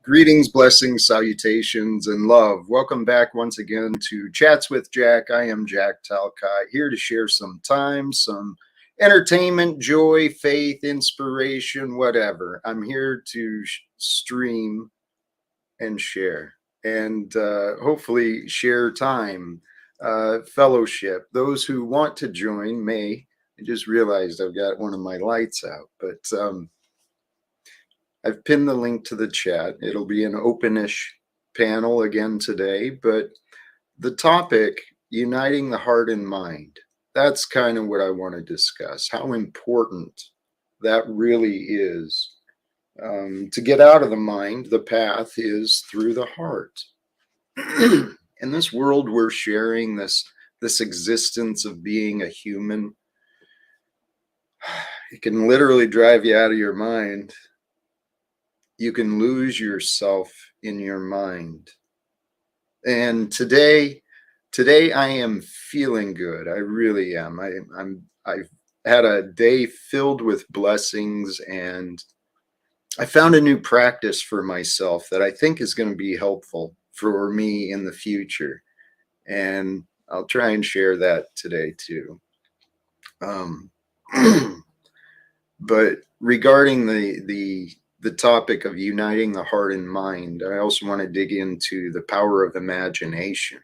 Greetings, blessings, salutations, and love. Welcome back once again to Chats with Jack. I am Jack Talcott, here to share some time, some entertainment, joy, faith, inspiration, whatever. I'm here to stream and share, and hopefully share time, fellowship. Those who want to join may. I just realized I've got one of my lights out, but I've pinned the link to the chat. It'll be an openish panel again today, but the topic, uniting the heart and mind, that's kind of what I want to discuss, how important that really is. To get out of the mind, the path is through the heart. In this world we're sharing, this existence of being a human, it can literally drive you out of your mind. You can lose yourself in your mind. And today I am feeling good. I really am. I've had a day filled with blessings, and I found a new practice for myself that I think is going to be helpful for me in the future. And I'll try and share that today too. But regarding the topic of uniting the heart and mind, I also want to dig into the power of imagination.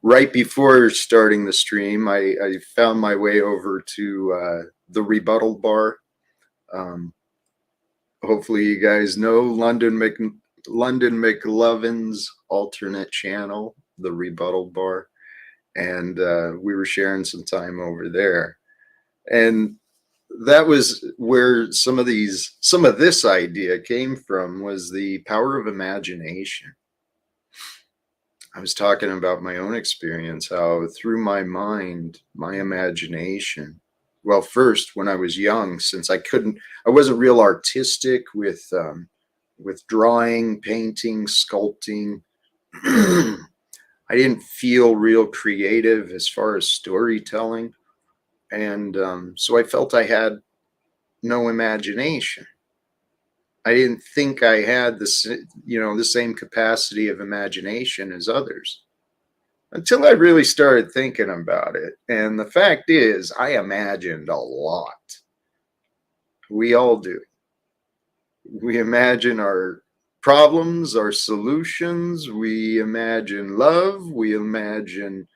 Right before starting the stream, I found my way over to the rebuttal bar. Hopefully you guys know London McLovin's alternate channel, the rebuttal bar. And we were sharing some time over there. And that was where some of this idea came from, was the power of imagination. I was talking about my own experience, how through my mind, my imagination, well, first when I was young, since I wasn't real artistic with drawing, painting, sculpting. I didn't feel real creative as far as storytelling. And so I felt I had no imagination. I didn't think I had the same capacity of imagination as others, until I really started thinking about it. And the fact is, I imagined a lot. We all do. We imagine our problems, our solutions. We imagine love. We imagine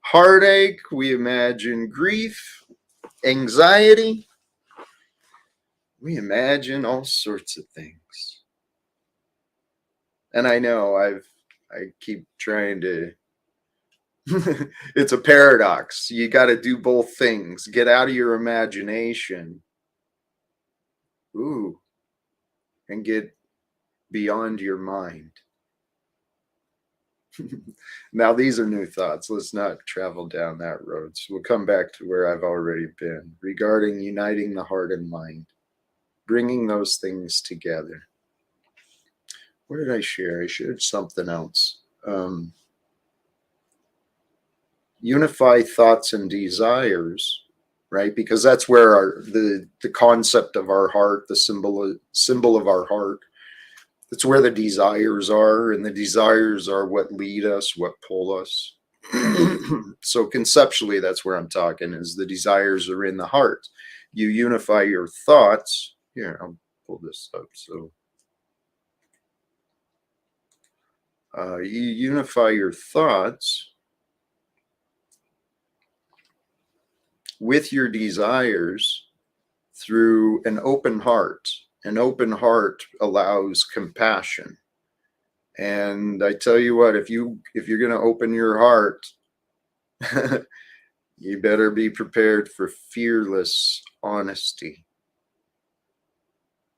heartache. We imagine grief, anxiety. We imagine all sorts of things. And I know I keep trying to, it's a paradox. You got to do both things. Get out of your imagination. And get beyond your mind. Now, these are new thoughts. Let's not travel down that road. So we'll come back to where I've already been regarding uniting the heart and mind, bringing those things together. What did I share? I shared something else. Unify thoughts and desires, right? Because that's where the concept of our heart, the symbol of our heart, that's where the desires are, and the desires are what lead us, what pull us. So conceptually, that's where I'm talking, is the desires are in the heart. You unify your thoughts. Here, I'll pull this up. So you unify your thoughts with your desires through an open heart. An open heart allows compassion. And I tell you what, if you're going to open your heart, you better be prepared for fearless honesty.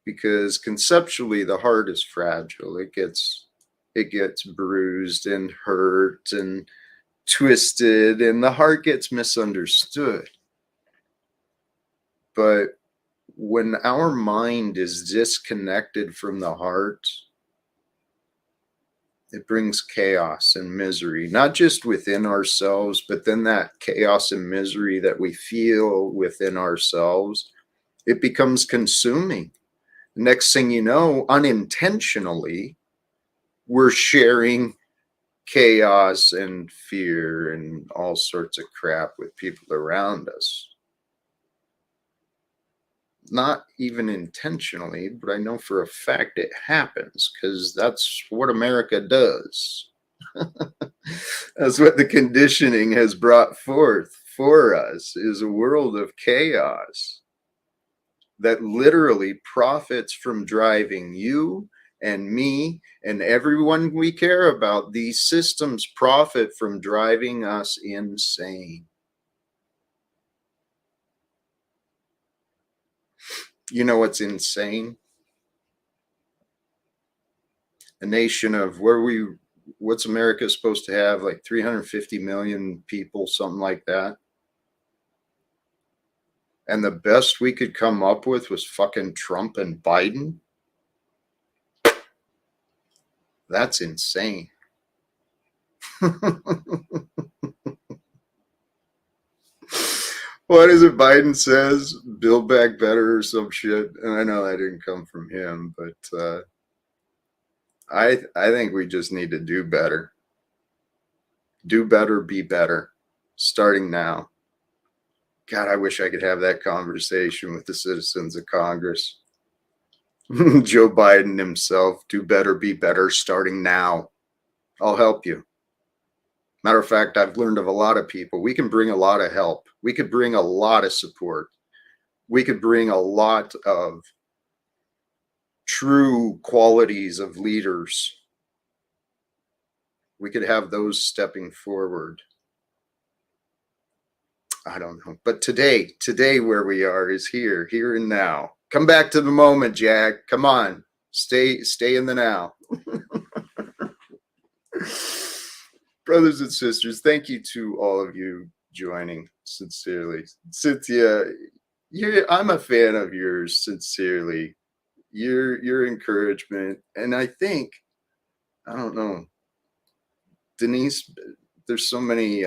Because conceptually, the heart is fragile. It gets bruised and hurt and twisted, and the heart gets misunderstood. But when our mind is disconnected from the heart, it brings chaos and misery, not just within ourselves, but then that chaos and misery that we feel within ourselves, it becomes consuming. Next thing you know, unintentionally, we're sharing chaos and fear and all sorts of crap with people around us. Not even intentionally, but I know for a fact it happens because that's what America does. That's what the conditioning has brought forth for us, is a world of chaos that literally profits from driving you and me and everyone we care about. These systems profit from driving us insane. You know what's insane? A nation of what's America supposed to have, like 350 million people, something like that. And the best we could come up with was fucking Trump and Biden. That's insane. What is it Biden says? Build back better or some shit. And I know that didn't come from him, but I think we just need to do better. Do better, be better. Starting now. God, I wish I could have that conversation with the citizens of Congress. Joe Biden himself. Do better, be better. Starting now. I'll help you. Matter of fact, I've learned of a lot of people. We can bring a lot of help. We could bring a lot of support. We could bring a lot of true qualities of leaders. We could have those stepping forward. I don't know. But today where we are is here and now. Come back to the moment, Jack. Come on. Stay in the now. Brothers and sisters, thank you to all of you joining, sincerely. Cynthia, I'm a fan of yours, sincerely. Your encouragement. And I think, I don't know, Denise, there's so many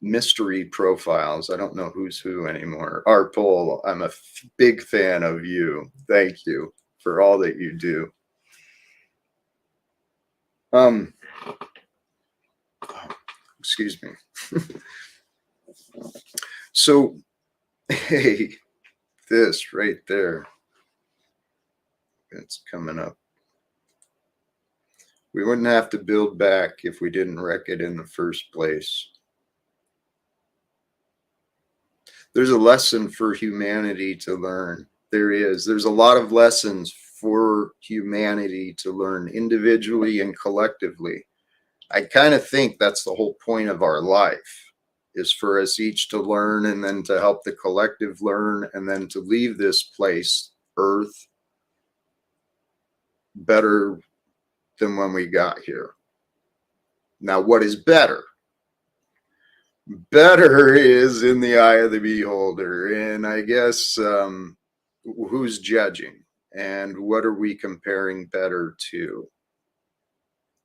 mystery profiles. I don't know who's who anymore. Art Pole, I'm a big fan of you. Thank you for all that you do. Excuse me. So, hey, this right there, it's coming up. We wouldn't have to build back if we didn't wreck it in the first place. There's a lesson for humanity to learn. There is. There's a lot of lessons for humanity to learn individually and collectively. I kind of think that's the whole point of our life, is for us each to learn and then to help the collective learn and then to leave this place, Earth, better than when we got here. Now, what is better? Better is in the eye of the beholder. And I guess who's judging and what are we comparing better to?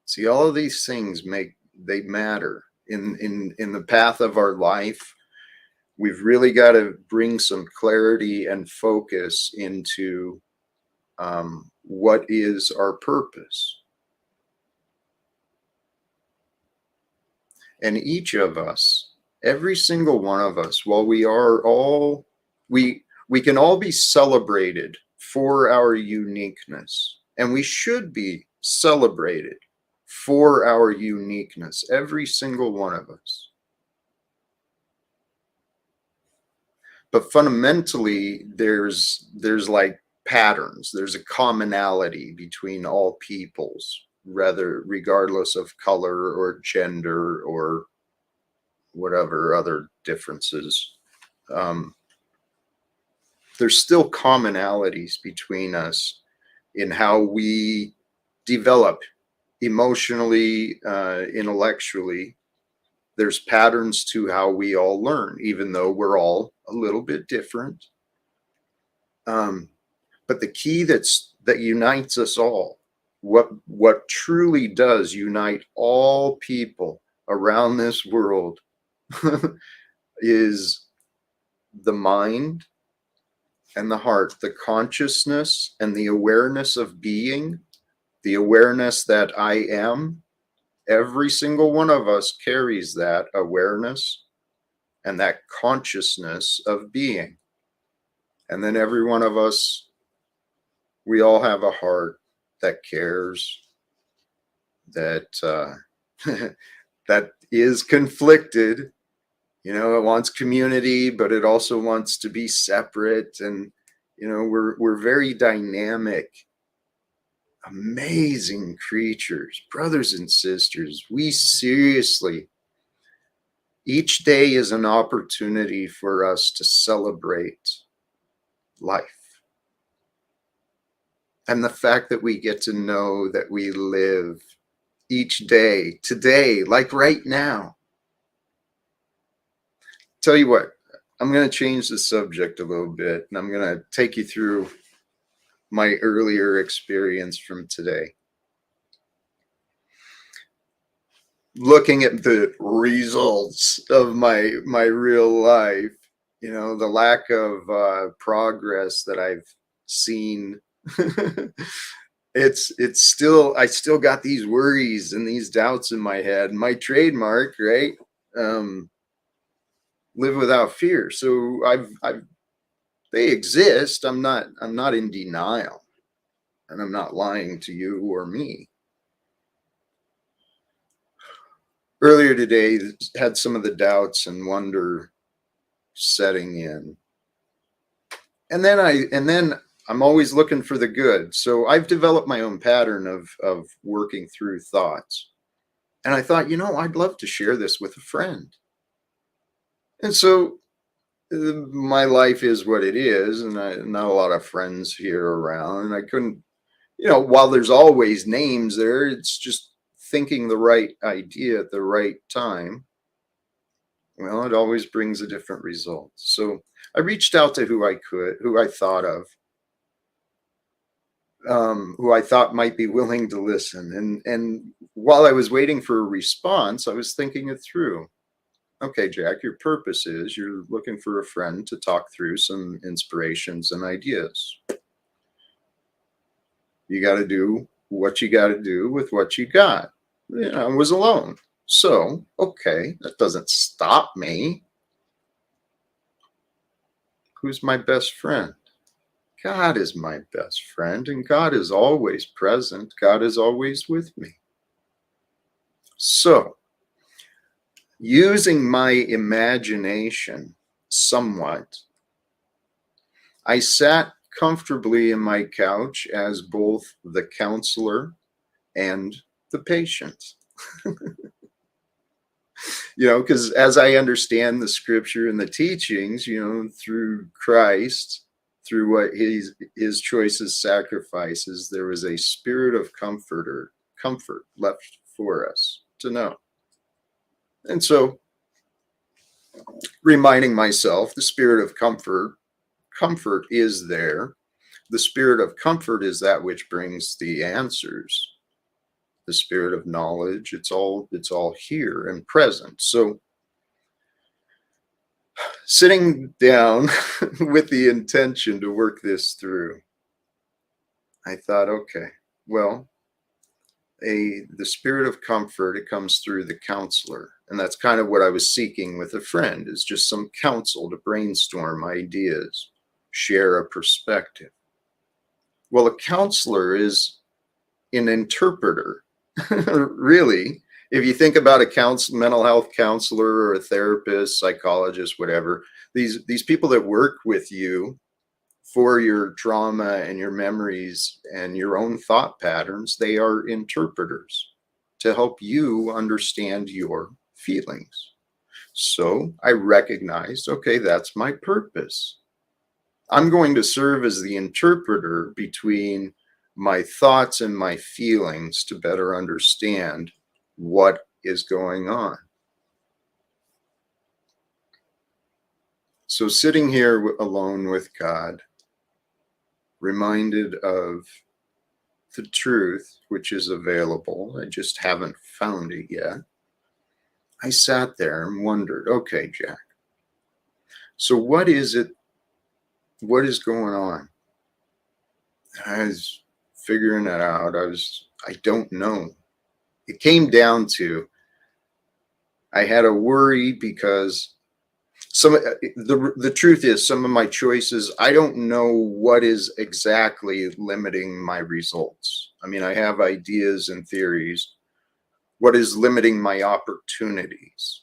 See, all of these things matter in the path of our life. We've really got to bring some clarity and focus into what is our purpose. And each of us, every single one of us, while we can all be celebrated for our uniqueness, and we should be celebrated for our uniqueness, every single one of us. But fundamentally, there's like patterns. There's a commonality between all peoples, regardless of color or gender or whatever other differences. There's still commonalities between us in how we develop emotionally, intellectually. There's patterns to how we all learn, even though we're all a little bit different. But the key that unites us all, what truly does unite all people around this world, is the mind and the heart, the consciousness and the awareness of being, the awareness that I am. Every single one of us carries that awareness and that consciousness of being. And then every one of us, we all have a heart that cares, that that is conflicted. You know, it wants community, but it also wants to be separate. And you know, we're very dynamic, amazing creatures, brothers and sisters. We seriously, each day is an opportunity for us to celebrate life. And the fact that we get to know that we live each day, today, like right now. Tell you what, I'm going to change the subject a little bit, and I'm going to take you through my earlier experience from today. Looking at the results of my real life, you know, the lack of progress that I've seen. It's still, I still got these worries and these doubts in my head. My trademark, right? Live without fear. So they exist. I'm not in denial, and I'm not lying to you or me. Earlier today, had some of the doubts and wonder setting in, and then I'm always looking for the good. So I've developed my own pattern of working through thoughts, and I thought, you know, I'd love to share this with a friend. And so my life is what it is, and not a lot of friends here around, and I couldn't, you know, while there's always names there, it's just thinking the right idea at the right time. Well, it always brings a different result. So I reached out to who I thought of, who I thought might be willing to listen. And while I was waiting for a response, I was thinking it through. Okay, Jack, your purpose is you're looking for a friend to talk through some inspirations and ideas. You got to do what you got to do with what you got. You know, I was alone. So, okay, that doesn't stop me. Who's my best friend? God is my best friend, and God is always present. God is always with me. So, using my imagination somewhat, I sat comfortably in my couch as both the counselor and the patient. You know, because as I understand the scripture and the teachings, you know, through Christ, through what his choices, sacrifices, there was a spirit of comfort left for us to know. And so reminding myself, the spirit of comfort is there. The spirit of comfort is that which brings the answers. The spirit of knowledge, it's all here and present. So sitting down with the intention to work this through, I thought, okay, well, the spirit of comfort, it comes through the counselor. And that's kind of what I was seeking with a friend, is just some counsel to brainstorm ideas, share a perspective. Well, a counselor is an interpreter. Really, if you think about a mental health counselor or a therapist, psychologist, whatever, these people that work with you for your trauma and your memories and your own thought patterns, they are interpreters to help you understand your feelings. So I recognized, okay, that's my purpose. I'm going to serve as the interpreter between my thoughts and my feelings to better understand what is going on. So sitting here alone with God, reminded of the truth which is available, I just haven't found it yet. I sat there and wondered, okay, Jack, so what is it What is going on? I was figuring it out. I don't know. It came down to, I had a worry because the truth is, some of my choices, I don't know what is exactly limiting my results. I mean, I have ideas and theories. What is limiting my opportunities?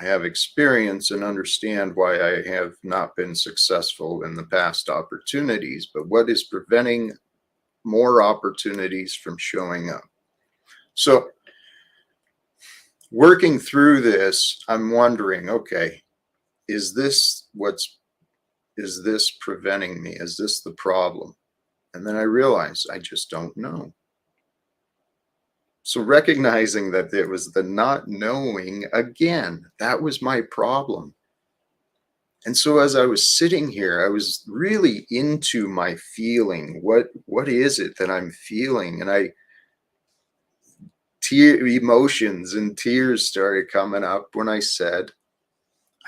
I have experience and understand why I have not been successful in the past opportunities, but what is preventing more opportunities from showing up? So, working through this, I'm wondering, okay, is this preventing me? Is this the problem? And then I realized I just don't know. So recognizing that it was the not knowing again, that was my problem. And so as I was sitting here, I was really into my feeling. What is it that I'm feeling? And emotions and tears started coming up when I said,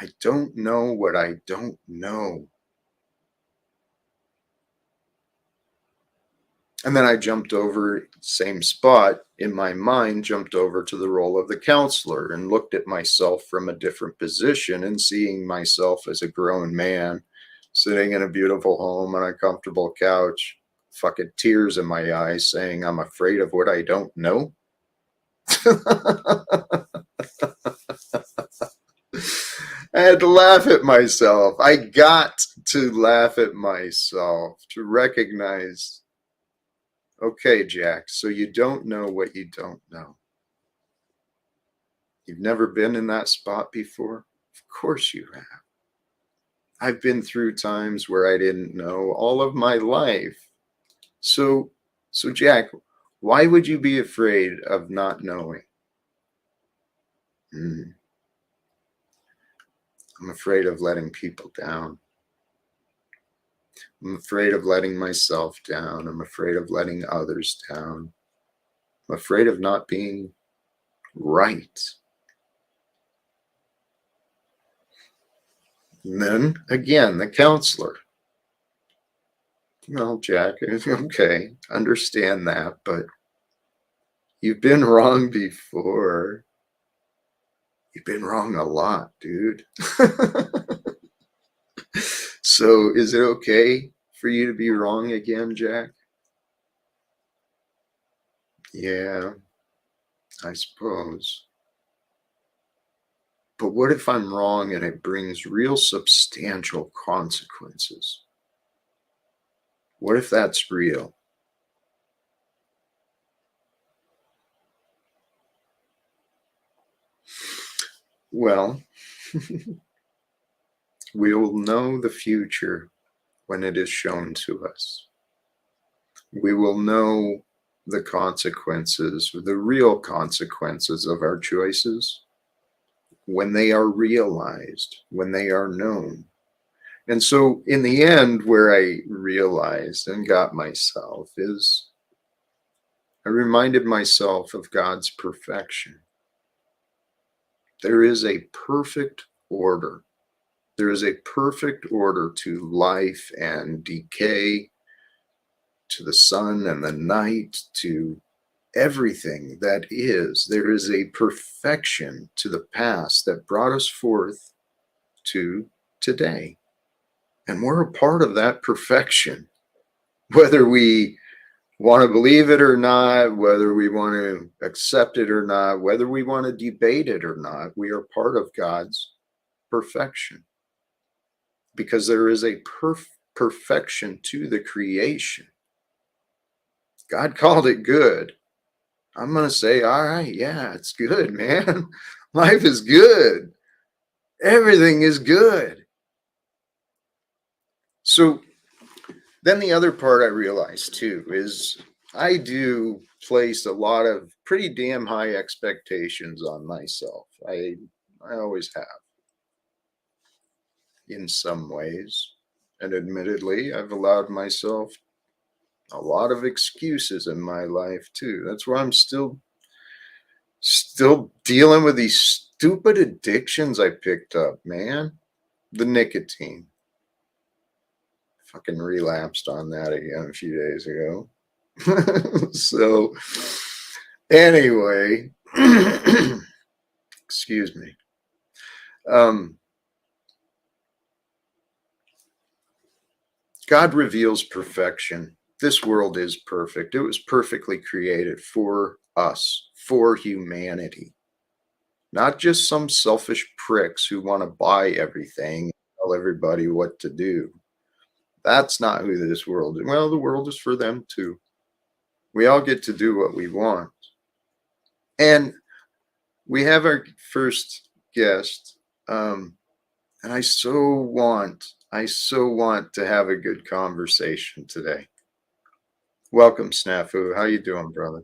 I don't know what I don't know. And then I jumped over, same spot in my mind, jumped over to the role of the counselor and looked at myself from a different position and seeing myself as a grown man sitting in a beautiful home on a comfortable couch, fucking tears in my eyes, saying, I'm afraid of what I don't know. I had to laugh at myself. I got to laugh at myself to recognize, okay, Jack, so you don't know what you don't know. You've never been in that spot before? Of course you have. I've been through times where I didn't know all of my life. So Jack, why would you be afraid of not knowing? I'm afraid of letting people down. I'm afraid of letting myself down. I'm afraid of letting others down. I'm afraid of not being right. And then again, the counselor. Well, Jack, okay, understand that, but you've been wrong before. You've been wrong a lot, dude. So is it okay for you to be wrong again, Jack? Yeah, I suppose. But what if I'm wrong and it brings real substantial consequences? What if that's real? Well, we will know the future when it is shown to us. We will know the consequences, the real consequences of our choices when they are realized, when they are known. And so, in the end, where I realized and got myself is I reminded myself of God's perfection. There is a perfect order. There is a perfect order to life and decay, to the sun and the night, to everything that is. There is a perfection to the past that brought us forth to today. And we're a part of that perfection, whether we want to believe it or not, whether we want to accept it or not, whether we want to debate it or not. We are part of God's perfection because there is a perfection to the creation. God called it good. I'm going to say, all right, yeah, it's good, man. Life is good. Everything is good. So then the other part I realized too is I do place a lot of pretty damn high expectations on myself. I always have in some ways. And admittedly, I've allowed myself a lot of excuses in my life too. That's why I'm still dealing with these stupid addictions I picked up, man. the nicotine. Fucking relapsed on that again a few days ago. So, anyway, excuse me. God reveals perfection. This world is perfect. It was perfectly created for us, for humanity. Not just some selfish pricks who want to buy everything, tell everybody what to do. That's not who this world is. Well, the world is for them too. We all get to do what we want. And we have our first guest. And I so want to have a good conversation today. Welcome, Snafu. How you doing, brother?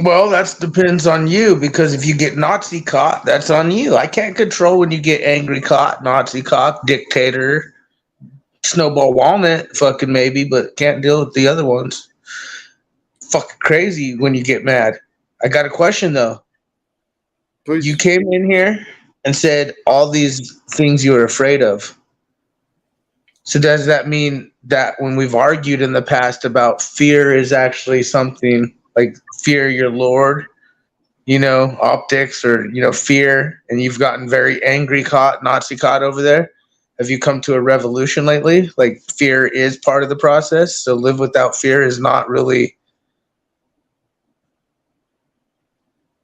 Well, that depends on you because if you get Nazi caught, that's on you. I can't control when you get angry caught, Nazi caught, dictator, snowball walnut, fucking maybe, but can't deal with the other ones. Fucking crazy when you get mad. I got a question though. You Please. came in here and said all these things you were afraid of. So does that mean that when we've argued in the past about fear is actually something like fear your Lord, optics or, fear, and you've gotten very angry caught, Nazi caught over there? Have you come to a revolution lately? Like fear is part of the process. So live without fear is not really,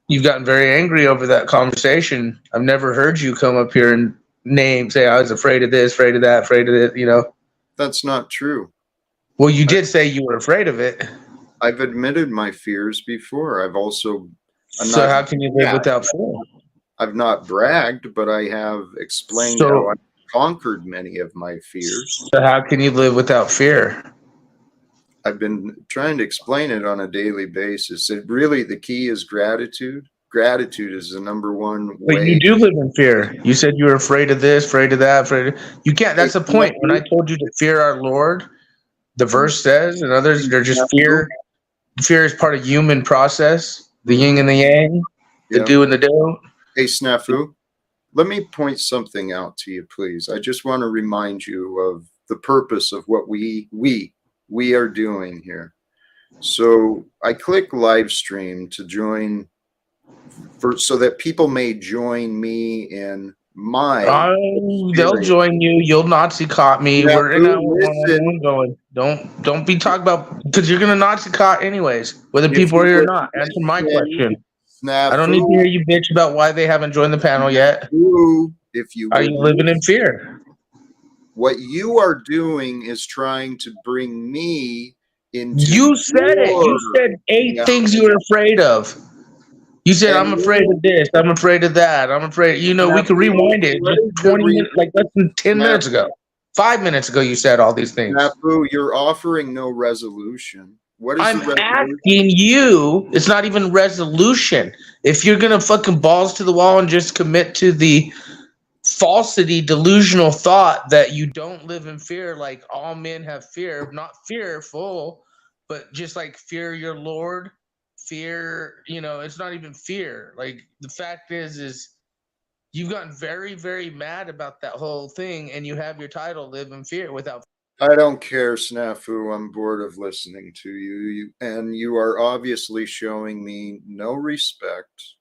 you've gotten very angry over that conversation. I've never heard you come up here and say, I was afraid of this, afraid of that, afraid of it. That's not true. Well, you did say you were afraid of it. I've admitted my fears before. I'm So not, how can you live yeah, without fear? I've not bragged, but I have explained how So I conquered many of my fears. so how can you live without fear? I've been trying to explain it on a daily basis. The key is gratitude. Gratitude is the number one But you way. do live in fear. You said you were afraid of this, afraid of that, you can't. Hey, That's the point. When I Snafu, told you to fear our Lord, the verse says, and others, they're just Snafu. fear. Fear is part of human process, the yin and the yang, the Yeah. do and the don't. Hey, Snafu. Let me point something out to you, please. I just want to remind you of the purpose of what we are doing here. So I click live stream to join so that people may join me in my They'll experience. join you. You'll Nazi caught me. We're in Snafu, our listen. one-on-one going. Don't be talking about because you're gonna Nazi caught anyways, whether If people are you here or would not. Answer my listen, question. I don't need to Snafu, hear you bitch about why they haven't joined the panel yet. Snafu, if you Are would you living in listen. fear? What you are doing is trying to bring me into You said it. your You said 8 things you reality. were afraid of. You said, And I'm afraid of this. I'm afraid of that. I'm afraid. We could Snafu, rewind it. what Just is the 20 minutes, like less than 10 Snafu, minutes ago. 5 minutes ago, you said all these things. Snafu, you're offering no resolution. What is the I'm resolution? asking you, it's not even resolution. If you're going to fucking balls to the wall and just commit to the falsity, delusional thought that you don't live in fear, like all men have fear, not fearful, but just like fear your Lord, fear, it's not even fear. Like the fact is you've gotten very, very mad about that whole thing, and you have your title, Live in Fear Without. I don't care, Snafu. I'm bored of listening to and you are obviously showing me no respect.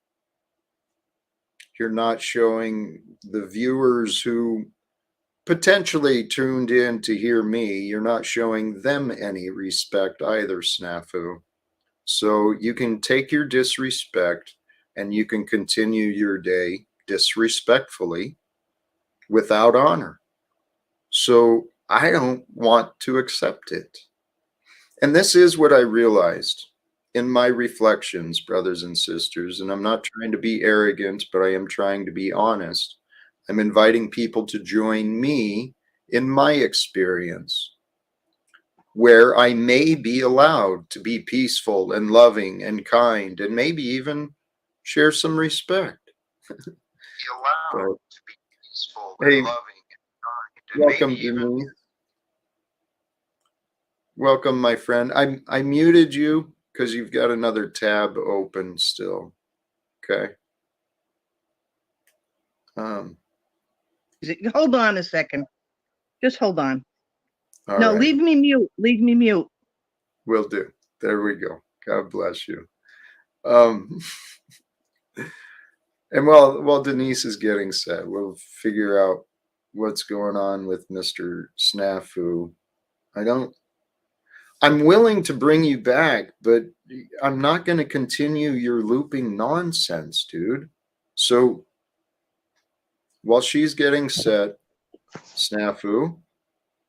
You're not showing the viewers who potentially tuned in to hear me, you're not showing them any respect either, Snafu. So you can take your disrespect and you can continue your day disrespectfully without honor. So I don't want to accept it. And this is what I realized in my reflections, brothers and sisters. And I'm not trying to be arrogant, but I am trying to be honest. I'm inviting people to join me in my experience, where I may be allowed to be peaceful and loving and kind and maybe even share some respect. Be allowed to be peaceful and loving and kind. Welcome, Denise. Welcome, my friend. I muted you because you've got another tab open still. Okay. Hold on a second. Just hold on. All No, right. leave me mute. Leave me mute. Will do. There we go. God bless you. And while Denise is getting set, we'll figure out what's going on with Mr. Snafu. I'm willing to bring you back, but I'm not going to continue your looping nonsense, dude. So while she's getting set, Snafu,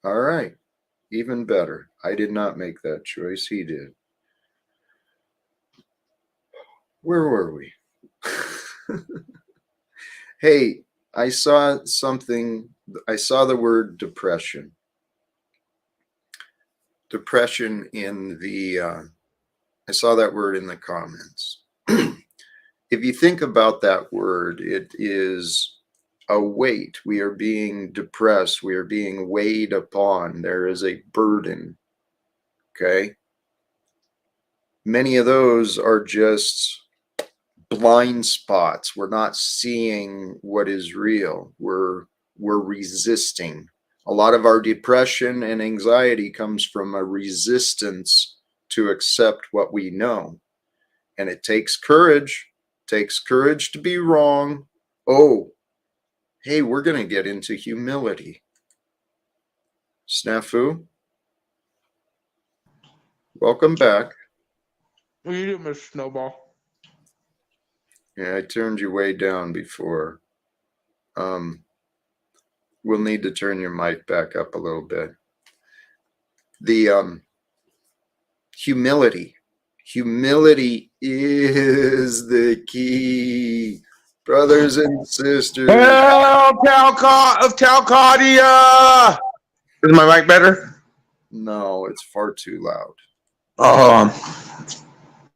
all right, even better. I did not make that choice. He did. Where were we? Hey, I saw something. I saw the word depression. Depression in the, I saw that word in the comments. If you think about that word, it is a weight. We are being depressed. We are being weighed upon. There is a burden. Okay. Many of those are just blind spots. We're not seeing what is real. We're resisting. A lot of our depression and anxiety comes from a resistance to accept what we know. And it takes courage. Takes courage to be wrong. Oh, hey, we're going to get into humility. Snafu, welcome back. You did, Miss Snowball. Yeah, I turned you way down before. We'll need to turn your mic back up a little bit. The humility. Humility is the key, brothers and sisters. Hell, of Talcottia! Is my mic better? No, it's far too loud.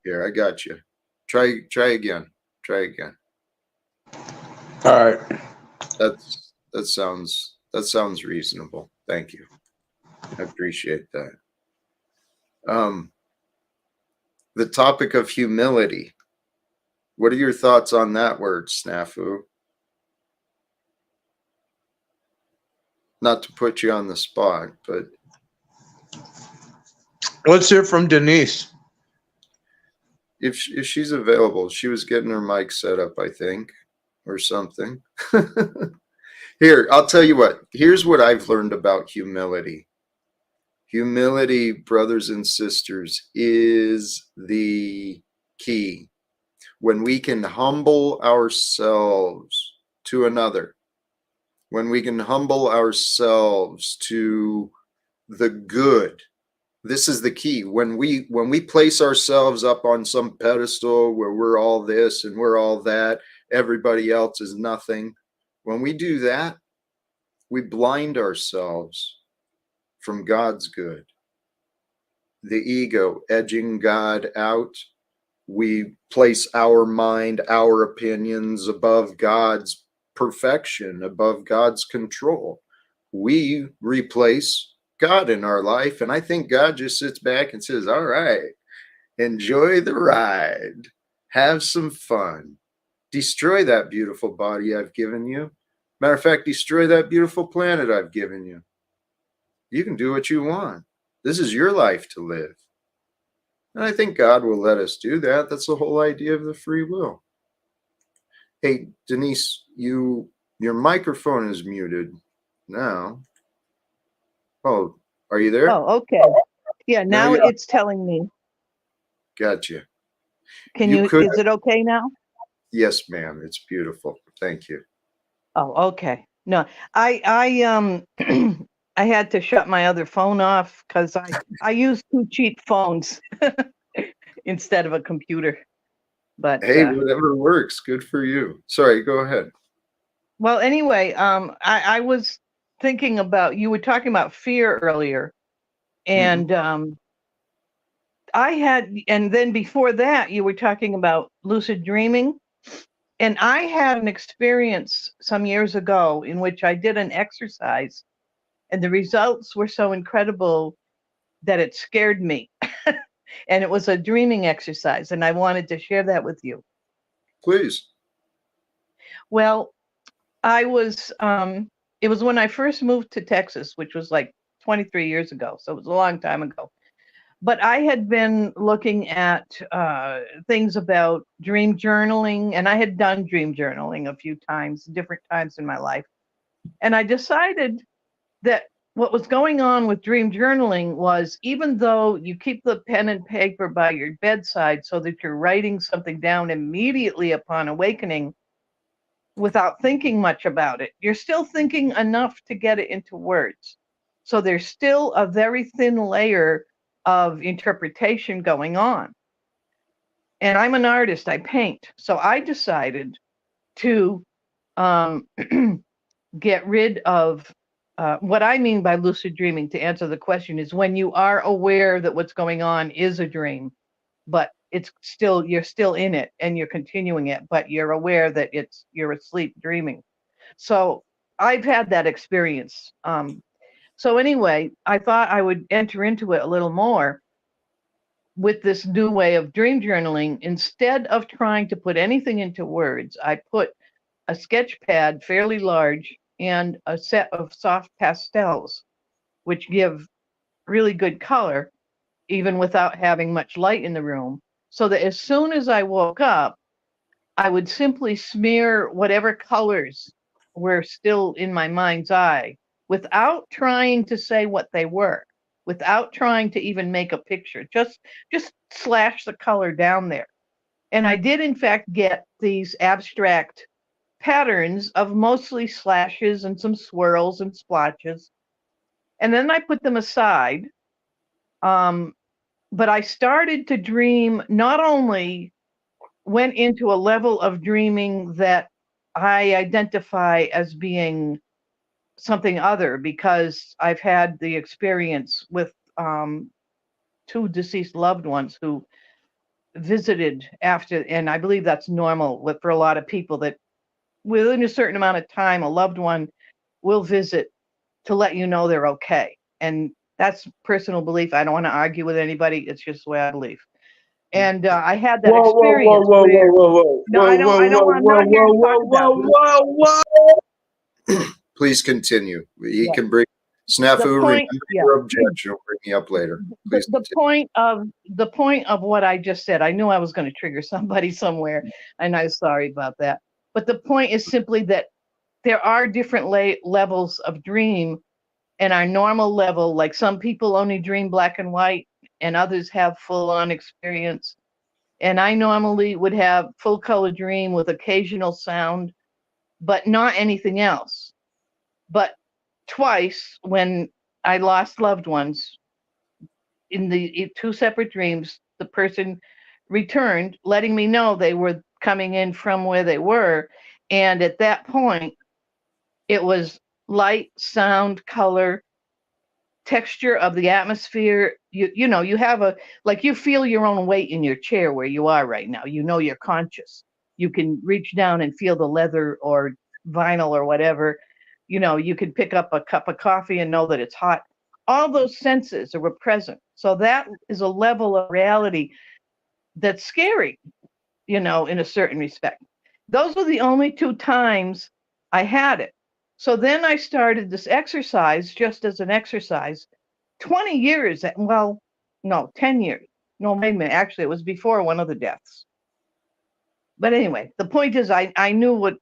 Here, I got you. Try again. Try again. All right. That sounds reasonable. Thank you. I appreciate that. The topic of humility. What are your thoughts on that word, Snafu? Not to put you on the spot, but Let's hear from Denise. if she's available, she was getting her mic set up, I think, or something. Here, I'll tell you what. Here's what I've learned about humility. Humility, brothers and sisters, is the key. When we can humble ourselves to another, when we can humble ourselves to the good, this is the key. When we place ourselves up on some pedestal where we're all this and we're all that, everybody else is nothing. When we do that, we blind ourselves from God's good. The ego edging God out. We place our mind, our opinions above God's perfection, above God's control. We replace God in our life. And I think God just sits back and says, all right, enjoy the ride. Have some fun. Destroy that beautiful body I've given you. Matter of fact, destroy that beautiful planet I've given you. You can do what you want. This is your life to live. And I think God will let us do that. That's the whole idea of the free will. Hey, Denise, your microphone is muted now. Oh, are you there? Oh, okay. Yeah, now it's telling me. Gotcha. Is it okay now? Yes, ma'am. It's beautiful. Thank you. Oh, okay. No, I I had to shut my other phone off because I use 2 cheap phones instead of a computer. But hey, whatever works. Good for you. Sorry, go ahead. Well, anyway, I was thinking about, you were talking about fear earlier, and and then before that, you were talking about lucid dreaming. And I had an experience some years ago in which I did an exercise, and the results were so incredible that it scared me. And it was a dreaming exercise, and I wanted to share that with you. Please. Well, I was It was when I first moved to Texas, which was like 23 years ago. So it was a long time ago. But I had been looking at things about dream journaling, and I had done dream journaling a few times, different times in my life. And I decided that what was going on with dream journaling was, even though you keep the pen and paper by your bedside so that you're writing something down immediately upon awakening without thinking much about it, you're still thinking enough to get it into words. So there's still a very thin layer of interpretation going on. And I'm an artist, I paint. So I decided to get rid of what I mean by lucid dreaming, to answer the question, is when you are aware that what's going on is a dream, but it's still, you're still in it and you're continuing it, but you're aware that you're asleep dreaming. So I've had that experience. So anyway, I thought I would enter into it a little more with this new way of dream journaling. Instead of trying to put anything into words, I put a sketch pad fairly large and a set of soft pastels, which give really good color, even without having much light in the room. So that as soon as I woke up, I would simply smear whatever colors were still in my mind's eye without trying to say what they were, without trying to even make a picture, just slash the color down there. And I did in fact get these abstract patterns of mostly slashes and some swirls and splotches. And then I put them aside. But I started to dream, not only went into a level of dreaming that I identify as being something other, because I've had the experience with two deceased loved ones who visited after, and I believe that's normal for a lot of people, that within a certain amount of time, a loved one will visit to let you know they're okay. And that's personal belief. I don't want to argue with anybody. It's just the way I believe. And I had that experience where, no, I don't, I'm not here to talk about it. Please continue. He Yeah. can bring snafu. Remember yeah. your objection. Will bring me up later. Please The point of what I just said, I knew I was going to trigger somebody somewhere, and I'm sorry about that. But the point is simply that there are different levels of dream, and our normal level, like some people only dream black and white, and others have full-on experience. And I normally would have full color dream with occasional sound, but not anything else. But twice, when I lost loved ones, in the two separate dreams, the person returned, letting me know they were coming in from where they were. And at that point, it was light, sound, color, texture of the atmosphere. You know, you have you feel your own weight in your chair where you are right now. You know, you're conscious. You can reach down and feel the leather or vinyl or whatever. You know, you can pick up a cup of coffee and know that it's hot. All those senses were present. So that is a level of reality that's scary, you know, in a certain respect. Those were the only two times I had it. So then I started this exercise just as an exercise. 20 years, well, no, 10 years. No, wait a minute. Actually, it was before one of the deaths. But anyway, the point is I knew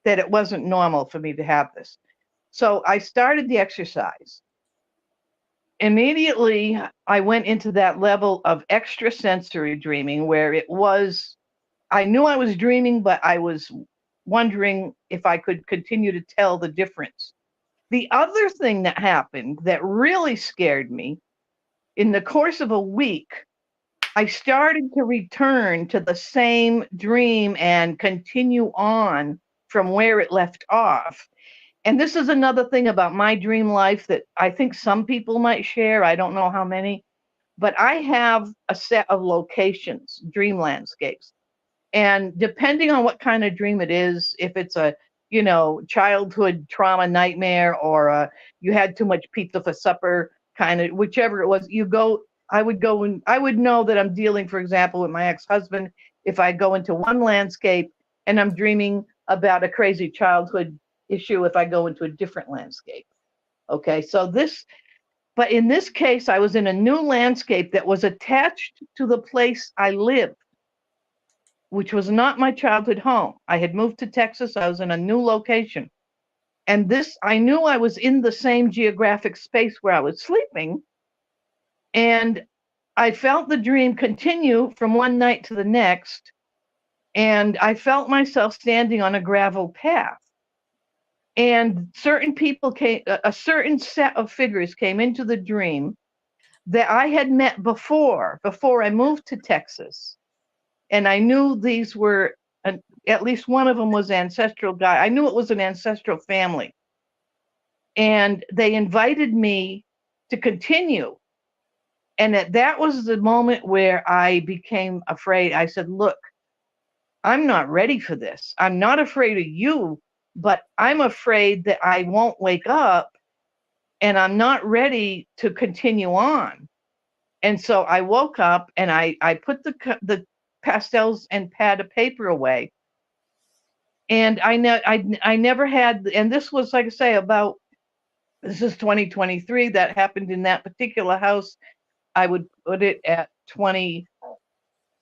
that it wasn't normal for me to have this. So I started the exercise. Immediately, I went into that level of extrasensory dreaming where I knew I was dreaming, but I was wondering if I could continue to tell the difference. The other thing that happened that really scared me, in the course of a week, I started to return to the same dream and continue on from where it left off. And this is another thing about my dream life that I think some people might share. I don't know how many, but I have a set of locations, dream landscapes. And depending on what kind of dream it is, if it's a, you know, childhood trauma nightmare, or you had too much pizza for supper, kind of, whichever it was, I would go and I would know that I'm dealing, for example, with my ex-husband, if I go into one landscape and I'm dreaming about a crazy childhood issue if I go into a different landscape. Okay, but in this case, I was in a new landscape that was attached to the place I lived, which was not my childhood home. I had moved to Texas. I was in a new location. And I knew I was in the same geographic space where I was sleeping. And I felt the dream continue from one night to the next. And I felt myself standing on a gravel path. And certain people a certain set of figures came into the dream that I had met before I moved to Texas. And I knew these were, at least one of them was ancestral guy. I knew it was an ancestral family. And they invited me to continue. And that was the moment where I became afraid. I said, look, I'm not ready for this. I'm not afraid of you, but I'm afraid that I won't wake up, and I'm not ready to continue on. And so I woke up and I put the pastels and pad of paper away. And I never had, and this was, like I say, this is 2023. That happened in that particular house. I would put it at 20.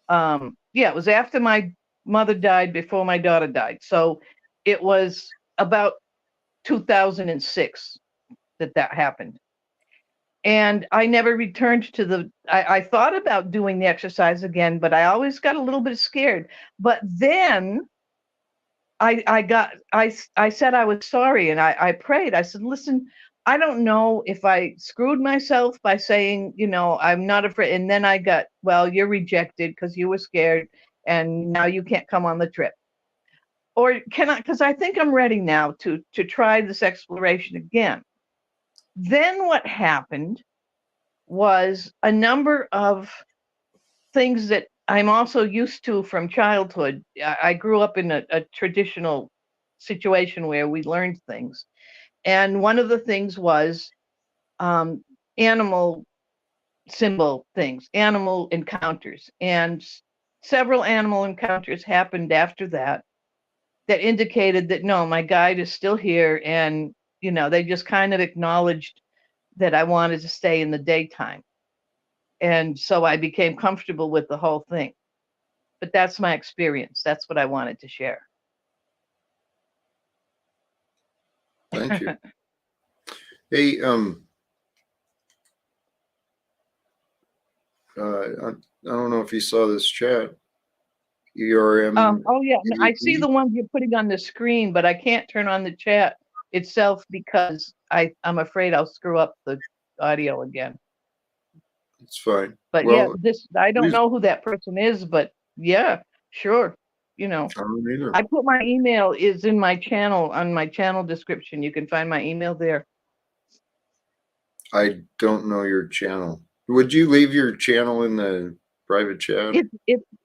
It was after my mother died, before my daughter died. So it was about 2006 that happened. And I never returned to I thought about doing the exercise again, but I always got a little bit scared. But then I said I was sorry, and I prayed. I said, listen, I don't know if I screwed myself by saying, I'm not afraid. And then I got, well, you're rejected because you were scared, and now you can't come on the trip. Or can I, because I think I'm ready now to try this exploration again. Then what happened was a number of things that I'm also used to from childhood. I grew up in a traditional situation where we learned things. And one of the things was animal symbol things, animal encounters. And several animal encounters happened after that indicated that, no, my guide is still here. And, they just kind of acknowledged that I wanted to stay in the daytime. And so I became comfortable with the whole thing. But that's my experience. That's what I wanted to share. Thank you. Hey, I don't know if you saw this chat. ERM. Oh yeah, I see the ones you're putting on the screen, but I can't turn on the chat itself because I'm afraid I'll screw up the audio again. It's fine. But well, I don't know who that person is, but yeah, sure. I don't either. I put my email is in my channel, on my channel description. You can find my email there. I don't know your channel. Would you leave your channel in the private chat?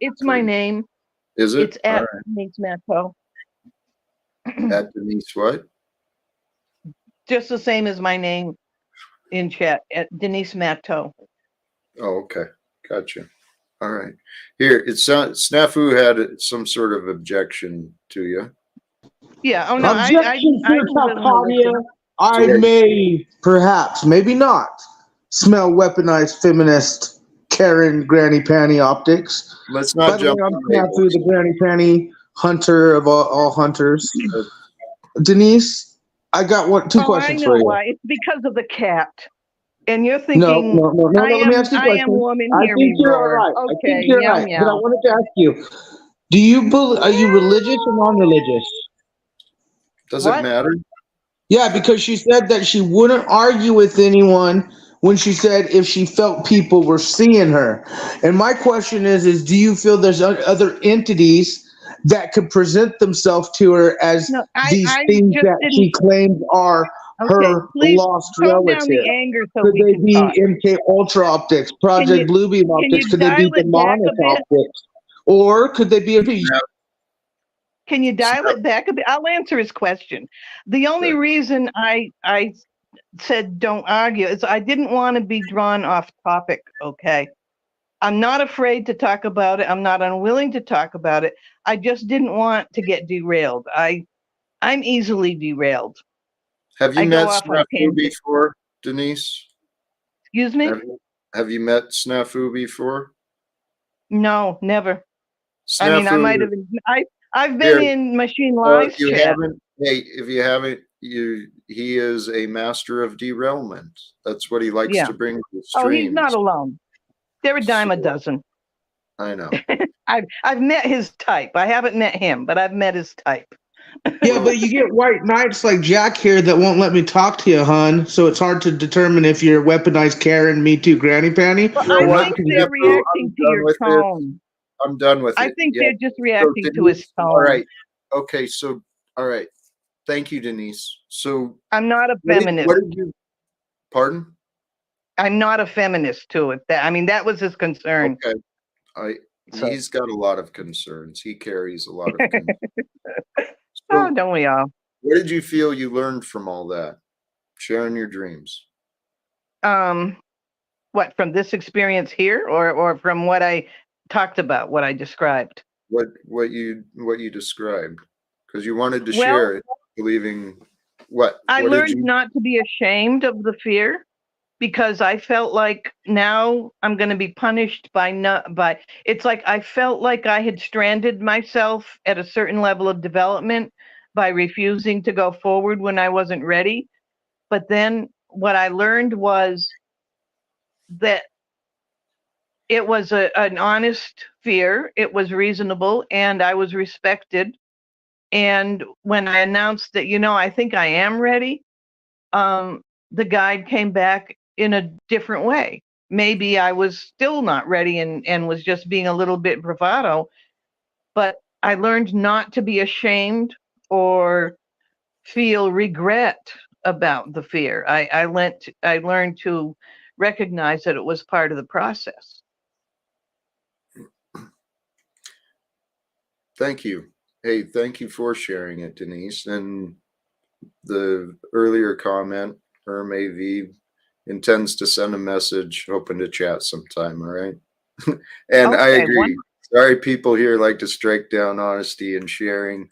It's my name. Is it? It's at Denise Matto. At Denise what? Just the same as my name in chat, at Denise Matto. Oh, okay. Gotcha. All right. Here, Snafu had some sort of objection to you. Yeah. Oh no. Objection to I may, perhaps, maybe not, smell weaponized feminist Karen granny panty optics. Let's not jump I'm Snafu, the granny panty hunter of all hunters. Denise, I got two questions for you. Why. It's because of the cat. And you're thinking, no. Let me ask you a question. I am woman, hear I think me you're roar. all right. Okay, I think you're right. But I wanted to ask you, are you religious or non-religious? Does it matter? Yeah, because she said that she wouldn't argue with anyone when she said if she felt people were seeing her. And my question is do you feel there's other entities that could present themselves to her as things that she claims are her lost relatives? Could they be MK Ultra optics, Project Bluebeam optics? Could they be demonic optics? Or could they be Can you dial it back a bit? I'll answer his question. The only reason I said don't argue is I didn't want to be drawn off topic, okay? I'm not afraid to talk about it. I'm not unwilling to talk about it. I just didn't want to get derailed. I I'm easily derailed. Have you I go met off on Snafu tangents. before, Denise? Excuse me? Have you met Snafu before? No, never. I mean, I Snafu, might have. I've been here. in Machine Well, if Live's you chat. haven't, hey, if you haven't, he is a master of derailment. That's what he likes Yeah. to bring to the Oh, he's not streams. alone. They're a dime a So, dozen. I know. I've met his type. I haven't met him, but I've met his type. Yeah, but you get white knights like Jack here that won't let me talk to you, hun. So it's hard to determine if you're weaponized Karen, Me Too, Granny Panty, Well, You know I or what, what. think Because they're Snafu? reacting I'm to done your with this. tone. I'm done with I it. think Yeah. they're just So reacting to his Denise, all tone. right. Okay. So, all right. Thank you, Denise. So, I'm not a what feminist. did you? Pardon? I'm not a feminist to it. I mean, that was his concern. Okay. I. So, He's got a lot of concerns. He carries a lot of concerns. oh, So, don't we all? what did you feel you learned from all that? Sharing your dreams. What, from this experience here, or from what I talked about, what I described? What you described, because you wanted to Well, share it, believing what? I What did learned you? not to be ashamed of the fear, because I felt like now I'm going to be punished by it's like I felt like I had stranded myself at a certain level of development by refusing to go forward when I wasn't ready. But then what I learned was that it was an honest fear, it was reasonable, and I was respected. And when I announced that, I think I am ready, the guide came back in a different way. Maybe I was still not ready and was just being a little bit bravado, but I learned not to be ashamed or feel regret about the fear. I learned to recognize that it was part of the process. Thank you. Hey, thank you for sharing it, Denise. And the earlier comment, AV intends to send a message, hoping to chat sometime. All right. And I Okay, agree. Sorry, people here like to strike down honesty and sharing.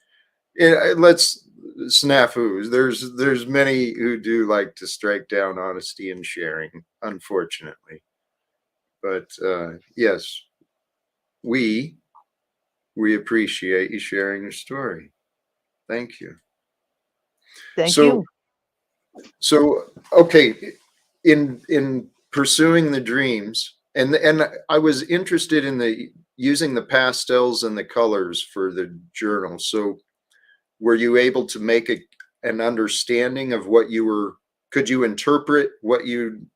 Yeah, let's snafus. There's many who do like to strike down honesty and sharing, unfortunately. But yes, we appreciate you sharing your story. Thank you. thank So you. okay, in pursuing the dreams, and I was interested in the using the pastels and the colors for the journal. So were you able to make an understanding of what you were? Could you interpret what you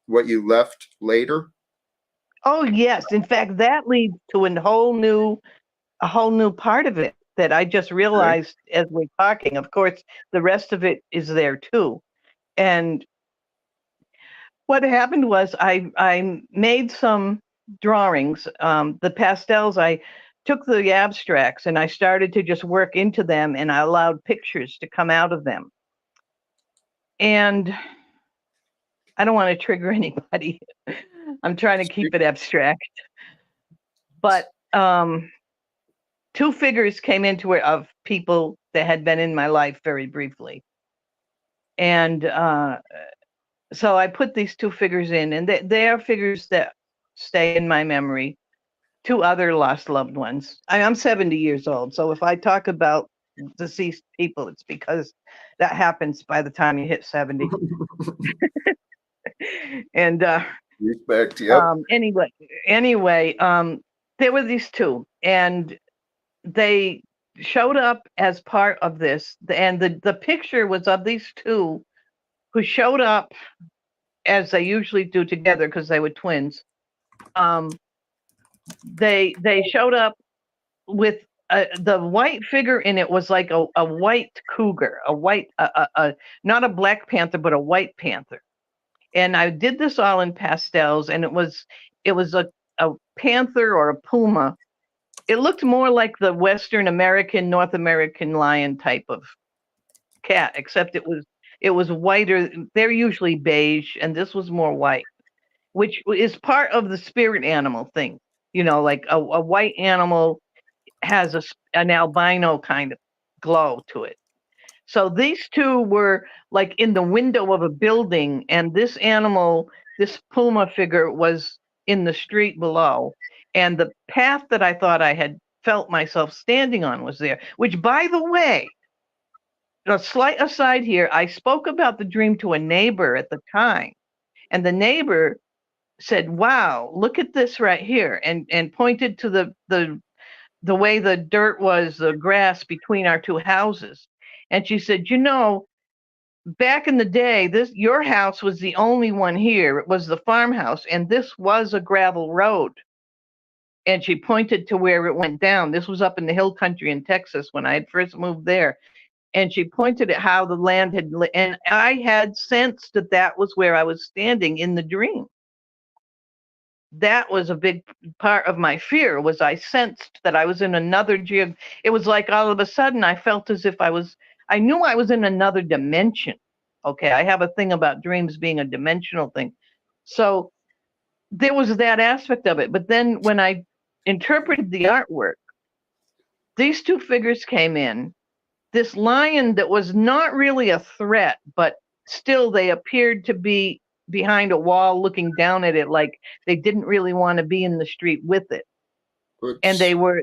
left later? Oh yes, in fact, that leads to a whole new part of it that I just Okay. realized as we're talking. Of course, the rest of it is there too. And what happened was I made some drawings. The pastels, I took the abstracts and I started to just work into them, and I allowed pictures to come out of them. And I don't want to trigger anybody. I'm trying to keep it abstract. But two figures came into it of people that had been in my life very briefly. And so I put these two figures in, and they are figures that stay in my memory. Two other lost loved ones. I'm 70 years old, so if I talk about deceased people, it's because that happens by the time you hit 70. And Respect. Yep. anyway, there were these two, and they showed up as part of this, and the picture was of these two who showed up as they usually do together because they were twins. They showed up with the white figure in it was like a white cougar, a white not a black panther but a white panther. And I did this all in pastels, and it was a panther or a puma. It looked more like the Western American, North American lion type of cat, except it was whiter. They're usually beige, and this was more white, which is part of the spirit animal thing. Like a white animal has an albino kind of glow to it. So these two were like in the window of a building, and this animal, this puma figure, was in the street below. And the path that I thought I had felt myself standing on was there, which, by the way, a slight aside here, I spoke about the dream to a neighbor at the time, and the neighbor said, "Wow, look at this right here," and pointed to the way the dirt was, the grass between our two houses. And she said, "You know, back in the day, this your house was the only one here. It was the farmhouse, and this was a gravel road." And she pointed to where it went down. This was up in the hill country in Texas when I had first moved there. And she pointed at how the land had, and I had sensed that that was where I was standing in the dream. That was a big part of my fear, was I sensed that I was in another it was like all of a sudden I felt as if I knew I was in another dimension. Okay, I have a thing about dreams being a dimensional thing. So there was that aspect of it. But then when I interpreted the artwork, these two figures came in. This lion that was not really a threat, but still they appeared to be behind a wall looking down at it, like they didn't really want to be in the street with it. And they were,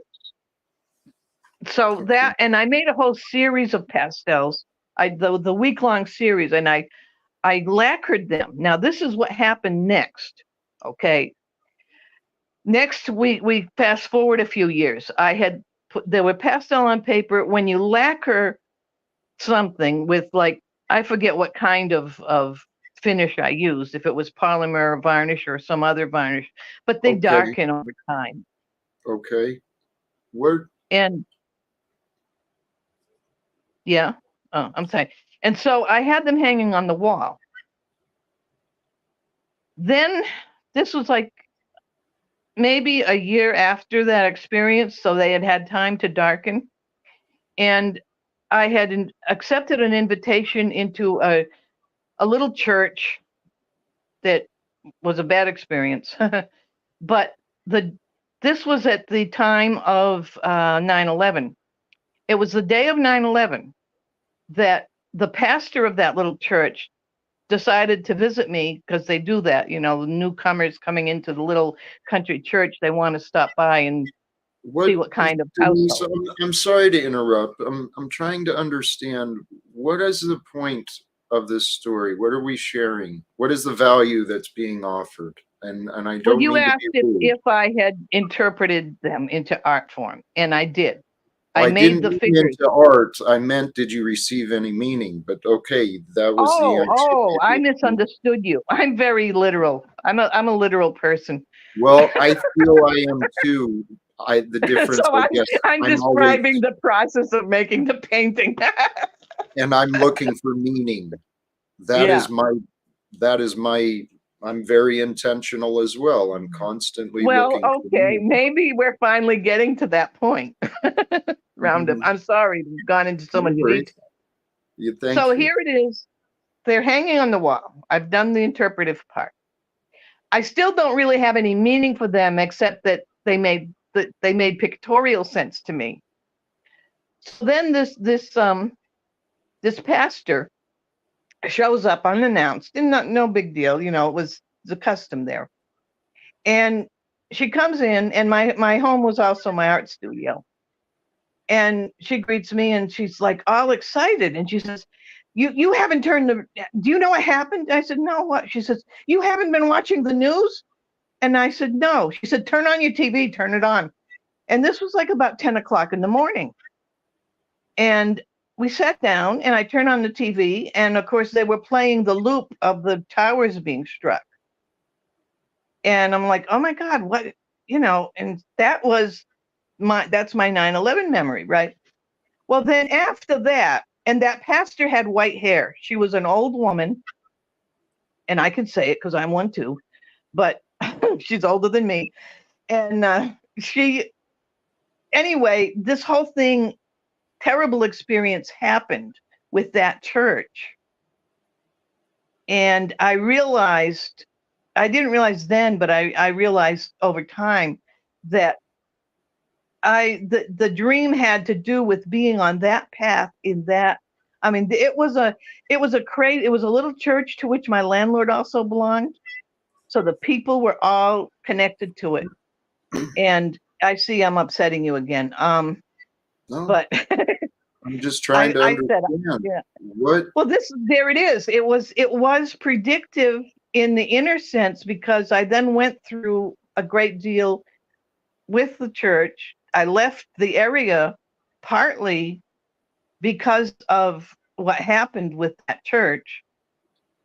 so that, and I made a whole series of pastels, the week-long series, and I lacquered them. Now this is what happened next. Okay, next we fast forward a few years. I had there were pastel on paper. When you lacquer something with, like, I forget what kind of finish I used, if it was polymer varnish or some other varnish, but they darken over time. Okay. Where? And yeah, oh, I'm sorry. And so I had them hanging on the wall. Then this was like maybe a year after that experience, so they had time to darken. And I had accepted an invitation into a little church that was a bad experience. But this was at the time of 9/11. It was the day of 9/11 that the pastor of that little church decided to visit me, because they do that, you know, the newcomers coming into the little country church, they want to stop by and see what kind of Denise, household. I'm sorry to interrupt. I'm trying to understand, what is the point of this story? What are we sharing? What is the value that's being offered? And I Well, don't you mean to asked be rude. if I had interpreted them into art form, and I did. I made didn't the mean figures. into art. I meant, did you receive any meaning? But okay, that was the I activity. misunderstood you. I'm very literal. I'm a literal person. Well, I feel I am too. The difference, So I guess, I'm I'm always, describing the process of making the painting. and I'm looking for meaning. That Yeah. is my, I'm very intentional as well. I'm constantly Well, looking for okay, meaning. maybe we're finally getting to that point. Roundup. Mhm. I'm sorry, we've gone into so No much worries. detail. Thank So you. here it is. They're hanging on the wall. I've done the interpretive part. I still don't really have any meaning for them, except that they made pictorial sense to me. So then this pastor shows up unannounced, and no big deal, you know, it was the custom there. And she comes in, and my home was also my art studio. And she greets me, and she's like all excited, and she says, "You haven't turned the. Do you know what happened?" I said, "No, what?" She says, "You haven't been watching the news?" And I said, "No." She said, "Turn on your TV, turn it on." And this was like about 10 o'clock in the morning. And we sat down, and I turned on the TV, and of course they were playing the loop of the towers being struck. And I'm like, "Oh my God, what?" You know, and that's my 9/11 memory, right? Well, then after that, and that pastor had white hair. She was an old woman, and I can say it because I'm one too, but she's older than me. And anyway, this whole thing, terrible experience happened with that church. And I didn't realize then, but I realized over time that the dream had to do with being on that path in that I mean, it was a little church to which my landlord also belonged. So the people were all connected to it. And I see I'm upsetting you again. No, But I'm just trying to I said, understand yeah. what. Well, there it is. It was predictive in the inner sense, because I then went through a great deal with the church. I left the area partly because of what happened with that church.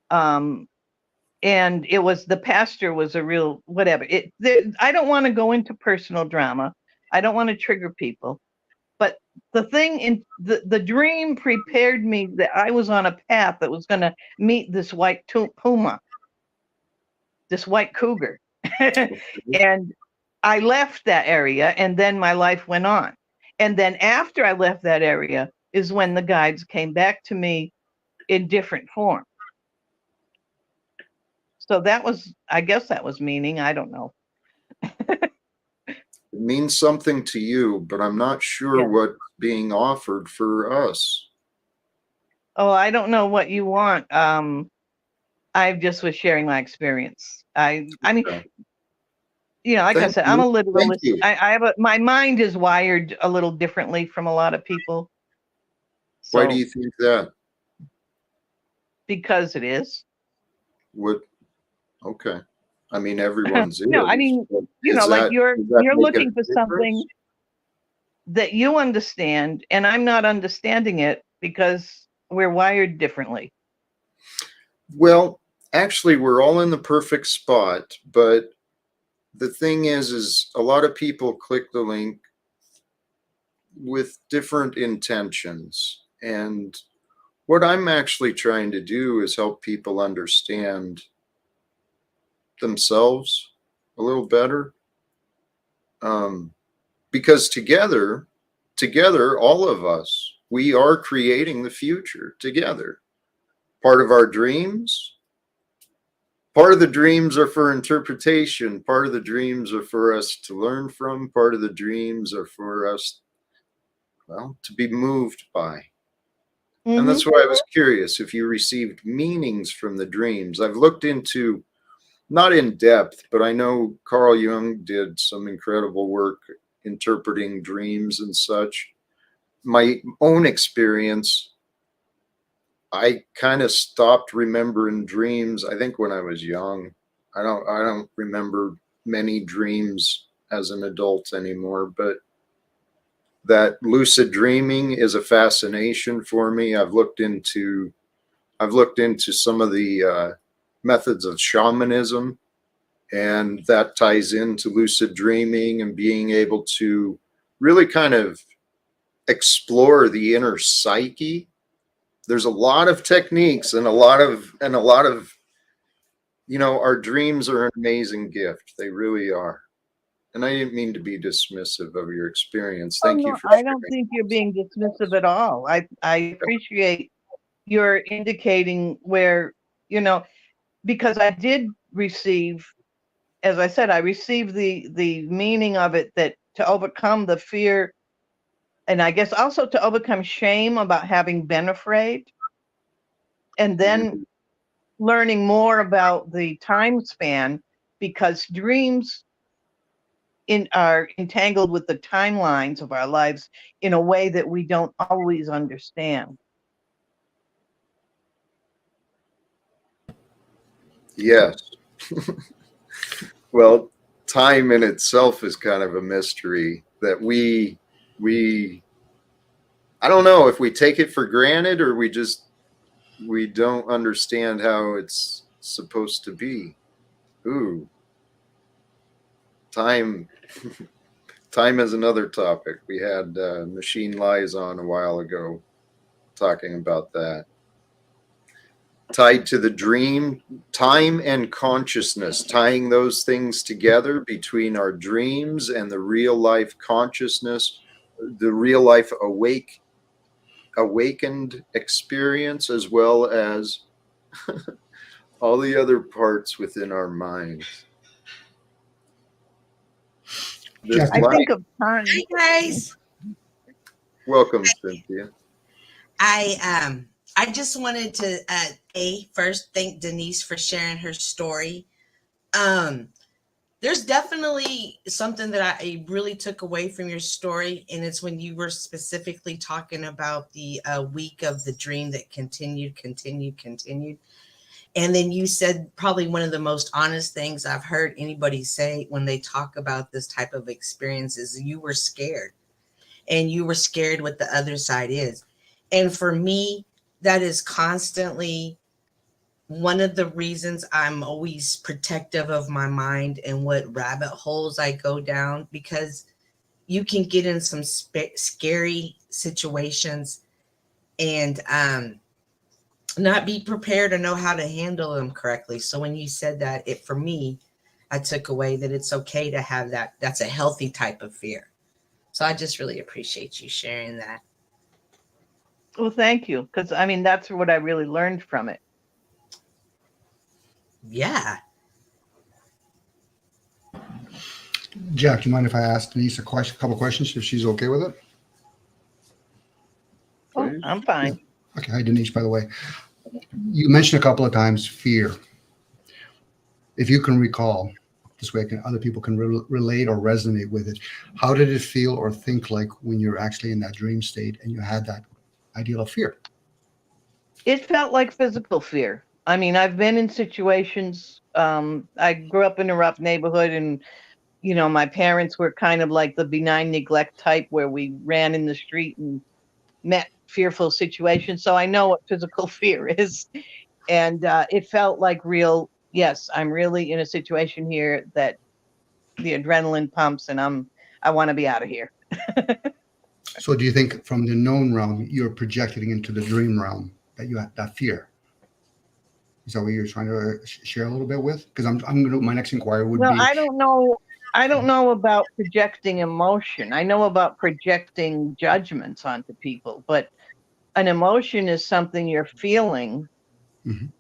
And it was, the pastor was a real whatever. I don't want to go into personal drama. I don't want to trigger people. But the thing in the dream prepared me that I was on a path that was going to meet this white puma, this white cougar. And I left that area, and then my life went on. And then after I left that area is when the guides came back to me in different form. So that was, I guess that was meaning. I don't know. It means something to you, but I'm not sure Yeah. what's being offered for us. Oh, I don't know what you want. I just was sharing my experience. I mean, Okay. you know, like I Thank said, I'm you. a Thank literalist. you. I have my mind is wired a little differently from a lot of people. Why do So you think that? because it is. What? Okay. I mean, everyone's No, I is. mean, But you know, like does that you're make a looking for something difference? that you understand, and I'm not understanding it because we're wired differently. Well, actually, we're all in the perfect spot, but the thing is a lot of people click the link with different intentions. And what I'm actually trying to do is help people understand themselves a little better. Because together, all of us, we are creating the future together. Part of our dreams, part of the dreams are for interpretation, part of the dreams are for us to learn from, part of the dreams are for us, well, to be moved by. And Mm-hmm. that's why I was curious if you received meanings from the dreams. I've looked into, not in depth, but I know Carl Jung did some incredible work interpreting dreams and such. My own experience, I kind of stopped remembering dreams, I think when I was young. I don't remember many dreams as an adult anymore, but that lucid dreaming is a fascination for me. I've looked into some of the methods of shamanism, and that ties into lucid dreaming and being able to really kind of explore the inner psyche. There's a lot of techniques and a lot of our dreams are an amazing gift. They really are. And I didn't mean to be dismissive of your experience. Oh Thank you no, for I don't sharing. think you're being dismissive at all. I appreciate your indicating where, you know, because I did receive, as I said, I received the meaning of it, that to overcome the fear, and I guess also to overcome shame about having been afraid, and then learning more about the time span, because dreams are entangled with the timelines of our lives in a way that we don't always understand. Yes. Well, time in itself is kind of a mystery that we I don't know if we take it for granted or we don't understand how it's supposed to be. Ooh, time time is another topic. We had Machine Lies on a while ago talking about that. Tied to the dream, time and consciousness, tying those things together between our dreams and the real life consciousness, the real life awakened experience, as well as all the other parts within our minds. This Jack, I life, think of time. Hi guys. welcome, Cynthia. I just wanted to first thank Denise for sharing her story. There's definitely something that I really took away from your story, and it's when you were specifically talking about the week of the dream that continued. And then you said probably one of the most honest things I've heard anybody say when they talk about this type of experience is you were scared, and you were scared what the other side is. And for me, that is constantly one of the reasons I'm always protective of my mind and what rabbit holes I go down, because you can get in some scary situations and not be prepared or know how to handle them correctly. So when you said that, it for me, I took away that it's okay to have that. That's a healthy type of fear. So I just really appreciate you sharing that. Well, thank you. Because I mean, that's what I really learned from it. Yeah. Jack, do you mind if I ask Denise a couple questions if she's okay with it? Oh, Please. I'm fine. Okay. Hi, Denise, by the way. You mentioned a couple of times fear. If you can recall, this way other people can relate or resonate with it. How did it feel or think like when you're actually in that dream state and you had that ideal of fear? It felt like physical fear. I mean, I've been in situations. I grew up in a rough neighborhood, and my parents were kind of like the benign neglect type, where we ran in the street and met fearful situations. So I know what physical fear is, and it felt like real. Yes, I'm really in a situation here that the adrenaline pumps, and I want to be out of here. So do you think from the known realm, you're projecting into the dream realm that you have that fear? Is that what you're trying to share a little bit with? Because I'm going to, my next inquiry would Well, be, I don't know. I don't know about projecting emotion. I know about projecting judgments onto people, but an emotion is something you're feeling. Mhm.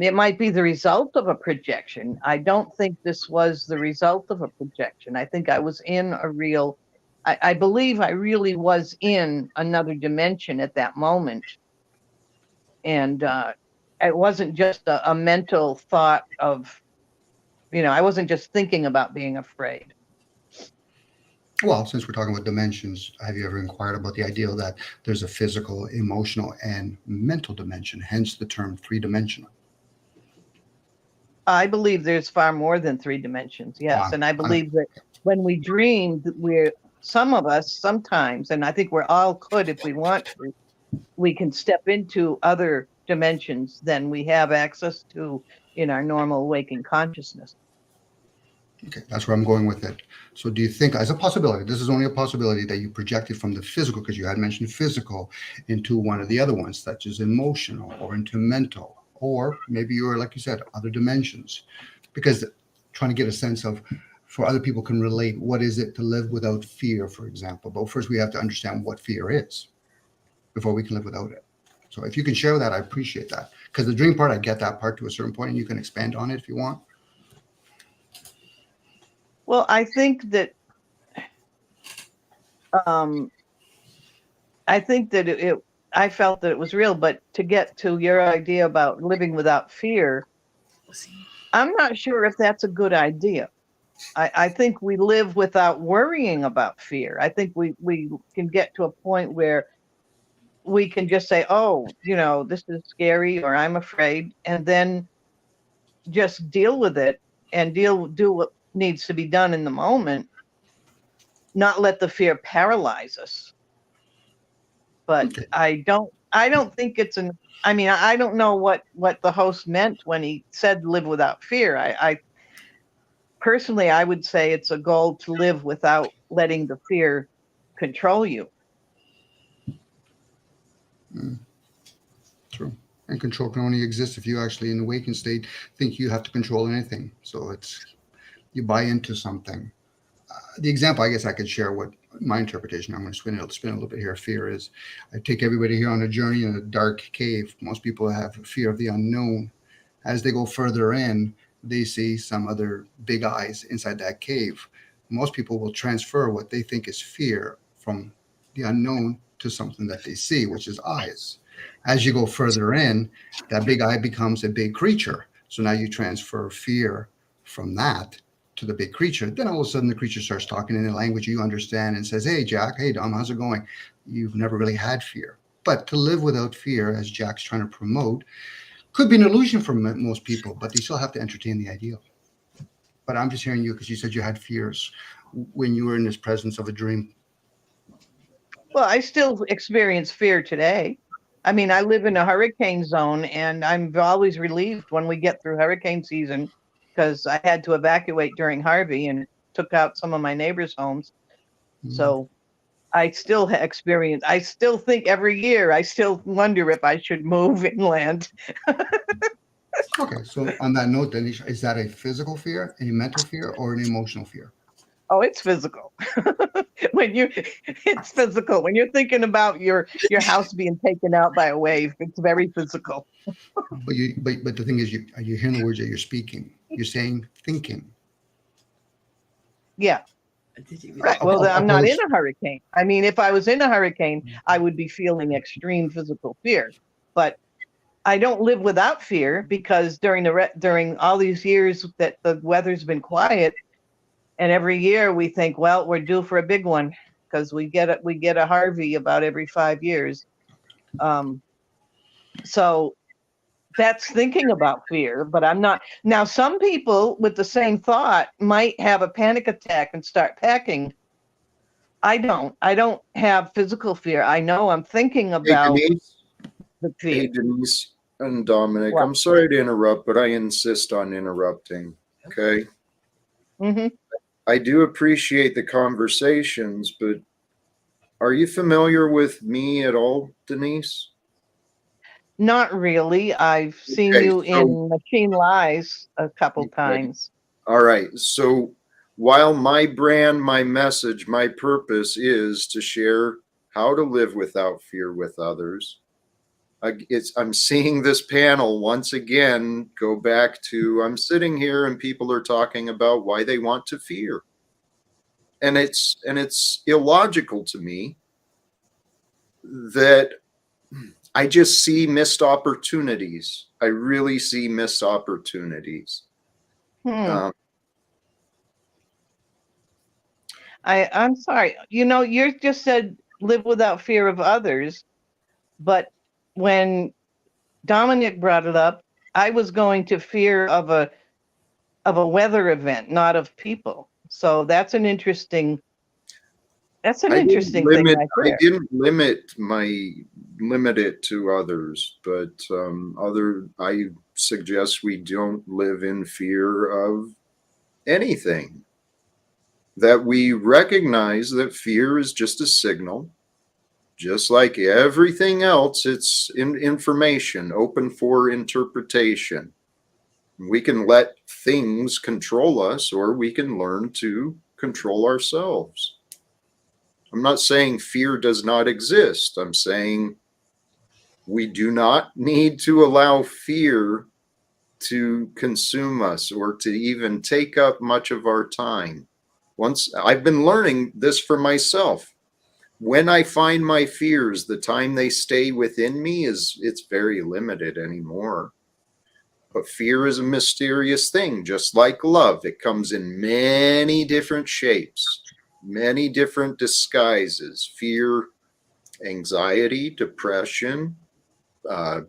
It might be the result of a projection. I don't think this was the result of a projection. I think I was in a real, I believe I really was in another dimension at that moment. And it wasn't just a mental thought of, I wasn't just thinking about being afraid. well, since we're talking about dimensions, have you ever inquired about the idea that there's a physical, emotional, and mental dimension, hence the term three-dimensional? I believe there's far more than three dimensions. Yes. And I believe that when we dream, some of us sometimes, and I think we're all could if we want to, we can step into other dimensions than we have access to in our normal waking consciousness. Okay, that's where I'm going with it. So do you think, as a possibility, this is only a possibility, that you projected from the physical, because you had mentioned physical, into one of the other ones, such as emotional or into mental, or maybe you're, like you said, other dimensions? Because trying to get a sense of, for other people can relate, what is it to live without fear, for example? But first we have to understand what fear is before we can live without it. So if you can share that, I appreciate that. Because the dream part, I get that part to a certain point, and you can expand on it if you want. Well, I think that I felt that it was real, but to get to your idea about living without fear, I'm not sure if that's a good idea. I think we live without worrying about fear. I think we can get to a point where we can just say, oh, this is scary, or I'm afraid, and then just deal with it and do what needs to be done in the moment, not let the fear paralyze us. But Okay. I don't think it's I don't know what the host meant when he said live without fear. I personally, I would say it's a goal to live without letting the fear control you. True. And control can only exist if you actually, in the waking state, think you have to control anything. So you buy into something. The example, I guess I could share what my interpretation, I'm going to spin a little bit here. Fear is, I take everybody here on a journey in a dark cave. Most people have fear of the unknown. As they go further in, they see some other big eyes inside that cave. Most people will transfer what they think is fear from the unknown to something that they see, which is eyes. As you go further in, that big eye becomes a big creature. So now you transfer fear from that to the big creature. Then all of a sudden the creature starts talking in a language you understand and says, hey, Jack, hey, Dom, how's it going? You've never really had fear. But to live without fear, as Jack's trying to promote, could be an illusion for most people, but they still have to entertain the ideal. But I'm just hearing you because you said you had fears when you were in this presence of a dream. Well, I still experience fear today. I mean, I live in a hurricane zone, and I'm always relieved when we get through hurricane season because I had to evacuate during Harvey and took out some of my neighbors' homes. So I still experience, I still think every year, I still wonder if I should move inland. Okay, so on that note, then, is that a physical fear, a mental fear, or an emotional fear? Oh, it's physical. It's physical. When you're thinking about your house being taken out by a wave, it's very physical. But the thing is, are you hearing the words that you're speaking? You're saying thinking. Yeah. Right. Well, I'm not in a hurricane. I mean, if I was in a hurricane, I would be feeling extreme physical fear. But I don't live without fear because during all these years that the weather's been quiet, and every year we think, well, we're due for a big one because we get a Harvey about every 5 years. So that's thinking about fear, but I'm not. Now, some people with the same thought might have a panic attack and start packing. I don't. I don't have physical fear. I know I'm thinking Hey, about Denise. the fear. Hey, Denise and Dominic. What? I'm sorry to interrupt, but I insist on interrupting. Okay. Hmm. I do appreciate the conversations, but are you familiar with me at all, Denise? Not really. I've seen Okay, you so in Machine Lies a couple okay. times. All right. So while my brand, my message, my purpose is to share how to live without fear with others, I'm seeing this panel once again go back to I'm sitting here and people are talking about why they want to fear. And it's illogical to me that I just see missed opportunities. I really see missed opportunities. Hmm. I'm sorry. You just said live without fear of others, but when Dominic brought it up, I was going to fear of a weather event, not of people. So that's an interesting thing right I there. didn't limit it to others, but I suggest we don't live in fear of anything. That we recognize that fear is just a signal, just like everything else. It's information open for interpretation. We can let things control us, or we can learn to control ourselves. I'm not saying fear does not exist. I'm saying we do not need to allow fear to consume us or to even take up much of our time. Once I've been learning this for myself. When I find my fears, the time they stay within me it's very limited anymore. But fear is a mysterious thing, just like love. It comes in many different shapes, many different disguises. Fear, anxiety, depression,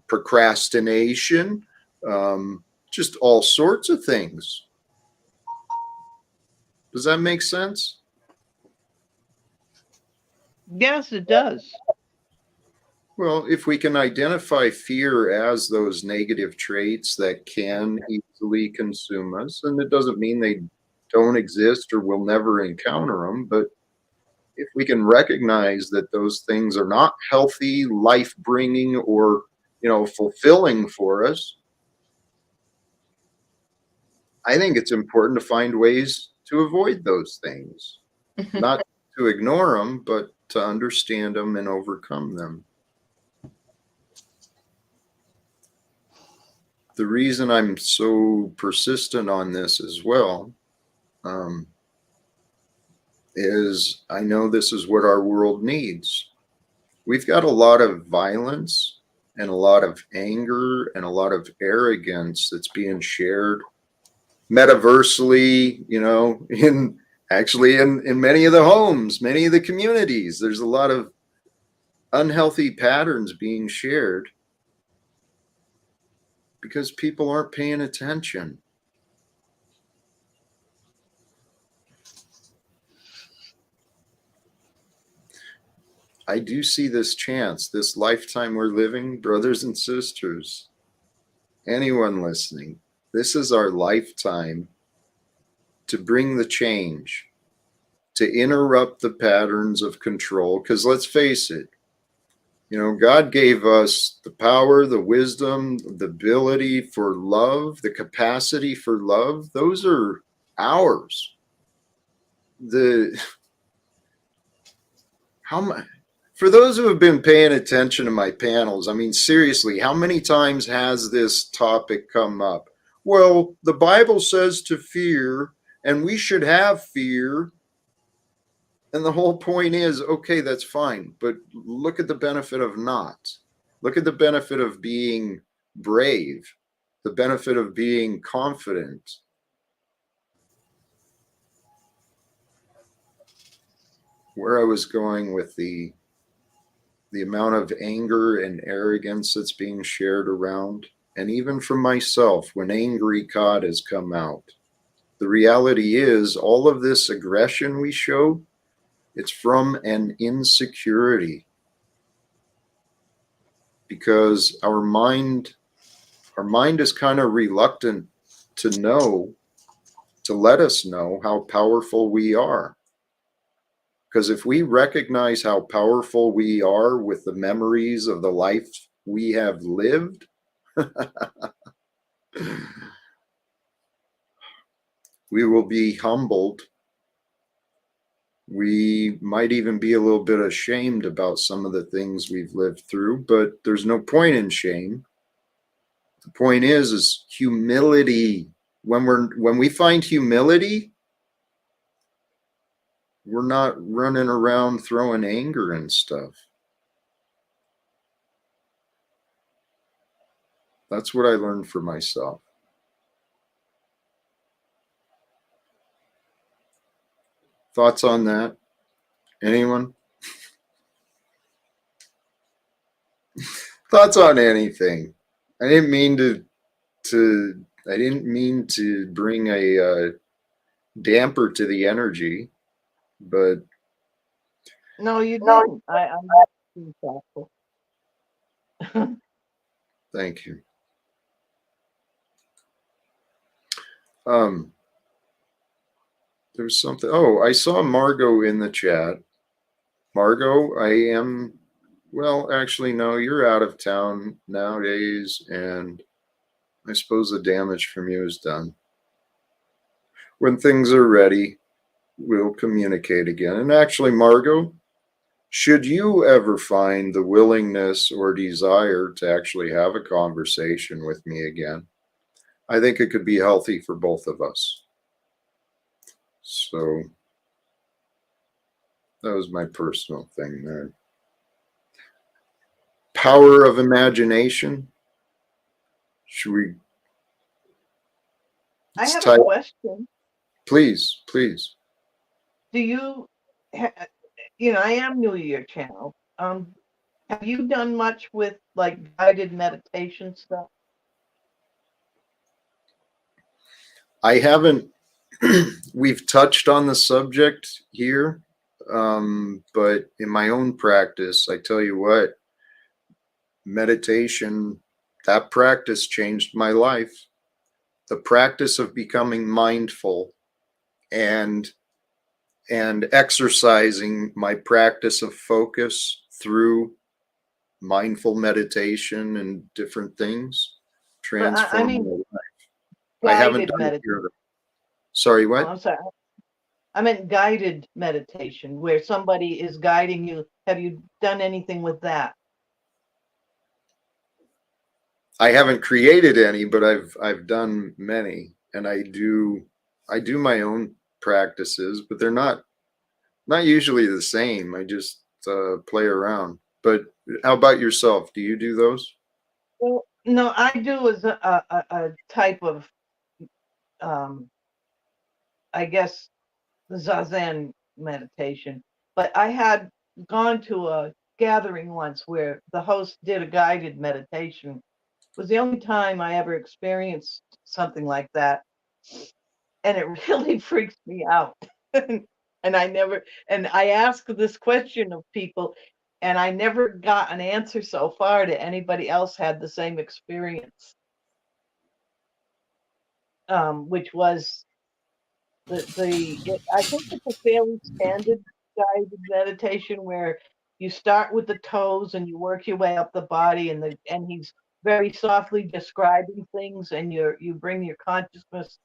procrastination, just all sorts of things. Does that make sense? Yes, it does. Well, if we can identify fear as those negative traits that can easily consume us, and it doesn't mean they don't exist or we'll never encounter them, but if we can recognize that those things are not healthy, life-bringing, or fulfilling for us, I think it's important to find ways to avoid those things, not to ignore them, but to understand them and overcome them. The reason I'm so persistent on this as well is I know this is what our world needs. we've got a lot of violence and a lot of anger and a lot of arrogance that's being shared metaversally, you know, in many of the homes, many of the communities. There's a lot of unhealthy patterns being shared because people aren't paying attention. I do see this chance, this lifetime we're living, brothers and sisters, anyone listening, this is our lifetime to bring the change, to interrupt the patterns of control. Because let's face it, you know, God gave us the power, the wisdom, the ability for love, the capacity for love. Those are ours. For those who have been paying attention to my panels, I mean, seriously, how many times has this topic come up? Well, the Bible says to fear, and we should have fear. And the whole point is, okay, that's fine, but look at the benefit of not. Look at the benefit of being brave, the benefit of being confident. Where I was going with the amount of anger and arrogance that's being shared around, and even from myself, when angry cod has come out. The reality is, all of this aggression we show, it's from an insecurity. Because our mind is kind of reluctant to let us know how powerful we are. Because if we recognize how powerful we are with the memories of the life we have lived, we will be humbled. We might even be a little bit ashamed about some of the things we've lived through, but there's no point in shame. The point is humility. When we find humility, we're not running around throwing anger and stuff. That's what I learned for myself. Thoughts on that? Anyone? Thoughts on anything? I didn't mean to bring a damper to the energy, but No, you didn't. I'm thankful. thank you. There's something. Oh, I saw Margot in the chat. Margot, well, actually, no, you're out of town nowadays, and I suppose the damage from you is done. When things are ready, we'll communicate again. And actually, Margot, should you ever find the willingness or desire to actually have a conversation with me again, I think it could be healthy for both of us. So that was my personal thing there. Power of imagination. Should we? I have a question. Please. Do you, I am new to your channel. Have you done much with like guided meditation stuff? I haven't. We've touched on the subject here, but in my own practice, I tell you what, meditation, that practice changed my life. The practice of becoming mindful and exercising my practice of focus through mindful meditation and different things transformed my life. I haven't done it here. Sorry, what? I'm sorry. I meant guided meditation where somebody is guiding you. Have you done anything with that? I haven't created any, but I've done many, and I do my own practices, but they're not usually the same. I just play around. But how about yourself? Do you do those? Well, no, I do as a type of, um, I guess, the Zazen meditation. But I had gone to a gathering once where the host did a guided meditation. It was the only time I ever experienced something like that, and it really freaks me out. And I asked this question of people, and I never got an answer so far that anybody else had the same experience, which was I think it's a fairly standard guided meditation where you start with the toes and you work your way up the body, and he's very softly describing things, and you bring your consciousness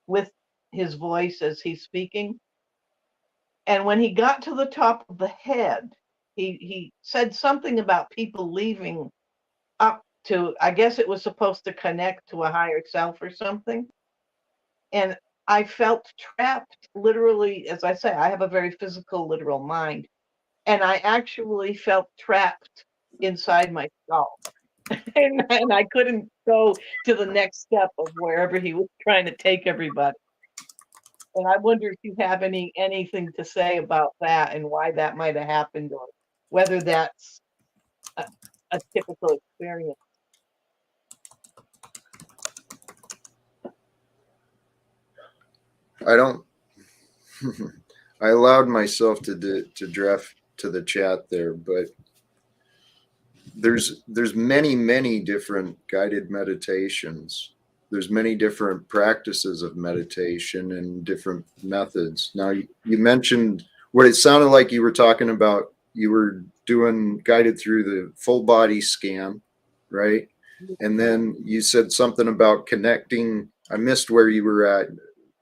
with his voice as he's speaking. And when he got to the top of the head, he said something about people leaving up to, I guess it was supposed to connect to a higher self or something. And I felt trapped, literally. As I say, I have a very physical, literal mind. And I actually felt trapped inside my skull. And I couldn't go to the next step of wherever he was trying to take everybody. And I wonder if you have anything to say about that and why that might have happened, or whether that's a, a typical experience. I don't. I allowed myself to draft to the chat there, but there's many different guided meditations. There's many different practices of meditation and different methods. Now you mentioned what it sounded like you were talking about. You were doing guided through the full body scan, right? And then you said something about connecting. I missed where you were at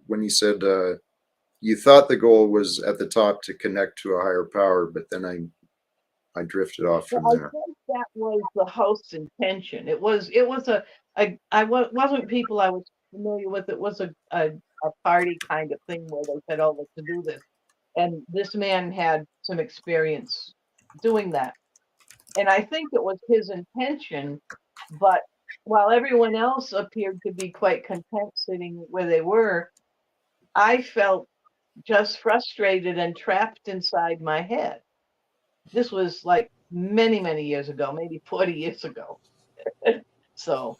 when you said you thought the goal was at the top to connect to a higher power, but then I drifted off from Well, I there. think that was the host's intention. It was wasn't people I was familiar with. It was a party kind of thing where they said, "Oh, let's do this," and this man had some experience doing that, and I think it was his intention. But while everyone else appeared to be quite content sitting where they were, I felt just frustrated and trapped inside my head. This was like many years ago, maybe 40 years ago. So,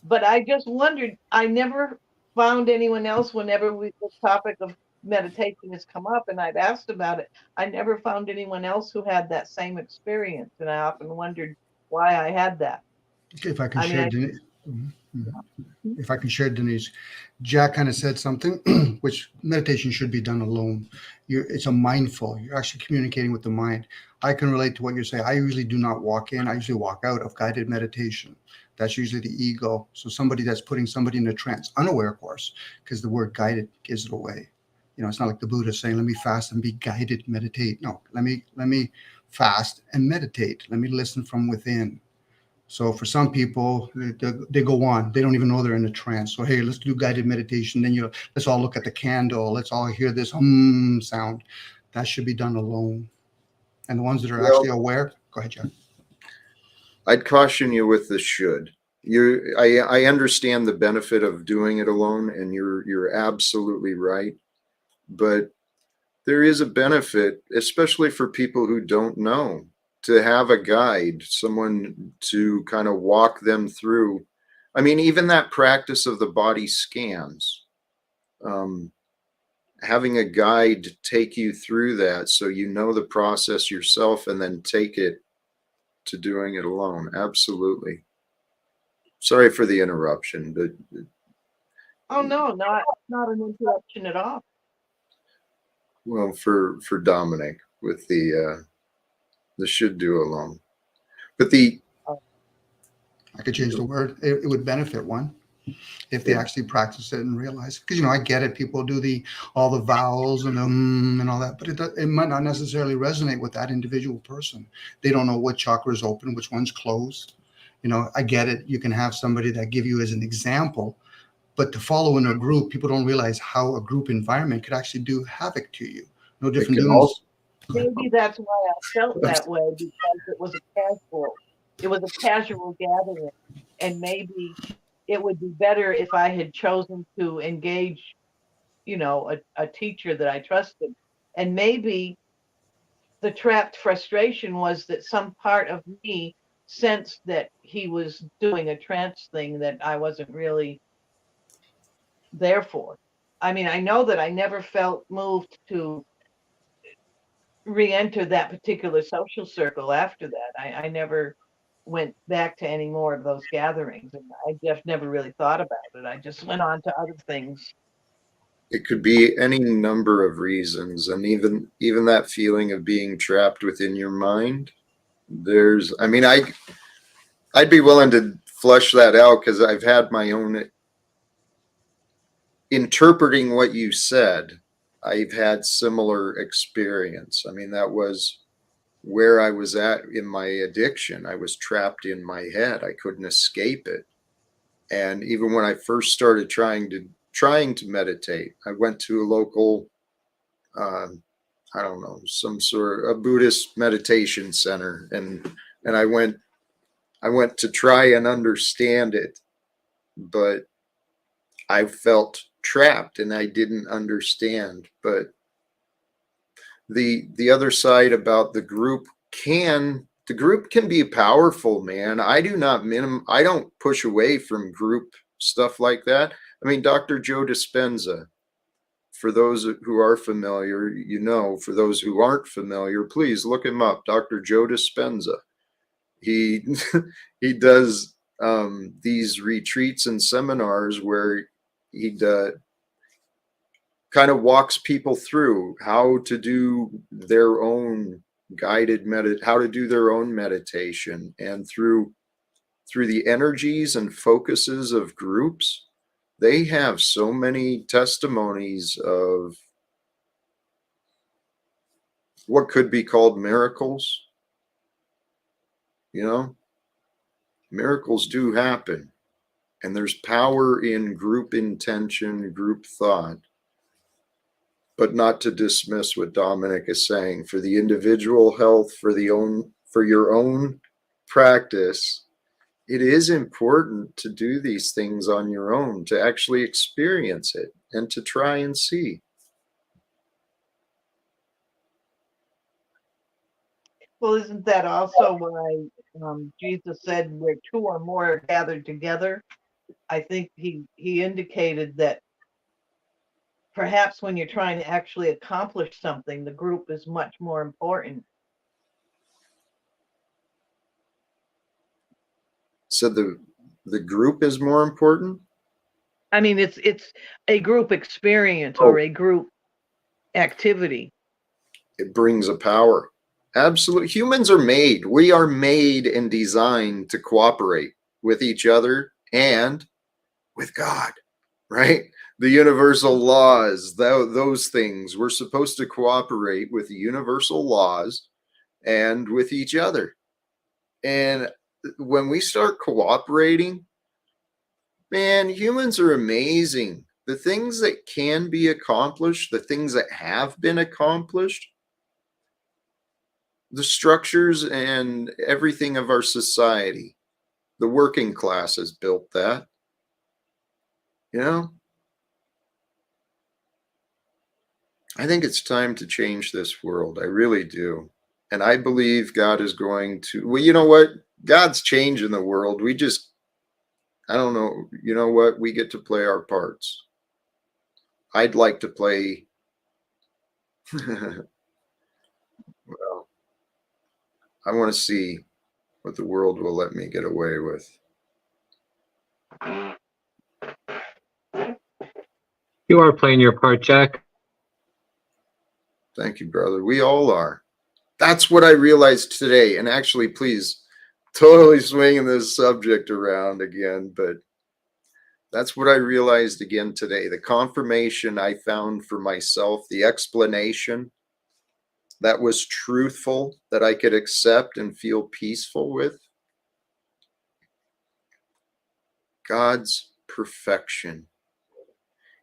but I just wondered, I never found anyone else whenever the topic of meditation has come up and I've asked about it. I never found anyone else who had that same experience. And I often wondered why I had that. Okay, if I can I mean, share, Denise. If I can share, Denise, Jack kind of said something, which meditation should be done alone. It's a mindful. You're actually communicating with the mind. I can relate to what you're saying. I usually do not walk in. I usually walk out of guided meditation. That's usually the ego. So somebody that's putting somebody in a trance, unaware, of course, because the word guided gives it away. You know, it's not like the Buddha saying, "Let me fast and be guided, meditate." No, let me fast and meditate. Let me listen from within. So for some people, they go on. They don't even know they're in a trance. So hey, let's do guided meditation. Then let's all look at the candle. Let's all hear this sound. That should be done alone. And the ones that are actually aware, go ahead, Jack. I'd caution you with the should. I understand the benefit of doing it alone, and you're absolutely right. But there is a benefit, especially for people who don't know, to have a guide, someone to kind of walk them through. I mean, even that practice of the body scans, having a guide take you through that so you know the process yourself and then take it to doing it alone. Absolutely. Sorry for the interruption, but oh no, not an interruption at all. well, for Dominic with the should do alone, but I could change the word. It would benefit one if they actually practice it and realize. Because I get it. People do all the vowels and and all that, but it might not necessarily resonate with that individual person. They don't know what chakra is open, which one's closed. I get it. You can have somebody that give you as an example, but to follow in a group, people don't realize how a group environment could actually do havoc to you. No different than maybe that's why I felt that way, because it was a casual gathering, and maybe it would be better if I had chosen to engage, a teacher that I trusted. And maybe the trapped frustration was that some part of me sensed that he was doing a trance thing that I wasn't really there for. I mean, I know that I never felt moved to re-enter that particular social circle after that. I never went back to any more of those gatherings, and I just never really thought about it. I just went on to other things. It could be any number of reasons, and even that feeling of being trapped within your mind. I mean, I'd be willing to flush that out, because I've had my own interpreting what you said. I've had similar experience. I mean, that was where I was at in my addiction. I was trapped in my head. I couldn't escape it. And even when I first started trying to meditate, I went to a local, I don't know, some sort of a Buddhist meditation center, and I went to try and understand it, but I felt trapped and I didn't understand. But the other side about the group can be powerful, man. I don't push away from group stuff like that. I mean, Dr. Joe Dispenza, for those who are familiar, for those who aren't familiar, please look him up. Dr. Joe Dispenza. He he does these retreats and seminars where he kind of walks people through how to do their own how to do their own meditation, and through the energies and focuses of groups, they have so many testimonies of what could be called miracles. Miracles do happen, and there's power in group intention, group thought. But not to dismiss what Domenic is saying. For the individual health, for your own practice, it is important to do these things on your own, to actually experience it and to try and see. Well, isn't that also why Jesus said where two or more are gathered together? I think he indicated that perhaps when you're trying to actually accomplish something, the group is much more important. So the group is more important. I mean, it's a group experience or a group activity. It brings a power. Absolutely. Humans are made. We are made and designed to cooperate with each other and with God, right? The universal laws, those things. We're supposed to cooperate with the universal laws and with each other. And when we start cooperating, man, humans are amazing. The things that can be accomplished, the things that have been accomplished, the structures and everything of our society, the working class has built that. I think it's time to change this world. I really do. And I believe God is going to, well, you know what? God's changing the world. I don't know. You know what? We get to play our parts. I'd like to play. Well, I want to see what the world will let me get away with. You are playing your part, Jack. Thank you, brother. We all are. That's what I realized today. And actually, please, totally swinging this subject around again, but that's what I realized again today. The confirmation I found for myself, the explanation that was truthful, that I could accept and feel peaceful with. God's perfection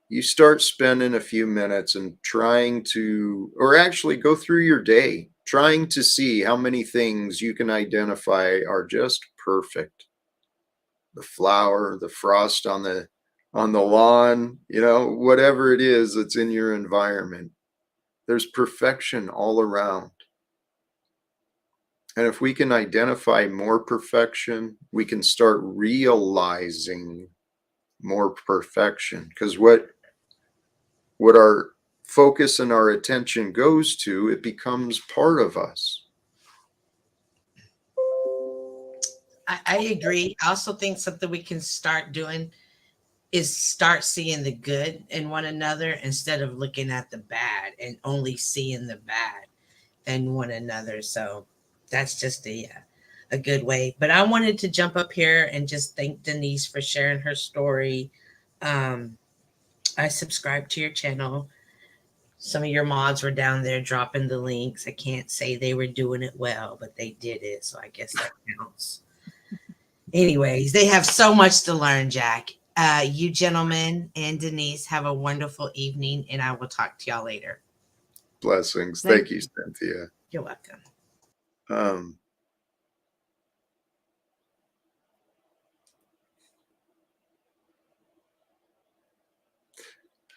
you start spending a few minutes and trying to, or actually go through your day, trying to see how many things you can identify are just perfect. The flower, the frost on the lawn, you know, whatever it is that's in your environment. There's perfection all around. And if we can identify more perfection, we can start realizing more perfection. Because what our focus and our attention goes to, it becomes part of us. I agree. I also think something we can start doing is start seeing the good in one another instead of looking at the bad and only seeing the bad in one another. So that's just a good way. But I wanted to jump up here and just thank Denise for sharing her story. I subscribed to your channel. Some of your mods were down there dropping the links. I can't say they were doing it well, but they did it. So I guess that counts. Anyways, they have so much to learn, Jack. You gentlemen and Denise have a wonderful evening, and I will talk to y'all later. Blessings. Thank you, Cynthia. You're welcome.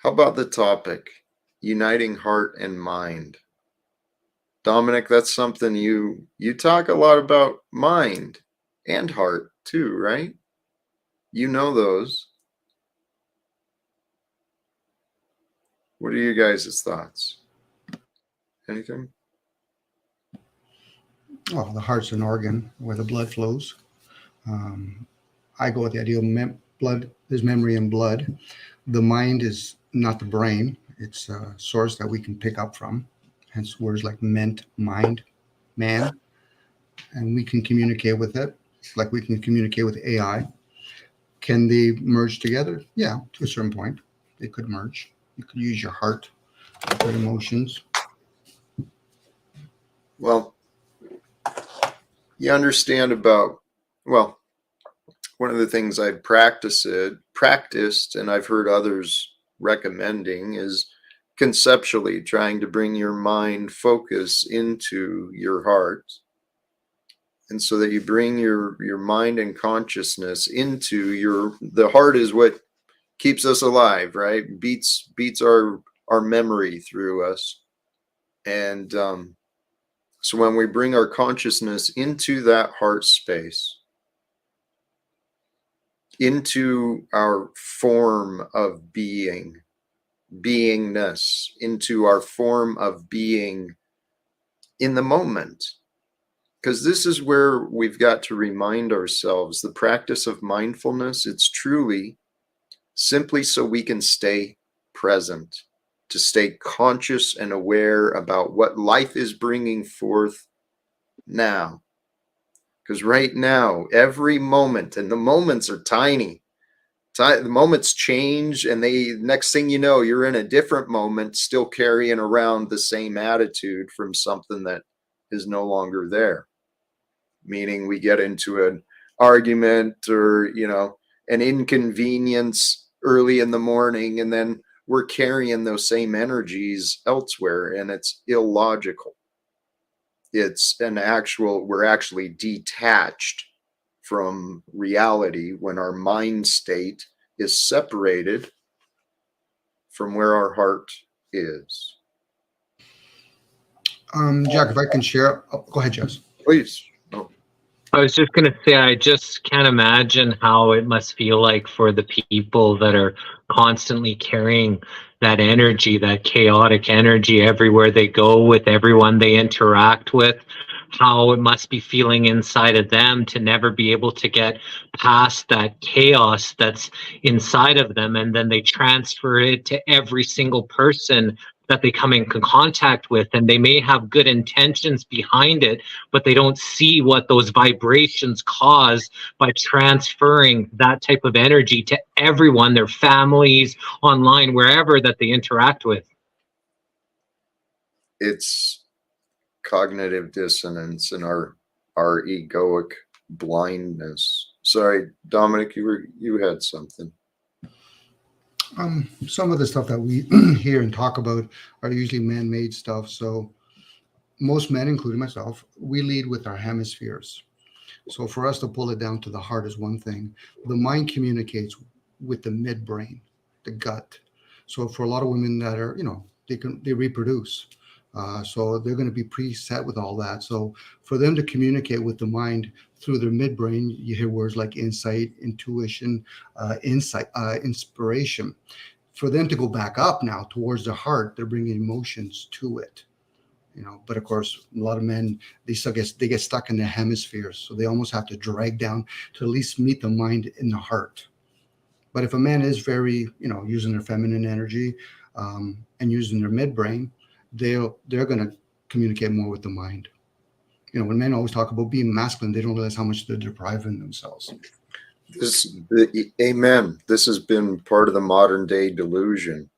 How about the topic, uniting heart and mind? Domenic, that's something you talk a lot about, mind and heart too, right? You know those. What are you guys' thoughts? Anything? Well, the heart's an organ where the blood flows. I go with the idea of blood is memory and blood. The mind is not the brain. It's a source that we can pick up from. Hence words like meant, mind, man. And we can communicate with it like we can communicate with AI. Can they merge together? Yeah, to a certain point. They could merge. You could use your heart, your emotions. Well, you understand about, well, one of the things I've practiced and I've heard others recommending is conceptually trying to bring your mind focus into your heart. And so that you bring your mind and consciousness into the heart is what keeps us alive, right? Beats our memory through us. And so when we bring our consciousness into that heart space, into our form of beingness, into our form of being in the moment. Because this is where we've got to remind ourselves the practice of mindfulness, it's truly simply so we can stay present, to stay conscious and aware about what life is bringing forth now. Because right now, every moment, and the moments are tiny. The moments change, and next thing you know, you're in a different moment, still carrying around the same attitude from something that is no longer there. Meaning we get into an argument or, an inconvenience early in the morning, and then we're carrying those same energies elsewhere, and it's illogical. We're actually detached from reality when our mind state is separated from where our heart is. Jack, if I can share, go ahead, Jess. Please. Oh. I was just going to say, I just can't imagine how it must feel like for the people that are constantly carrying that energy, that chaotic energy everywhere they go, with everyone they interact with, how it must be feeling inside of them to never be able to get past that chaos that's inside of them. And then they transfer it to every single person that they come in contact with, and they may have good intentions behind it, but they don't see what those vibrations cause by transferring that type of energy to everyone, their families, online, wherever that they interact with. It's cognitive dissonance and our egoic blindness. Sorry, Domenic, you had something. Some of the stuff that we hear and talk about are usually man-made stuff. So most men, including myself, we lead with our hemispheres. So for us to pull it down to the heart is one thing. The mind communicates with the midbrain, the gut. So for a lot of women that are, they reproduce. So they're going to be preset with all that. So for them to communicate with the mind through their midbrain, you hear words like insight, intuition, inspiration. For them to go back up now towards the heart, they're bringing emotions to it. But of course, a lot of men, they get stuck in the hemispheres, so they almost have to drag down to at least meet the mind in the heart. But if a man is very, using their feminine energy, and using their midbrain, they're going to communicate more with the mind. When men always talk about being masculine, they don't realize how much they're depriving themselves. Amen. This has been part of the modern day delusion.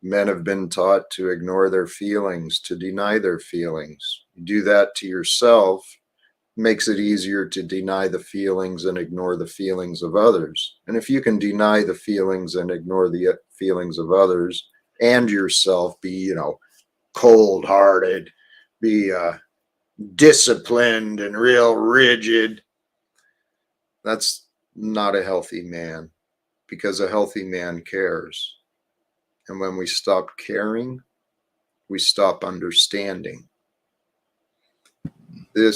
Men have been taught to ignore their feelings, to deny their feelings. You do that to yourself, makes it easier to deny the feelings and ignore the feelings of others. And if you can deny the feelings and ignore the feelings of others and yourself, be, cold-hearted, be disciplined and real rigid, that's not a healthy man, because a healthy man cares. And when we stop caring, we stop understanding. The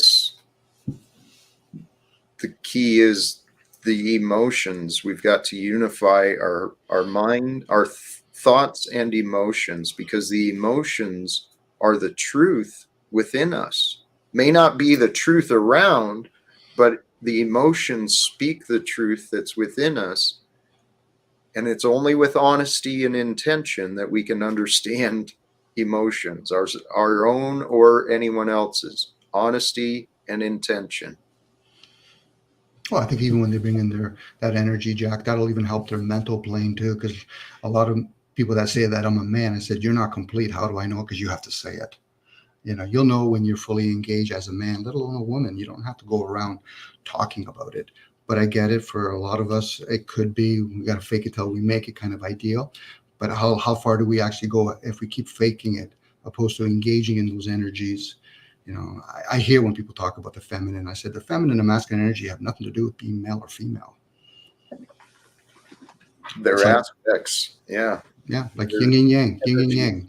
key is the emotions. We've got to unify our mind, our thoughts and emotions, because the emotions are the truth within us. May not be the truth around, but the emotions speak the truth that's within us. And it's only with honesty and intention that we can understand emotions, our own or anyone else's. Honesty and intention. Well, I think even when they bring in that energy, Jack, that'll even help their mental plane too. Because a lot of people that say that I'm a man, I said, you're not complete. How do I know? Because you have to say it. You'll know when you're fully engaged as a man, let alone a woman. You don't have to go around talking about it. But I get it. For a lot of us, it could be we got to fake it till we make it kind of ideal. But how far do we actually go if we keep faking it, opposed to engaging in those energies? I hear when people talk about the feminine. I said the feminine and masculine energy have nothing to do with being male or female. They're aspects. Yeah. Yeah, like yin and yang, yin and yang.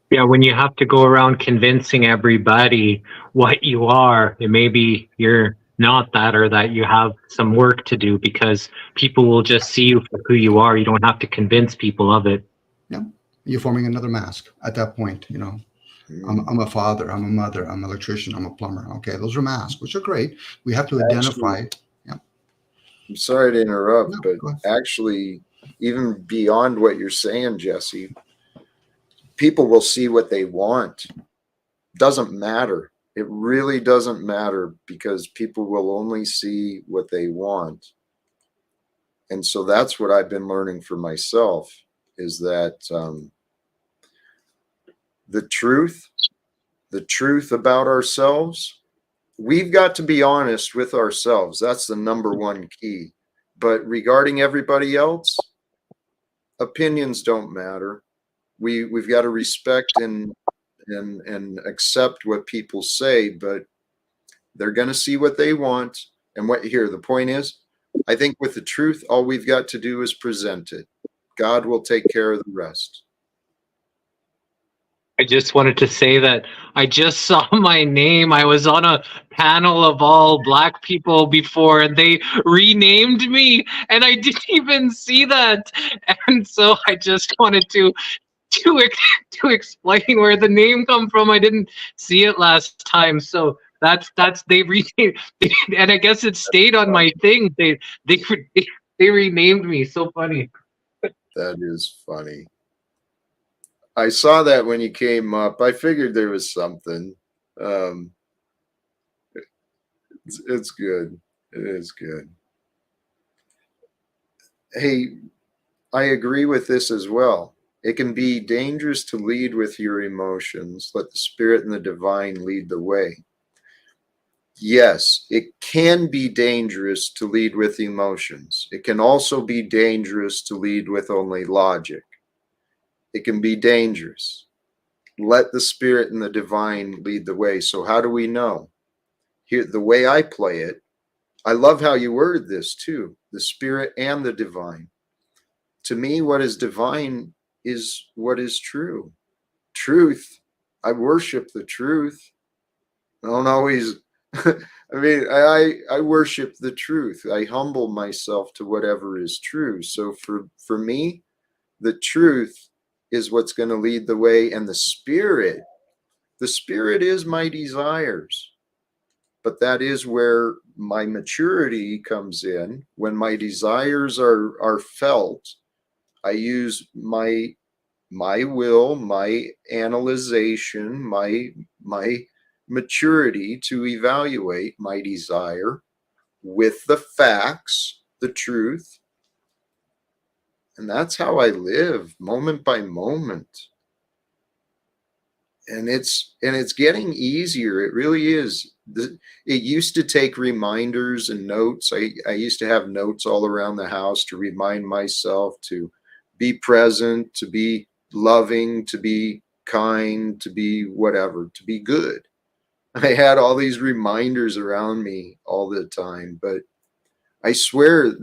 Yeah, when you have to go around convincing everybody what you are, and maybe you're not that, or that you have some work to do, because people will just see you for who you are. You don't have to convince people of it. Yeah, you're forming another mask at that point. I'm a father, I'm a mother, I'm an electrician, I'm a plumber. Okay, those are masks, which are great. We have to identify. Yeah. I'm sorry to interrupt, No, but actually, even beyond what you're saying, Jesse, people will see what they want. Doesn't matter. It really doesn't matter, because people will only see what they want. And so that's what I've been learning for myself, is that the truth about ourselves, we've got to be honest with ourselves. That's the number one key. But regarding everybody else, opinions don't matter. We've got to respect and accept what people say, but they're going to see what they want. And the point is, I think with the truth, all we've got to do is present it. God will take care of the rest. I just wanted to say that I just saw my name. I was on a panel of all Black people before, and they renamed me, and I didn't even see that. And so I just wanted to explain where the name come from. I didn't see it last time, so that's they renamed, and I guess it stayed on my thing. They renamed me. So funny. That is funny. I saw that when you came up. I figured there was something. It's good. It is good. Hey, I agree with this as well. It can be dangerous to lead with your emotions. Let the spirit and the divine lead the way. Yes, it can be dangerous to lead with emotions. It can also be dangerous to lead with only logic. It can be dangerous. Let the spirit and the divine lead the way. So how do we know? Here, the way I play it, I love how you worded this too, the spirit and the divine. To me, what is divine is what is true. Truth. I worship the truth. I don't always I mean, I worship the truth. I humble myself to whatever is true. So for me, the truth is what's going to lead the way, and the spirit is my desires. But that is where my maturity comes in. When my desires are felt, I use my will, my analyzation, my maturity to evaluate my desire with the facts, the truth. And that's how I live moment by moment. And it's getting easier. It really is. It used to take reminders and notes. I used to have notes all around the house to remind myself to be present, to be loving, to be kind, to be whatever, to be good. I had all these reminders around me all the time, but I swear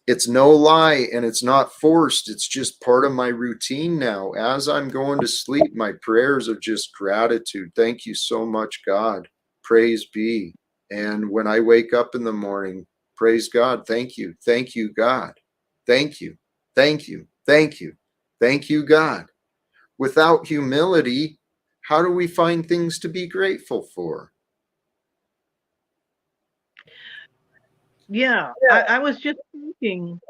it's no lie and it's not forced. It's just part of my routine now. As I'm going to sleep, my prayers are just gratitude. Thank you so much, God. Praise be. And when I wake up in the morning, praise God. Thank you. Thank you, God. Thank you. Thank you. Thank you. Thank you, God. Without humility, how do we find things to be grateful for? Yeah, I was just thinking.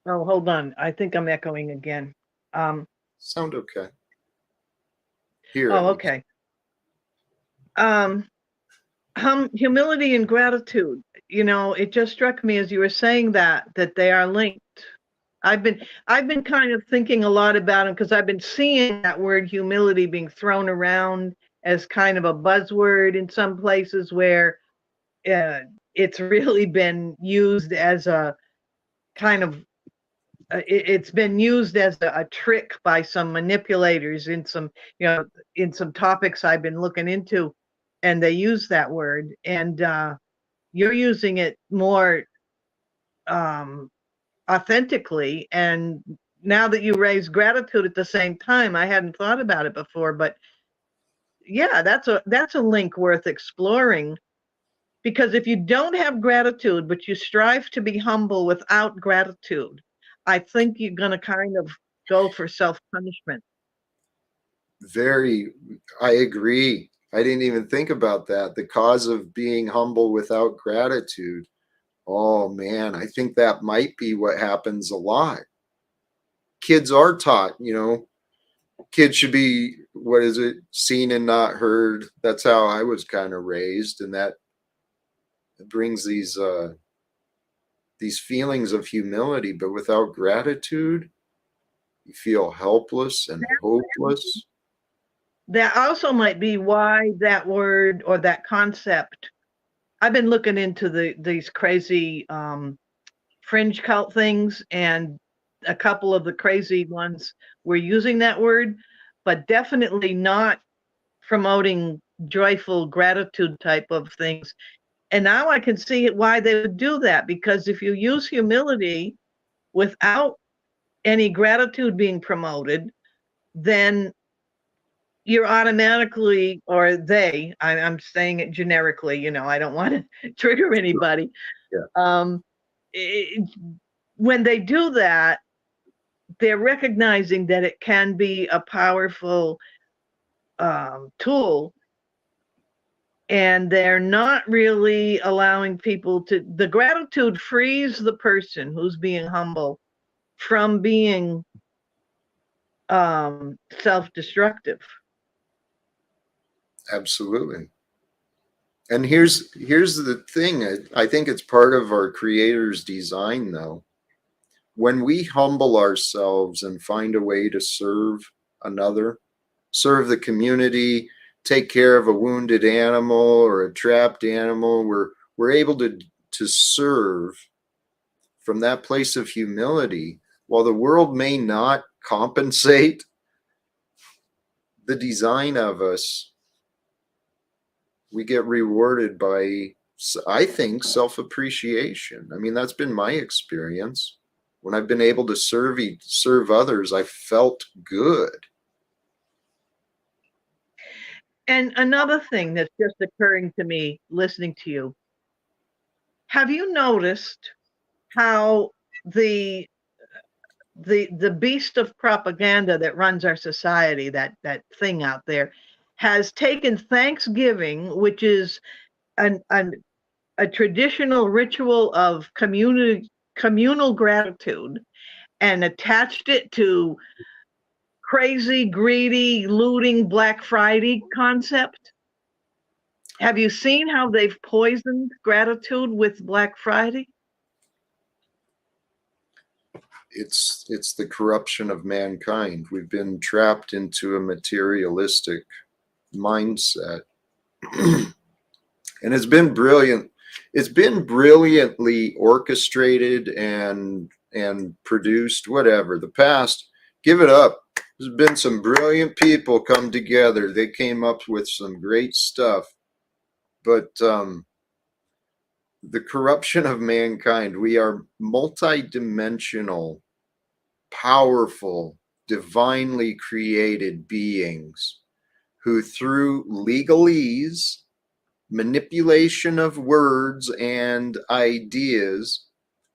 Oh, hold on. I think I'm echoing again. Sound okay? Here, at Oh, least. okay. Humility and gratitude. You know, it just struck me as you were saying that they are linked. I've been kind of thinking a lot about them because I've been seeing that word humility being thrown around as kind of a buzzword in some places where uh, it's really been used as a kind of it's been used as a trick by some manipulators in some, you know, in some topics I've been looking into, and they use that word, and you're using it more um, authentically. And now that you raise gratitude at the same time, I hadn't thought about it before, but yeah, that's a link worth exploring. Because if you don't have gratitude, but you strive to be humble without gratitude, I think you're going to kind of go for self-punishment. I agree. I didn't even think about that. The cause of being humble without gratitude. Oh man, I think that might be what happens a lot. Kids are taught, kids should be, what is it, seen and not heard. That's how I was kind of raised, and that brings these feelings of humility, but without gratitude, you feel helpless and hopeless. That also might be why that word or that concept. I've been looking into these crazy fringe cult things, and a couple of the crazy ones were using that word, but definitely not promoting joyful gratitude type of things. And now I can see why they would do that, because if you use humility without any gratitude being promoted, then you're automatically, or I'm saying it generically, you know, I don't want to trigger anybody. Yeah. When they do that, they're recognizing that it can be a powerful tool, and they're not really allowing people to. The gratitude frees the person who's being humble from being self-destructive. Absolutely. And here's the thing. I think it's part of our creator's design, though. When we humble ourselves and find a way to serve another, serve the community, take care of a wounded animal or a trapped animal. We're able to serve from that place of humility. While the world may not compensate the design of us, we get rewarded by, I think, self-appreciation. I mean, that's been my experience. When I've been able to serve others, I felt good. And another thing that's just occurring to me listening to you, have you noticed how the beast of propaganda that runs our society, that thing out there, has taken Thanksgiving, which is a traditional ritual of communal gratitude, and attached it to crazy, greedy, looting Black Friday concept? Have you seen how they've poisoned gratitude with Black Friday? It's the corruption of mankind. We've been trapped into a materialistic mindset. And it's been brilliant. It's been brilliantly orchestrated and produced, whatever. The past, give it up. There's been some brilliant people come together. They came up with some great stuff. But the corruption of mankind, we are multidimensional, powerful, divinely created beings who, through legalese, manipulation of words and ideas,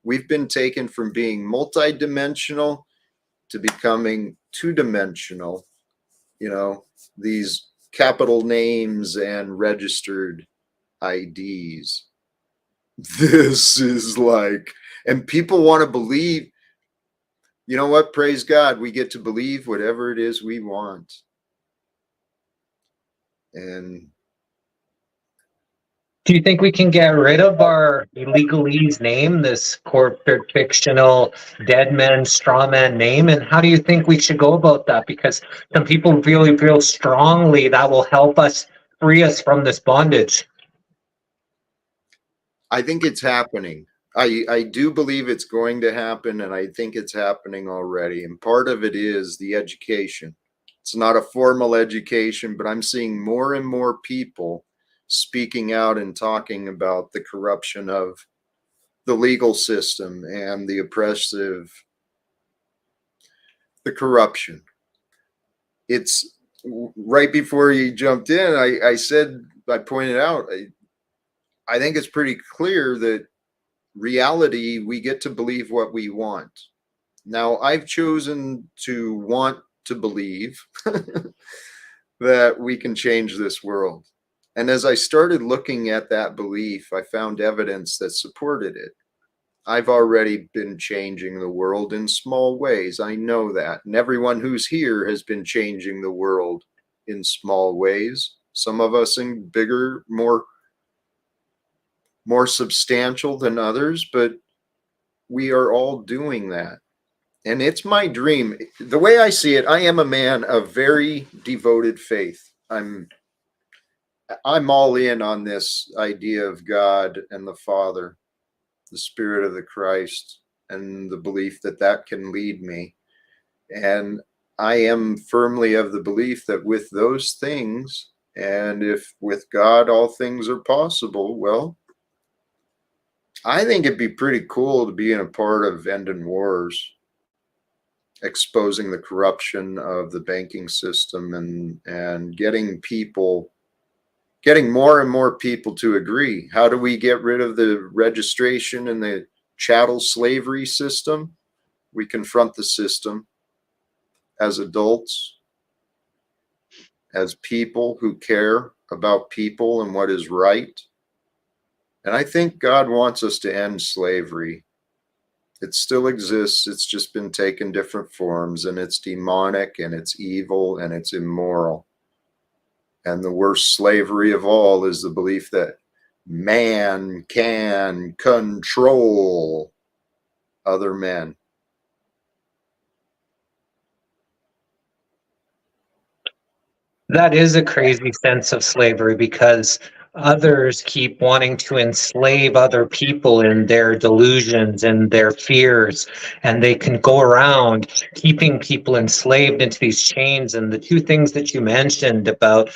we've been taken from being multidimensional to becoming two-dimensional. You know, these capital names and registered IDs. This is like, and people want to believe, you know what? Praise God, we get to believe whatever it is we want. And Do you think we can get rid of our legalese name, this corporate fictional dead man, straw man name? And how do you think we should go about that? Because some people really feel strongly that will help us free us from this bondage. I think it's happening. I do believe it's going to happen, and I think it's happening already. And part of it is the education. It's not a formal education, but I'm seeing more and more people speaking out and talking about the corruption of the legal system and the corruption. It's right before you jumped in, I pointed out, I think it's pretty clear that reality, we get to believe what we want. Now, I've chosen to want to believe that we can change this world. And as I started looking at that belief, I found evidence that supported it. I've already been changing the world in small ways. I know that. And everyone who's here has been changing the world in small ways. Some of us in bigger, more substantial than others, but we are all doing that. And it's my dream. The way I see it, I am a man of very devoted faith. I'm all in on this idea of God and the Father, the Spirit of the Christ, and the belief that that can lead me. And I am firmly of the belief that with those things, and if with God all things are possible, well, I think it'd be pretty cool to be in a part of ending wars, exposing the corruption of the banking system, and getting more and more people to agree. How do we get rid of the registration and the chattel slavery system? We confront the system as adults, as people who care about people and what is right. And I think God wants us to end slavery. It still exists. It's just been taken different forms, and it's demonic, and it's evil, and it's immoral. And the worst slavery of all is the belief that man can control other men. That is a crazy sense of slavery because others keep wanting to enslave other people in their delusions and their fears, and they can go around keeping people enslaved into these chains. And the two things that you mentioned about,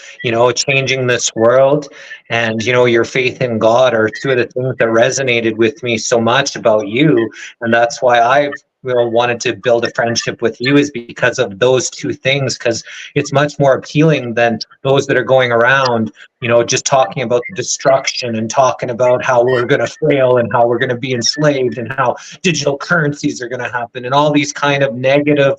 changing this world and, your faith in God are two of the things that resonated with me so much about you. And that's why I've wanted to build a friendship with you, is because of those two things, because it's much more appealing than those that are going around, just talking about the destruction and talking about how we're going to fail and how we're going to be enslaved and how digital currencies are going to happen and all these kind of negative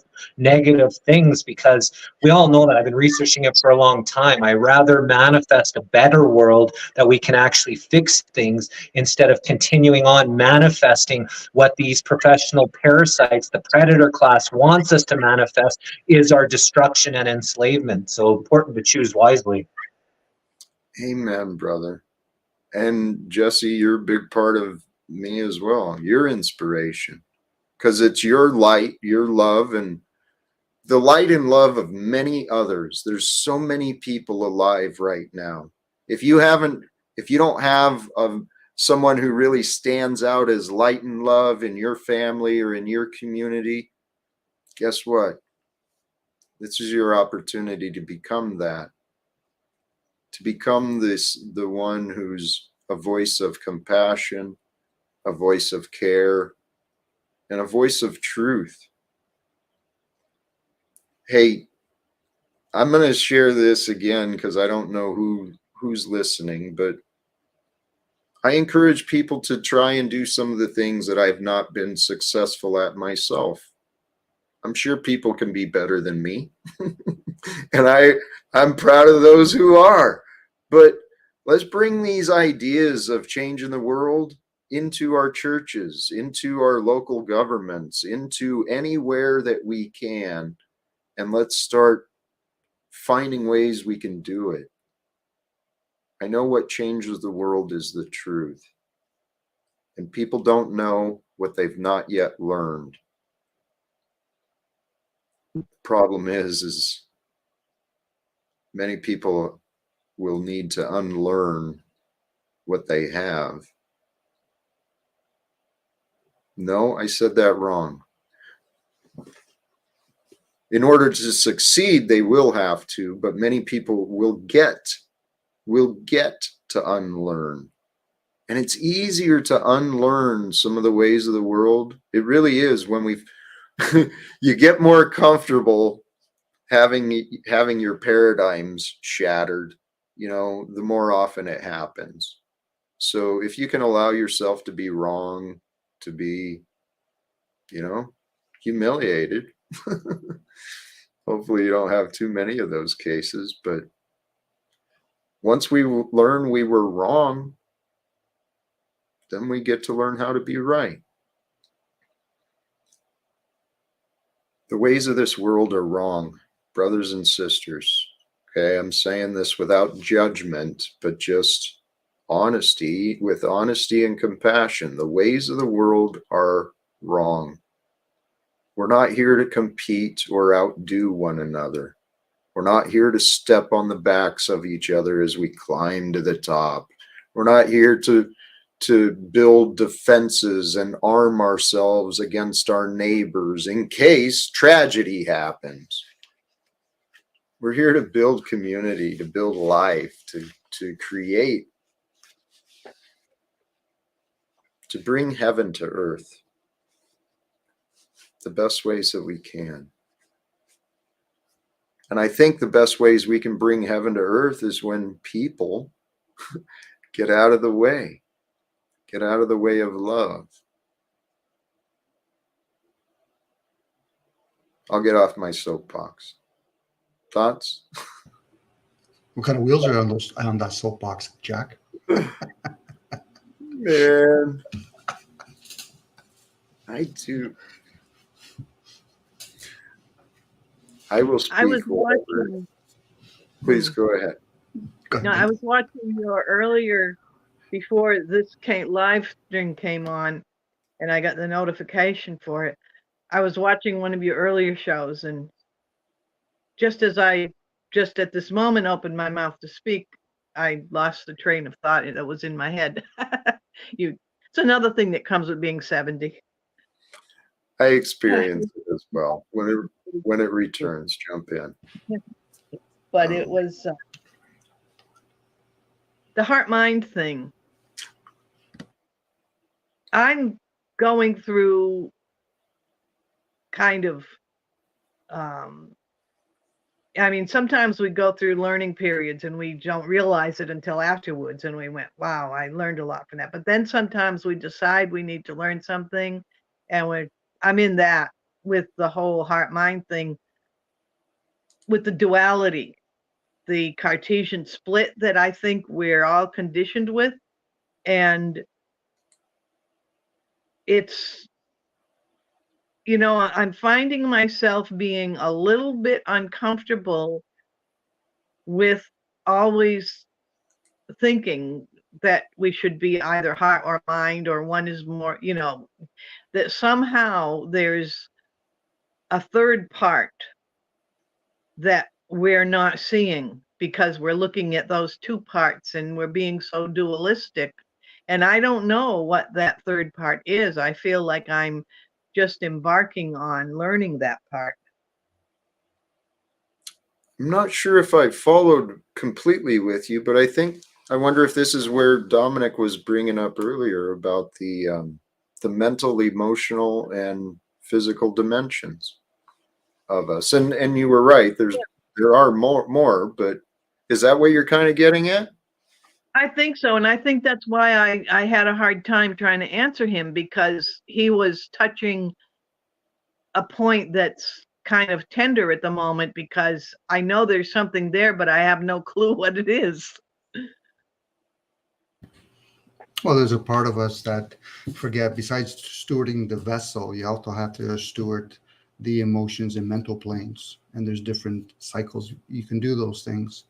things, because we all know that. I've been researching it for a long time. I rather manifest a better world that we can actually fix things instead of continuing on manifesting what these professional parasites, the predator class, wants us to manifest, is our destruction and enslavement. So important to choose wisely. Amen, brother. And Jesse, you're a big part of me as well. Your inspiration, because it's your light, your love, and the light and love of many others. There's so many people alive right now. If you don't have someone who really stands out as light and love in your family or in your community, guess what? This is your opportunity to become that. To become the one who's a voice of compassion, a voice of care, and a voice of truth. Hey, I'm going to share this again because I don't know who's listening, but I encourage people to try and do some of the things that I've not been successful at myself. I'm sure people can be better than me. And I'm proud of those who are. But let's bring these ideas of changing the world into our churches, into our local governments, into anywhere that we can. And let's start finding ways we can do it. I know what changes the world is the truth. And people don't know what they've not yet learned. The problem is many people will need to unlearn what they have. No, I said that wrong. In order to succeed, they will have to, but many people will get to unlearn. And it's easier to unlearn some of the ways of the world. It really is when you get more comfortable having your paradigms shattered, the more often it happens. So if you can allow yourself to be wrong, to be, humiliated, hopefully you don't have too many of those cases, but once we learn we were wrong, then we get to learn how to be right. The ways of this world are wrong, brothers and sisters. Okay, I'm saying this without judgment, but just honesty, with honesty and compassion. The ways of the world are wrong. We're not here to compete or outdo one another. We're not here to step on the backs of each other as we climb to the top. We're not here to build defenses and arm ourselves against our neighbors in case tragedy happens. We're here to build community, to build life, to create, to bring heaven to earth the best ways that we can. And I think the best ways we can bring heaven to earth is when people get out of the way of love. I'll get off my soapbox. Thoughts? What kind of wheels are on that soapbox, Jack? Man, I do. I will speak. I was whatever. watching. Please go ahead. Go ahead. No, I was watching your earlier, before this live stream came on, and I got the notification for it. I was watching one of your earlier shows, and just as I just at this moment opened my mouth to speak, I lost the train of thought that was in my head. It's another thing that comes with being 70. I experience it as well. When it returns, jump in. But it was the heart-mind thing. I'm going through kind of, I mean, sometimes we go through learning periods and we don't realize it until afterwards. And we went, wow, I learned a lot from that. But then sometimes we decide we need to learn something. And I'm in that with the whole heart-mind thing, with the duality, the Cartesian split that I think we're all conditioned with. And it's, you know, I'm finding myself being a little bit uncomfortable with always thinking that we should be either heart or mind, or one is more, you know, that somehow there's a third part that we're not seeing because we're looking at those two parts and we're being so dualistic. And I don't know what that third part is. I feel like I'm just embarking on learning that part. I'm not sure if I followed completely with you, but I wonder if this is where Dominic was bringing up earlier about the mental, emotional, and physical dimensions of us. And you were right. There are more, but is that what you're kind of getting at? I think so. And I think that's why I had a hard time trying to answer him, because he was touching a point that's kind of tender at the moment, because I know there's something there, but I have no clue what it is. Well, there's a part of us that forget, besides stewarding the vessel, you also have to steward the emotions and mental planes. And there's different cycles you can do those things.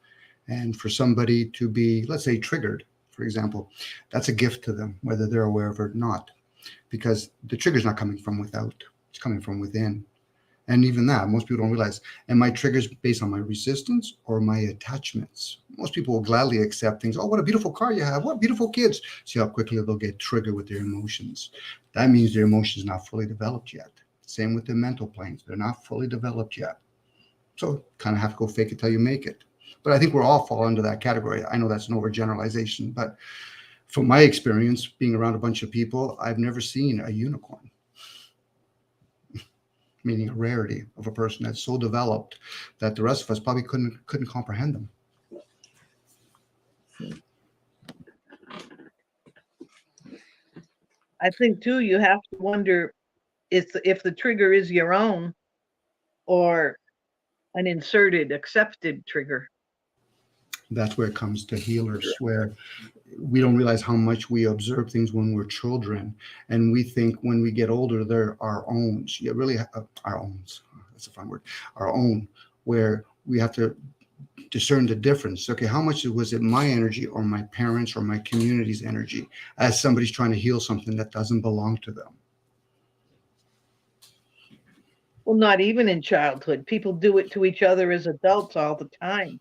And for somebody to be, let's say, triggered, for example, that's a gift to them, whether they're aware of it or not, because the trigger's not coming from without, it's coming from within. And even that, most people don't realize, and my triggers based on my resistance or my attachments. Most people will gladly accept things. Oh, what a beautiful car you have. What beautiful kids. See how quickly they'll get triggered with their emotions. That means their emotions are not fully developed yet. Same with the mental planes. They're not fully developed yet. So kind of have to go fake it till you make it. But I think we're all fall into that category. I know that's an overgeneralization, but from my experience being around a bunch of people, I've never seen a unicorn, meaning a rarity of a person that's so developed that the rest of us probably couldn't comprehend them. I think too, you have to wonder if the trigger is your own or an inserted, accepted trigger. That's where it comes to healers, where we don't realize how much we observe things when we're children, and we think when we get older they're our own. Yeah, really, our own. That's a fun word. Our own, where we have to discern the difference. Okay, how much was it my energy or my parents or my community's energy as somebody's trying to heal something that doesn't belong to them? Well, not even in childhood. People do it to each other as adults all the time.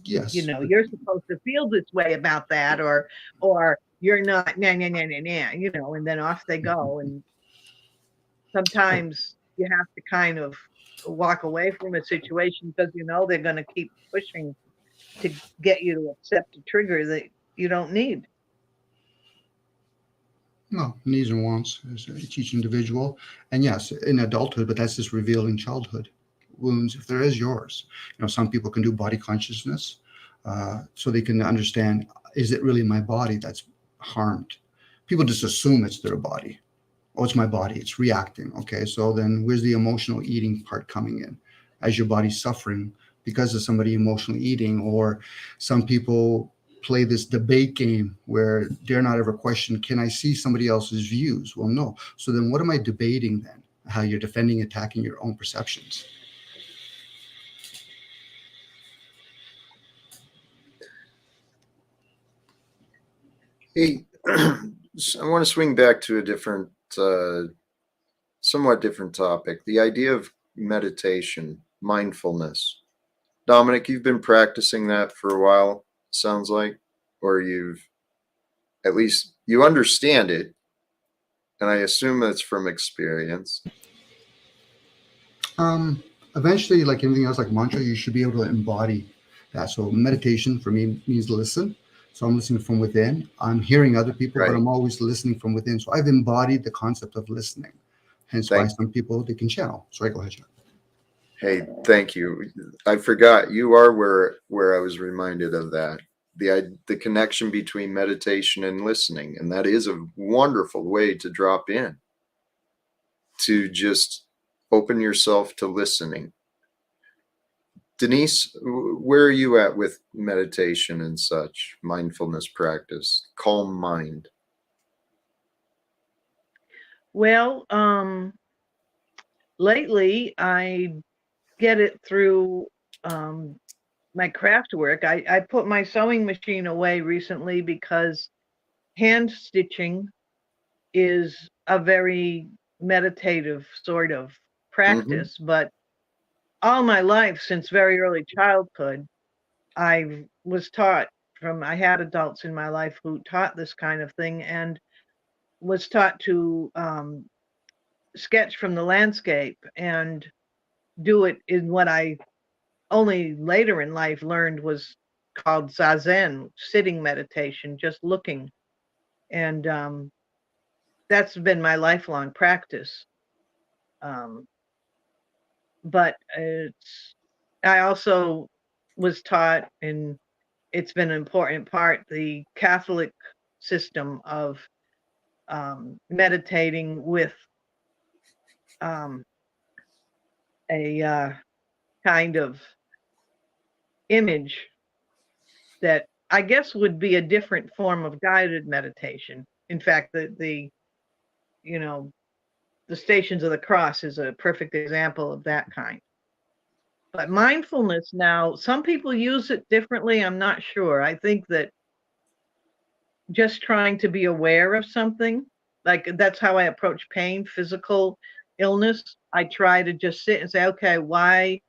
Yes. You know, you're supposed to feel this way about that, or you're not, nah, nah, nah, nah, nah, you know, and then off they go. And sometimes you have to kind of walk away from a situation because you know they're going to keep pushing to get you to accept a trigger that you don't need. No, needs and wants as each individual. And yes, in adulthood, but that's just revealing childhood wounds, if there is yours. You know, some people can do body consciousness so they can understand, is it really my body that's harmed? People just assume it's their body. Oh, it's my body, it's reacting. Okay, so then where's the emotional eating part coming in? As your body's suffering because of somebody emotionally eating, or some people play this debate game where dare not ever question, can I see somebody else's views? Well, no. So then what am I debating then? How you're defending, attacking your own perceptions. Hey, I want to swing back to a different, somewhat different topic. The idea of meditation. mindfulness. Domenic, you've been practicing that for a while, sounds like, or you've at least you understand it, and I assume that's from experience. Eventually, like anything else, like mantra, you should be able to embody that. So meditation for me means listen. So I'm listening from within. I'm hearing other people, but Right. I'm always listening from within. So I've embodied the concept of listening. Hence why some people, they can channel. Sorry, go ahead, Jack. Hey, thank you. I forgot you are where I was reminded of that. The connection between meditation and listening, and that is a wonderful way to drop in, to just open yourself to listening. Denise, where are you at with meditation and such, mindfulness practice, calm mind? Well, lately I get it through my craft work. I put my sewing machine away recently because hand stitching is a very meditative sort of practice, but all my life, since very early childhood, I was taught I had adults in my life who taught this kind of thing, and was taught to sketch from the landscape and do it in what I only later in life learned was called zazen, sitting meditation, just looking. And that's been my lifelong practice. But I also was taught, and it's been an important part, the Catholic system of meditating with a kind of image that I guess would be a different form of guided meditation. In fact, the you know, the Stations of the Cross is a perfect example of that kind. But mindfulness now, some people use it differently. I'm not sure. I think that just trying to be aware of something, like that's how I approach pain, physical illness. I try to just sit and say, okay, why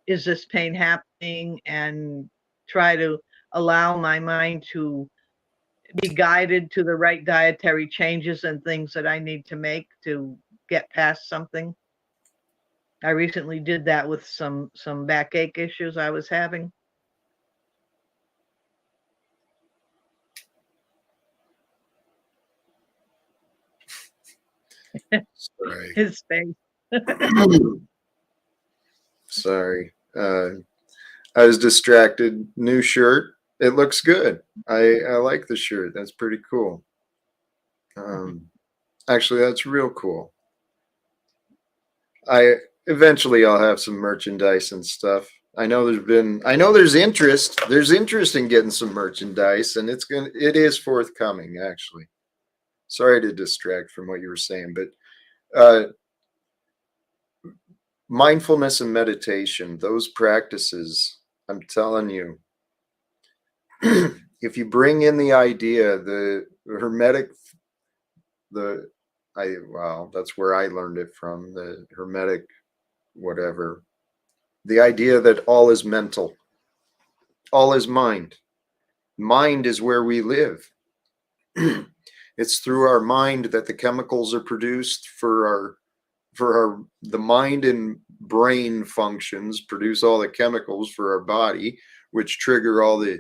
is this pain happening? And try to allow my mind to be guided to the right dietary changes and things that I need to make to get past something. I recently did that with some backache issues I was having. Sorry. His face. Sorry. I was distracted. New shirt. It looks good. I like the shirt. That's pretty cool. Actually, that's real cool. Eventually I'll have some merchandise and stuff. I know there's interest. There's interest in getting some merchandise, and it is forthcoming, actually. Sorry to distract from what you were saying, but mindfulness and meditation, those practices, I'm telling you, if you bring in the idea, the hermetic, that's where I learned it from, the hermetic, whatever, the idea that all is mental, all is mind. Mind is where we live. It's through our mind that the chemicals are produced for the mind and brain functions, produce all the chemicals for our body, which trigger all the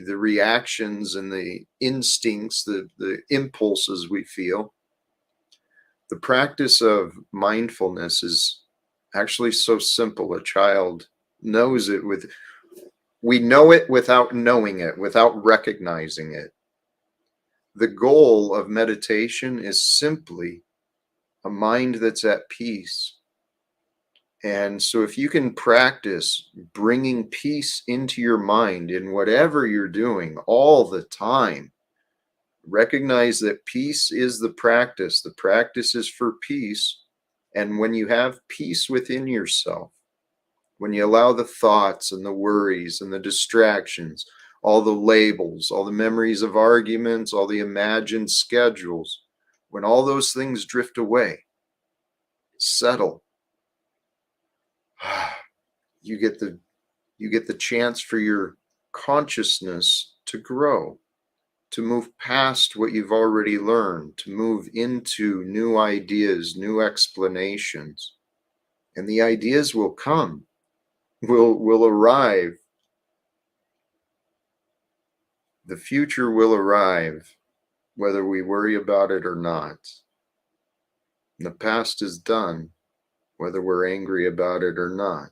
reactions and the instincts, the impulses we feel. The practice of mindfulness is actually so simple. A child knows it we know it without knowing it, without recognizing it. The goal of meditation is simply a mind that's at peace. And so if you can practice bringing peace into your mind in whatever you're doing all the time, recognize that peace is the practice. The practice is for peace. And when you have peace within yourself, when you allow the thoughts and the worries and the distractions, all the labels, all the memories of arguments, all the imagined schedules, when all those things drift away, settle. you get the chance for your consciousness to grow, to move past what you've already learned, to move into new ideas, new explanations. And the ideas will come, will arrive. The future will arrive, whether we worry about it or not. And the past is done, whether we're angry about it or not.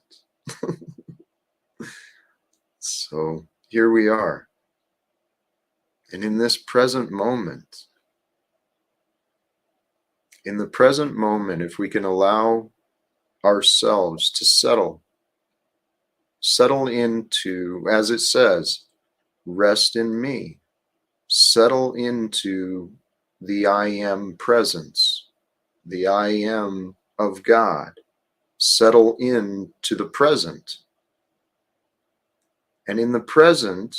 So here we are. And in this present moment, if we can allow ourselves to settle into, as it says, rest in me, settle into the I am presence, the I am of God, settle into the present. And in the present,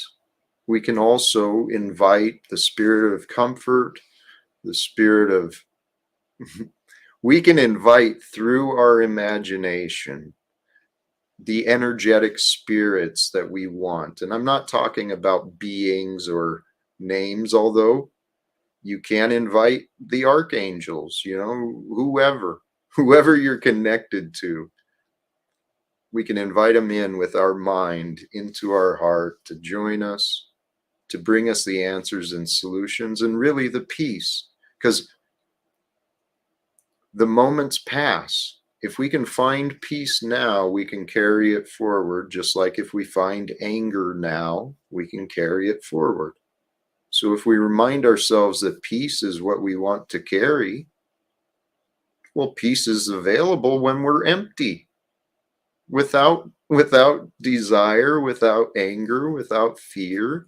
we can also invite the spirit of comfort, the spirit of, we can invite through our imagination the energetic spirits that we want. And I'm not talking about beings or names, although you can invite the archangels, whoever you're connected to. We can invite them in with our mind into our heart to join us, to bring us the answers and solutions, and really the peace. Because the moments pass. If we can find peace now, we can carry it forward, just like if we find anger now, we can carry it forward. So if we remind ourselves that peace is what we want to carry, well, peace is available when we're empty, without desire, without anger, without fear.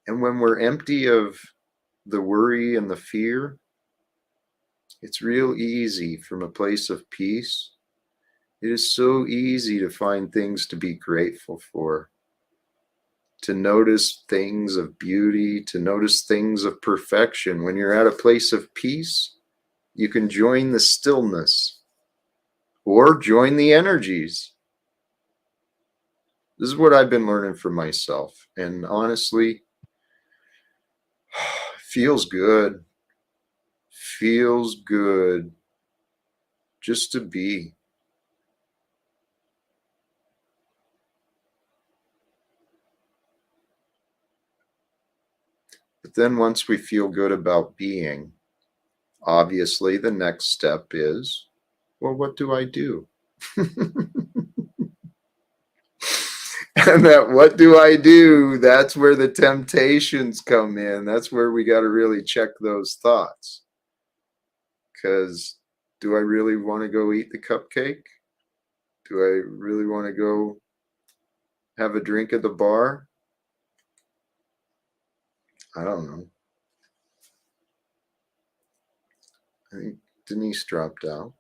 And when we're empty of the worry and the fear, it's real easy from a place of peace. It is so easy to find things to be grateful for, to notice things of beauty, to notice things of perfection. When you're at a place of peace, you can join the stillness or join the energies. This is what I've been learning for myself. And honestly, feels good. Feels good just to be. But then once we feel good about being, obviously the next step is, well, what do I do? And that what do I do? That's where the temptations come in. That's where we got to really check those thoughts. Because do I really want to go eat the cupcake? Do I really want to go have a drink at the bar? I don't know. I think Denise dropped out.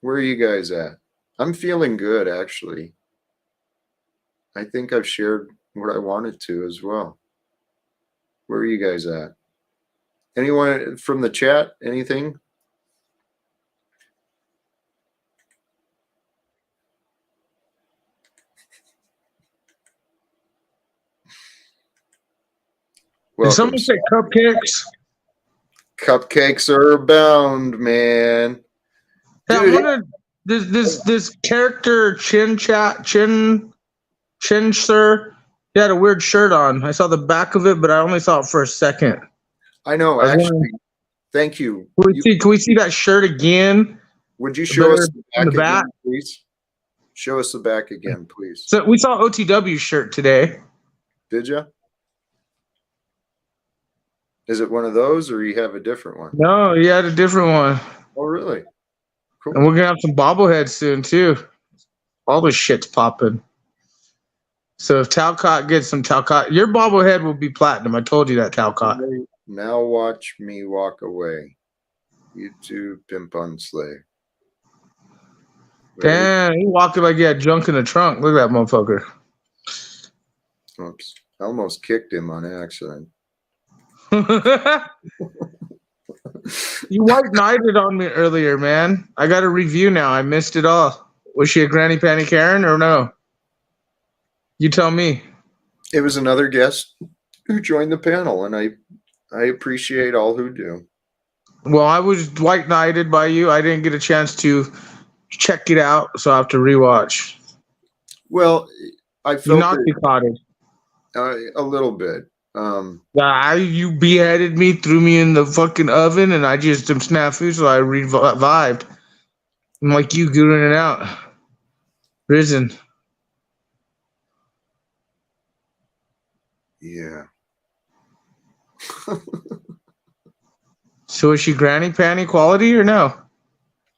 Where are you guys at? I'm feeling good, actually. I think I've shared what I wanted to as well. Where are you guys at? Anyone from the chat? Anything? Did Welcome. someone say cupcakes? Cupcakes are abound, man. Yeah, I Dude, wonder this character Chin sir. He had a weird shirt on. I saw the back of it, but I only saw it for a second. I know, I was actually. wondering, Thank you. can we see that shirt again? Would you show us In the the back back? again, please? Show us the back again, please. So we saw OTW shirt today. Did you? Is it one of those, or you have a different one? No, he had a different one. Oh, really? Cool. And we're gonna have some bobbleheads soon too. All this shit's popping. So if Talcott gets some Talcott, your bobblehead will be platinum. I told you that, Talcott. Now watch me walk away. YouTube pimp on slave. Damn, he walking like he had junk in the trunk. Look at that motherfucker. Oops. I almost kicked him on accident. You white knighted on me earlier, man. I got a review now. I missed it all. Was she a granny panty Karen or no? You tell me. It was another guest who joined the panel, and I appreciate all who do. Well, I was white knighted by you. I didn't get a chance to check it out, so I have to rewatch. Well, I You felt Nazi cotted. a little bit. You beheaded me, threw me in the fucking oven, and I just am snafu, so I revived. I'm like you, good in and out. Risen. Yeah. So is she granny panty quality or no?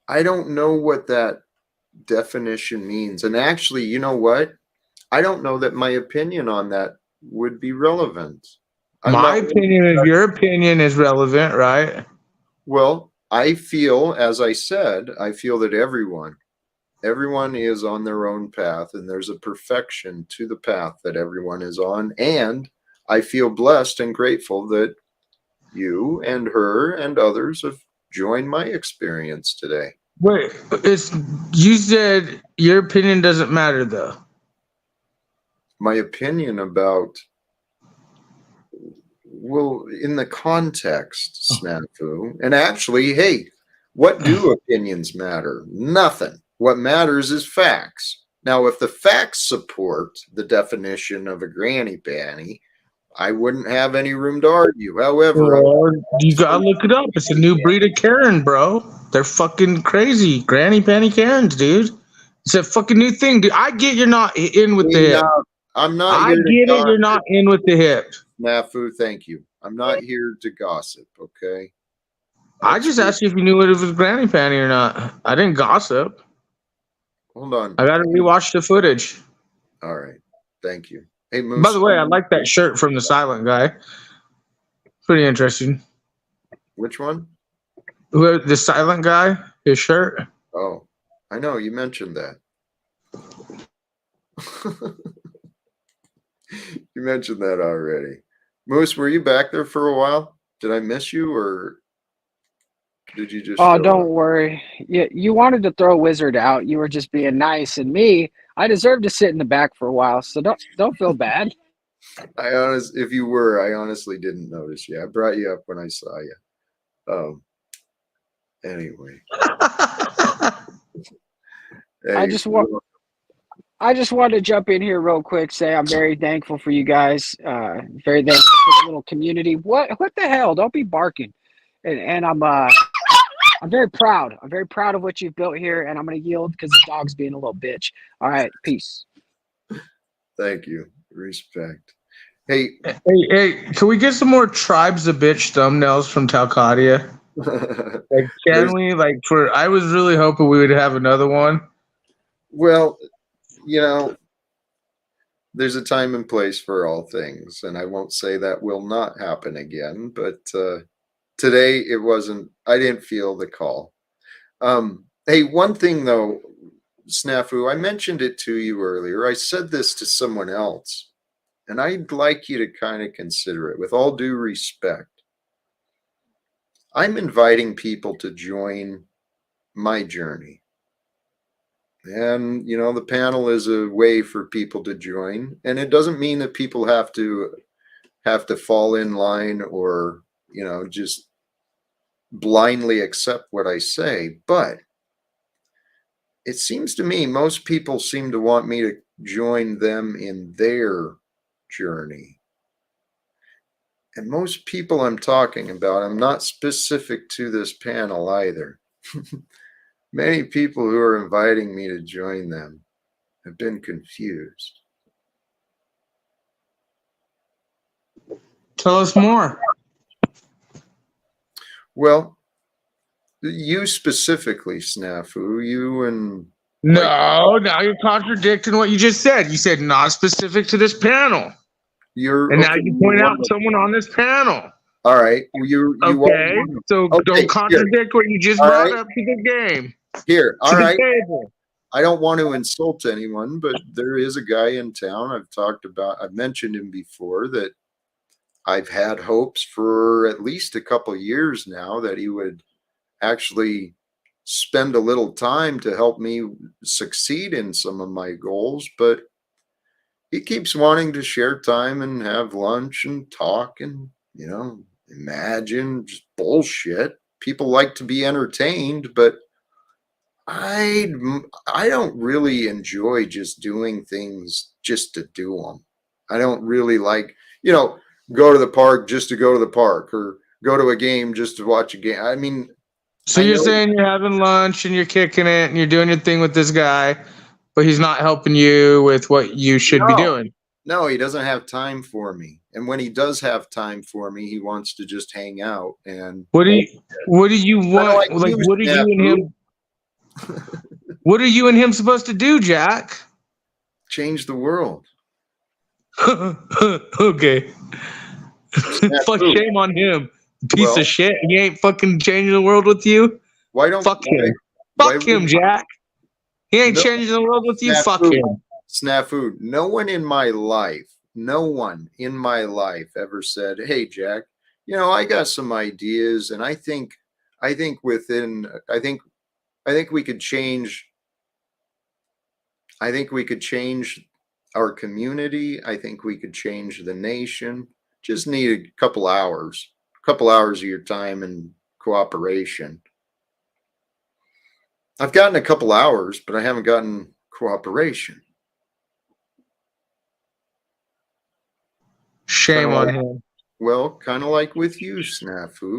I don't know what that definition means. And actually, you know what? I don't know that my opinion on that would be relevant. My opinion is your opinion is relevant, right? Well, I feel, as I said, I feel that everyone is on their own path, and there's a perfection to the path that everyone is on. And I feel blessed and grateful that you and her and others have joined my experience today. Wait, you said your opinion doesn't matter though. My opinion about, well, in the context, snafu. And actually, hey, what do opinions matter? Nothing. What matters is facts. Now, if the facts support the definition of a granny panty, I wouldn't have any room to argue. However, You gotta look it up. It's a new breed of Karen, bro. They're fucking crazy. Granny panty Karens, dude. It's a fucking new thing, dude. I get you're not in with the hip. I'm not I here to get it. gossip. You're not in with the hip. Snafu, thank you. I'm not here to gossip, okay? I just asked you if you knew if it was granny panty or not. I didn't gossip. Hold on. I gotta rewatch the footage. All right. Thank you. Hey, Moose. By the way, I like that shirt from the silent guy. Pretty interesting. Which one? The silent guy, his shirt. Oh, I know. You mentioned that. You mentioned that already. Moose, were you back there for a while? Did I miss you, or did you just? Oh, show don't up? worry. You wanted to throw Wizard out. You were just being nice, and me, I deserve to sit in the back for a while. So don't feel bad. If you were, I honestly didn't notice you. I brought you up when I saw you. Anyway. Hey, I just wanted to jump in here real quick. Say I'm very thankful for you guys. Very thankful for the little community. What the hell? Don't be barking. And I'm very proud. I'm very proud of what you've built here, and I'm gonna yield because the dog's being a little bitch. All right, peace. Thank you. Respect. Hey, Hey, can we get some more Tribes of Bitch thumbnails from Talcott? Like, can we? Like, I was really hoping we would have another one. well, there's a time and place for all things, and I won't say that will not happen again, but today it wasn't. I didn't feel the call. Hey, one thing though, Snafu, I mentioned it to you earlier. I said this to someone else, and I'd like you to kind of consider it with all due respect. I'm inviting people to join my journey. And, the panel is a way for people to join. And it doesn't mean that people have to fall in line or, just blindly accept what I say. But it seems to me most people seem to want me to join them in their journey. And most people I'm talking about, I'm not specific to this panel either. Many people who are inviting me to join them have been confused. Tell us more. Well, you specifically, Snafu, you and... No, now you're contradicting what you just said. You said not specific to this panel. Now you point out someone on this panel. All right. You okay. So don't contradict what you just brought up to the game. Here. All right. Table. I don't want to insult anyone, but there is a guy in town I've mentioned him before, that I've had hopes for at least a couple years now that he would actually spend a little time to help me succeed in some of my goals, but he keeps wanting to share time and have lunch and talk and, imagine just bullshit. People like to be entertained, but I don't really enjoy just doing things just to do them. I don't really like, go to the park just to go to the park or go to a game just to watch a game. I mean, So I you're know saying you're having lunch and you're kicking it and you're doing your thing with this guy, but he's not helping you with what you should be no, doing. no, he doesn't have time for me. And when he does have time for me, he wants to just hang out and What do you kind of want? like Like, you, what are you and Snafu, him? What are you and him supposed to do, Jack? change the world. Okay. Fuck, Snafu. shame on him. Piece Well, of shit. He ain't fucking changing the world with you. why don't Fuck him. why Fuck him, would Jack. He ain't no changing the world with you. Fuck Snafu? him. Snafu. No one in my life ever said, "Hey, Jack, I got some ideas, and I think within, I think we could change. I think we could change our community. I think we could change the nation. Just need a couple hours of your time and cooperation." I've gotten a couple hours, but I haven't gotten cooperation. Shame Kinda on like, him. well, kind of like with you, Snafu.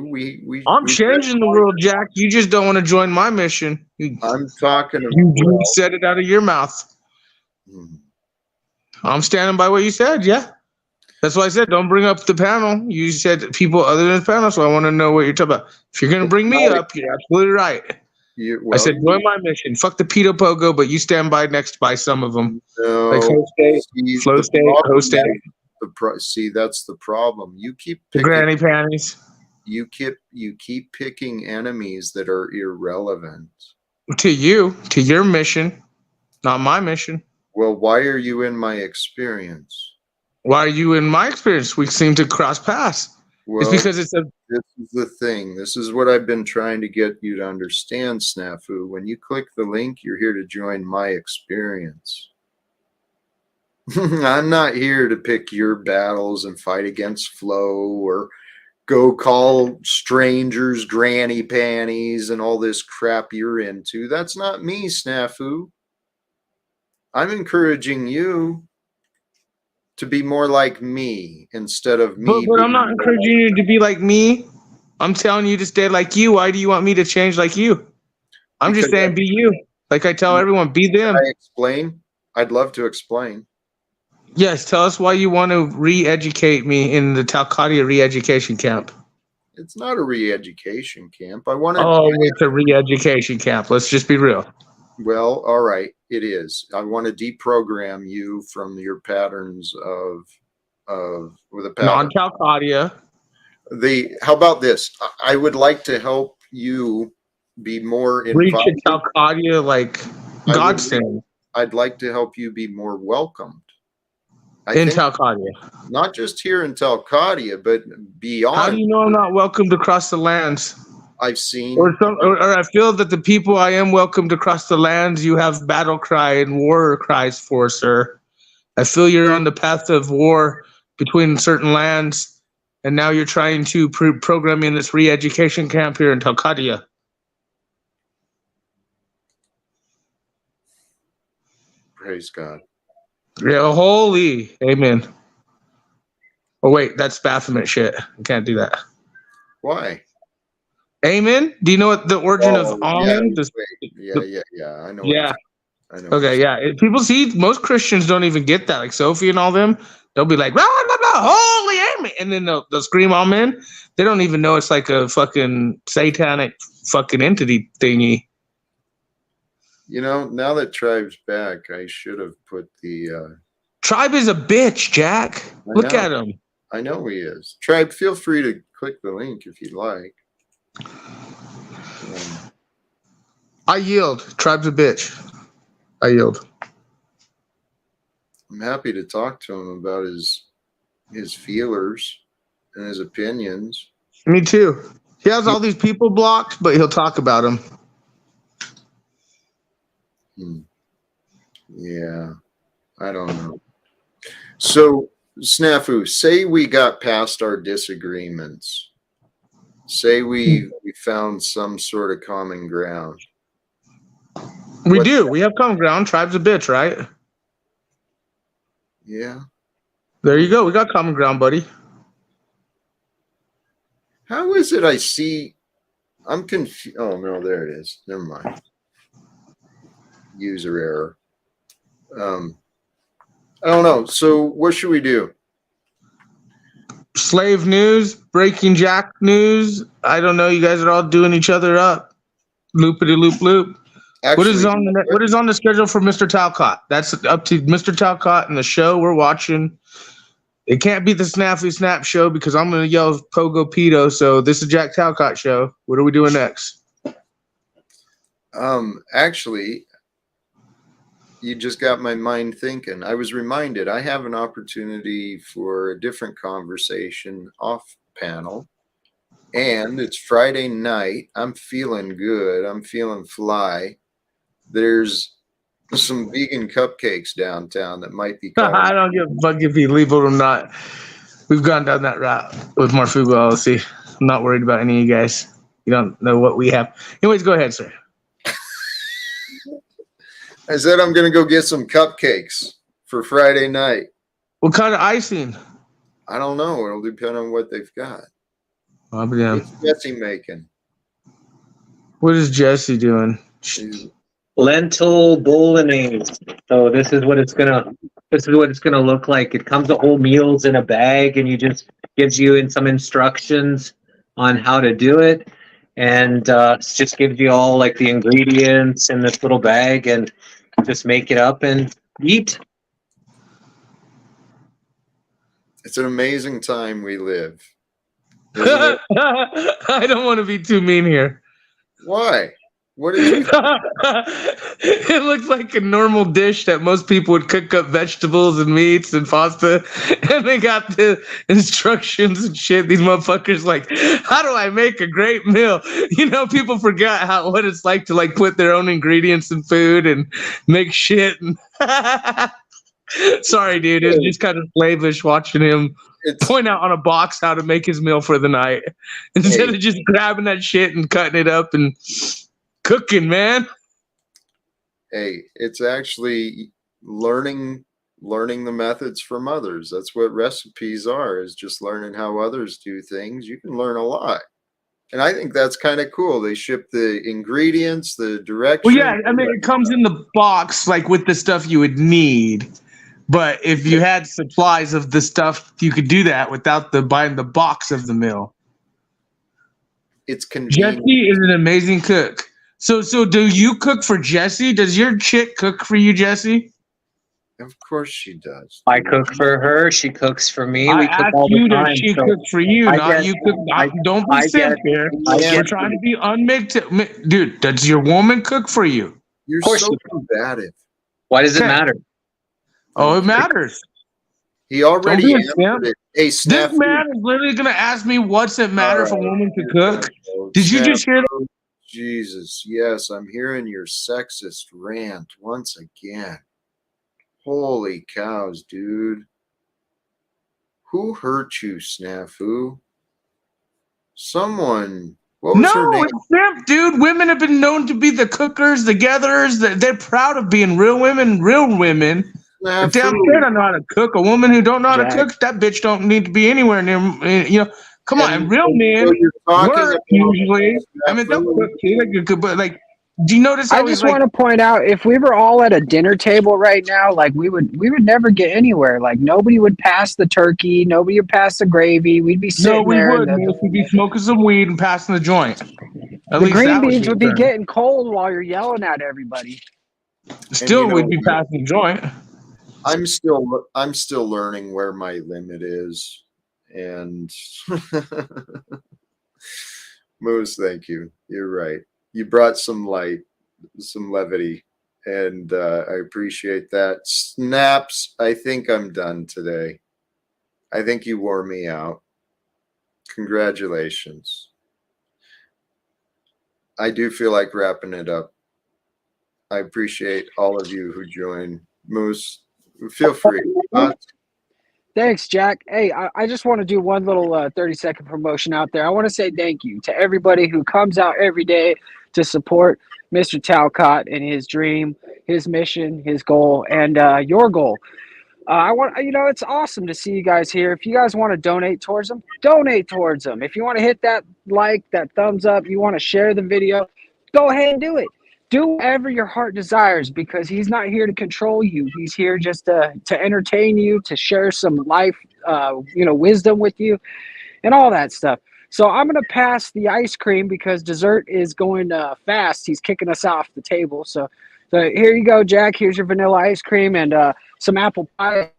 I'm We changing the world, Jack. You just don't want to join my mission. I'm talking You said it out of your mouth. Hmm. I'm standing by what you said. Yeah. That's why I said don't bring up the panel. You said people other than the panel, so I want to know what you're talking about. If you're gonna bring me up, you're absolutely right. I said join my mission. Fuck the pedo pogo, but you stand by some of them, like no. Host State, See, Flow the State, problem Host State, is see, that's the problem. You keep the picking. granny panties. You keep picking enemies that are irrelevant. To your mission, not my mission. Well, why are you in my experience? Why are you in my experience? We seem to cross paths. It's Well, because it's a this is the thing. This is what I've been trying to get you to understand, Snafu. When you click the link, you're here to join my experience. I'm not here to pick your battles and fight against Flow or go call strangers granny panties and all this crap you're into. That's not me, Snafu. I'm encouraging you to be more like me instead of me but I'm not being encouraging you to be like me. I'm telling you to stay like you. Why do you want me to change like you? I'm just because saying be you. Like I tell everyone, be them. I explain. I'd love to explain. Yes, tell us why you want to re-educate me in the Talcadia re-education camp. It's not a re-education camp. I want to. Oh, it's a re-education camp. Let's just be real. Well, all right, it is. I want to deprogram you from your patterns with a pattern. Non-Talcadia. How about this? I would like to help you be more Reach invited. a Talcadia like godsend I'd like to help you be more welcomed. in Talcadia. Not just here in Talcadia, but beyond. How do you know I'm not welcomed across the lands? I've seen, Or I feel that the people I am welcomed across the lands you have battle cry and war cries for, sir. I feel you're on the path of war between certain lands, and now you're trying to program me in this re-education camp here in Talcadia. praise God. Yeah, holy, amen. Oh wait, that's Baphomet shit. I can't do that. Why? Amen. Do you know what the origin of amen? Yeah. I know. Yeah. I know. Okay, yeah. People see most Christians don't even get that. Like Sophie and all them, they'll be like, blah, blah, blah, holy amen. And then they'll scream amen. They don't even know it's like a fucking satanic fucking entity thingy. Now that Tribe's back, I should have put the Tribe is a bitch, Jack. Look at him. I know he is. Tribe, feel free to click the link if you'd like. I yield. Tribe's a bitch. I yield. I'm happy to talk to him about his feelers and his opinions. Me too. He has all these people blocked, but he'll talk about them. Yeah, I don't know. So, Snafu, say we got past our disagreements. Say we found some sort of common ground. We do. We have common ground. Tribe's a bitch, right? Yeah. There you go. We got common ground, buddy. How is it I see? I'm confused. Oh, no, there it is. Never mind. User error. I don't know. So what should we do? Slave news, breaking Jack news. I don't know. You guys are all doing each other up. Loopity loop loop. Actually, What is on the schedule for Mr. Talcott? That's up to Mr. Talcott and the show we're watching. It can't be the Snaffy Snap show because I'm gonna yell Pogo Pedo. So this is Jack Talcott show. What are we doing next? Actually, you just got my mind thinking. I was reminded I have an opportunity for a different conversation off panel, and it's Friday night. I'm feeling good. I'm feeling fly. There's some vegan cupcakes downtown that might be I don't give a fuck if you leave it or not. We've gone down that route with Marfugo LLC. I'm not worried about any of you guys. You don't know what we have. Anyways, go ahead, sir. I said I'm going to go get some cupcakes for Friday night. What kind of icing? I don't know. It'll depend on what they've got. I'll be down. What's Jesse making? What is Jesse doing? Lentil bolognese. So this is what it's gonna look like. It comes with whole meals in a bag, and you just gives you in some instructions on how to do it, and it just gives you all like the ingredients in this little bag, and just make it up and eat. It's an amazing time we live. Isn't it? I don't want to be too mean here. Why? What did you? It looks like a normal dish that most people would cook up vegetables and meats and pasta, and they got the instructions and shit. These motherfuckers like, how do I make a great meal? You know, people forgot what it's like to like put their own ingredients in food and make shit. And sorry, dude, it's just kind of slavish watching him point out on a box how to make his meal for the night instead of just grabbing that shit and cutting it up and cooking, man. Hey, it's actually learning the methods from others. That's what recipes are, is just learning how others do things. You can learn a lot. And I think that's kind of cool. They ship the ingredients, the directions. Well, yeah, I mean, it comes in the box, like with the stuff you would need. But if you had supplies of the stuff, you could do that without buying the box of the meal. It's convenient. Jesse is an amazing cook. So do you cook for Jesse? Does your chick cook for you, Jesse? Of course she does. I cook for her. She cooks for me. I We cook asked all the you time. that she so cooks for you, I not get- you cook. Don't be simp here. We're trying to be unmixed. Dude, does your woman cook for you? You're course so she combative. Why does it Okay. matter? Oh, it matters. He already Don't be a answered simp. it. Hey, This Snafu. man is literally going to ask me what's it matter if a woman to cook. Oh, Did you just hear that? Snafu. Jesus, yes, I'm hearing your sexist rant once again. Holy cows, dude. Who hurt you, Snafu? Someone. What was her No, name? it's simp, dude. Women have been known to be the cookers, the gatherers. They're proud of being real women, But damn Snafu. straight I know how to cook. A woman who don't know how to Jack. cook, that bitch don't need to be anywhere near, come on. And real men so you're talking work about usually. I mean, they'll Snafu. cook too. They could cook, but like, do you notice how I he's just like, want to point out, if we were all at a dinner table right now, like we would never get anywhere. Like nobody would pass the turkey, nobody would pass the gravy. We'd be sitting no, we there. would. Man. We'd be smoking some weed and passing the joint. At The least green that beans would be occurring. getting cold while you're yelling at everybody. Still, And you know we'd be what? passing the joint. I'm still learning where my limit is, and Moose, thank you. You're right. You brought some light, some levity, and I appreciate that. Snaps, I think I'm done today. I think you wore me out. Congratulations. I do feel like wrapping it up. I appreciate all of you who joined. Moose, feel free. Thanks, Jack. Hey, I just want to do one little 30-second promotion out there. I want to say thank you to everybody who comes out every day to support Mr. Talcott and his dream, his mission, his goal, and your goal. I want, it's awesome to see you guys here. If you guys want to donate towards them, donate towards them. If you want to hit that like, that thumbs up, you want to share the video, go ahead and do it. Do whatever your heart desires, because he's not here to control you. He's here just to entertain you, to share some life, wisdom with you and all that stuff. So I'm going to pass the ice cream because dessert is going fast. He's kicking us off the table. So here you go, Jack. Here's your vanilla ice cream and some apple pie.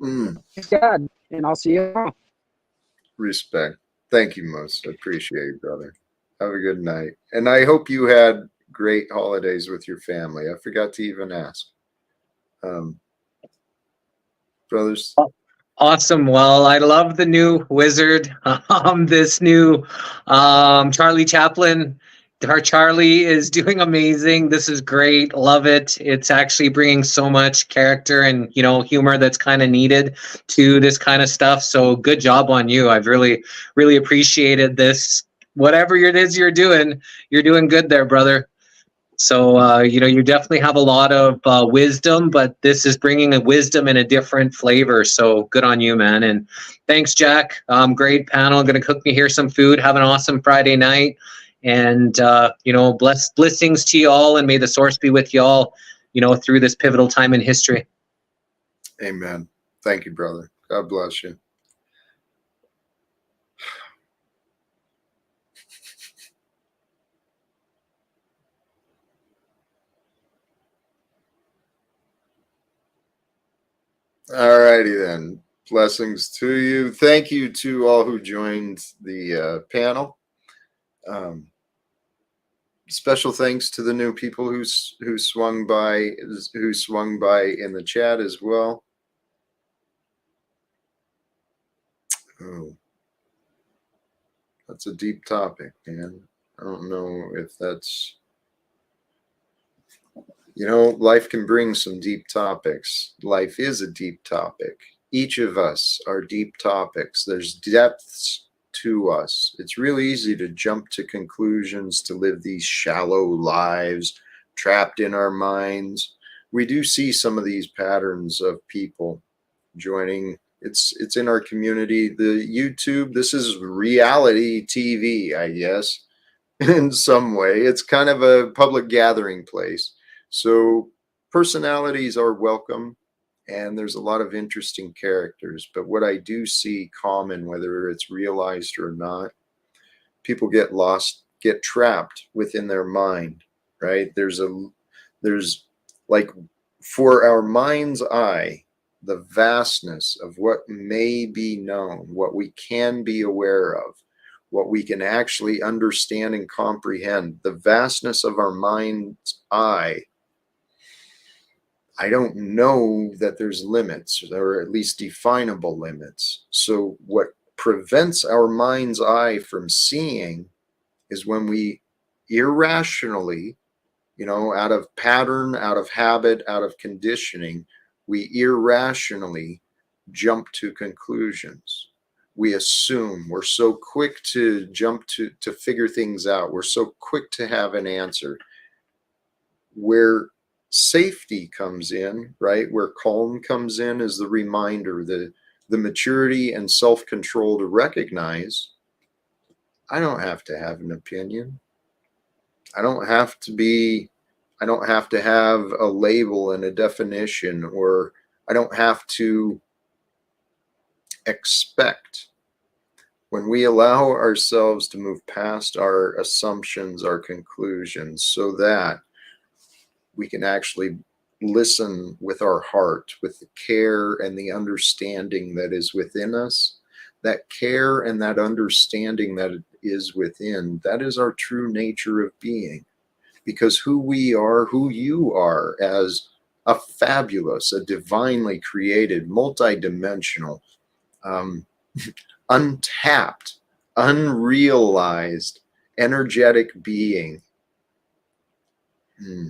Thanks, God, and I'll see you tomorrow. Respect. Thank you, Moose. I appreciate you, brother. Have a good night. And I hope you had great holidays with your family. I forgot to even ask. Brothers? Awesome. Well, I love the new wizard. This new Charlie Chaplin. Our Charlie is doing amazing. This is great. Love it. It's actually bringing so much character and, humor that's kind of needed to this kind of stuff. So good job on you. I've really, really appreciated this. Whatever it is you're doing good there, brother. So, you definitely have a lot of wisdom, but this is bringing a wisdom in a different flavor. So good on you, man. And thanks, Jack. Great panel. Going to cook me here some food. Have an awesome Friday night. And, blessings to you all, and may the source be with you all, through this pivotal time in history. Amen. Thank you, brother. God bless you. All righty then. Blessings to you. Thank you to all who joined the panel. Special thanks to the new people who swung by in the chat as well. Oh, that's a deep topic, man. I don't know if that's, life can bring some deep topics. Life is a deep topic. Each of us are deep topics. There's depths to us. It's really easy to jump to conclusions, to live these shallow lives trapped in our minds. We do see some of these patterns of people joining. It's in our community. The YouTube, this is reality TV, I guess, in some way. It's kind of a public gathering place. So personalities are welcome, and there's a lot of interesting characters. But what I do see common, whether it's realized or not, people get lost, get trapped within their mind, right? There's like, for our mind's eye, the vastness of what may be known, what we can be aware of, what we can actually understand and comprehend, the vastness of our mind's eye. I don't know that there's limits, or at least definable limits. So what prevents our mind's eye from seeing is when we irrationally, out of pattern, out of habit, out of conditioning, we irrationally jump to conclusions. We assume. We're so quick to jump to figure things out. We're so quick to have an answer. Where safety comes in, right? Where calm comes in is the reminder, the maturity and self-control to recognize, I don't have to have an opinion. I don't have to have a label and a definition, or I don't have to expect. When we allow ourselves to move past our assumptions, our conclusions, so that we can actually listen with our heart, with the care and the understanding that is within us, that care and that understanding that is within, that is our true nature of being. Because who we are, who you are, as a fabulous, a divinely created, multidimensional, untapped, unrealized, energetic being Hmm.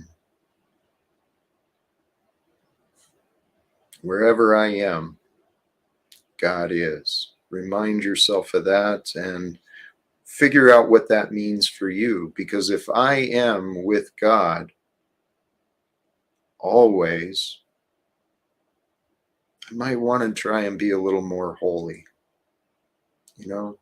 Wherever I am, God is. Remind yourself of that and figure out what that means for you. Because if I am with God always, I might want to try and be a little more holy. You know,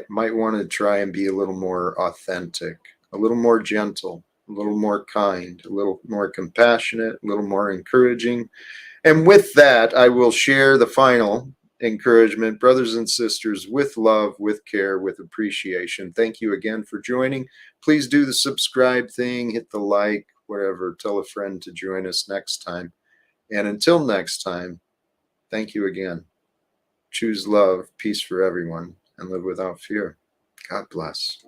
might want to try and be a little more authentic, a little more gentle, a little more kind, a little more compassionate, a little more encouraging. And with that, I will share the final encouragement, brothers and sisters, with love, with care, with appreciation. Thank you again for joining. Please do the subscribe thing, hit the like, whatever. Tell a friend to join us next time. And until next time, thank you again. Choose love, peace for everyone, and live without fear. God bless.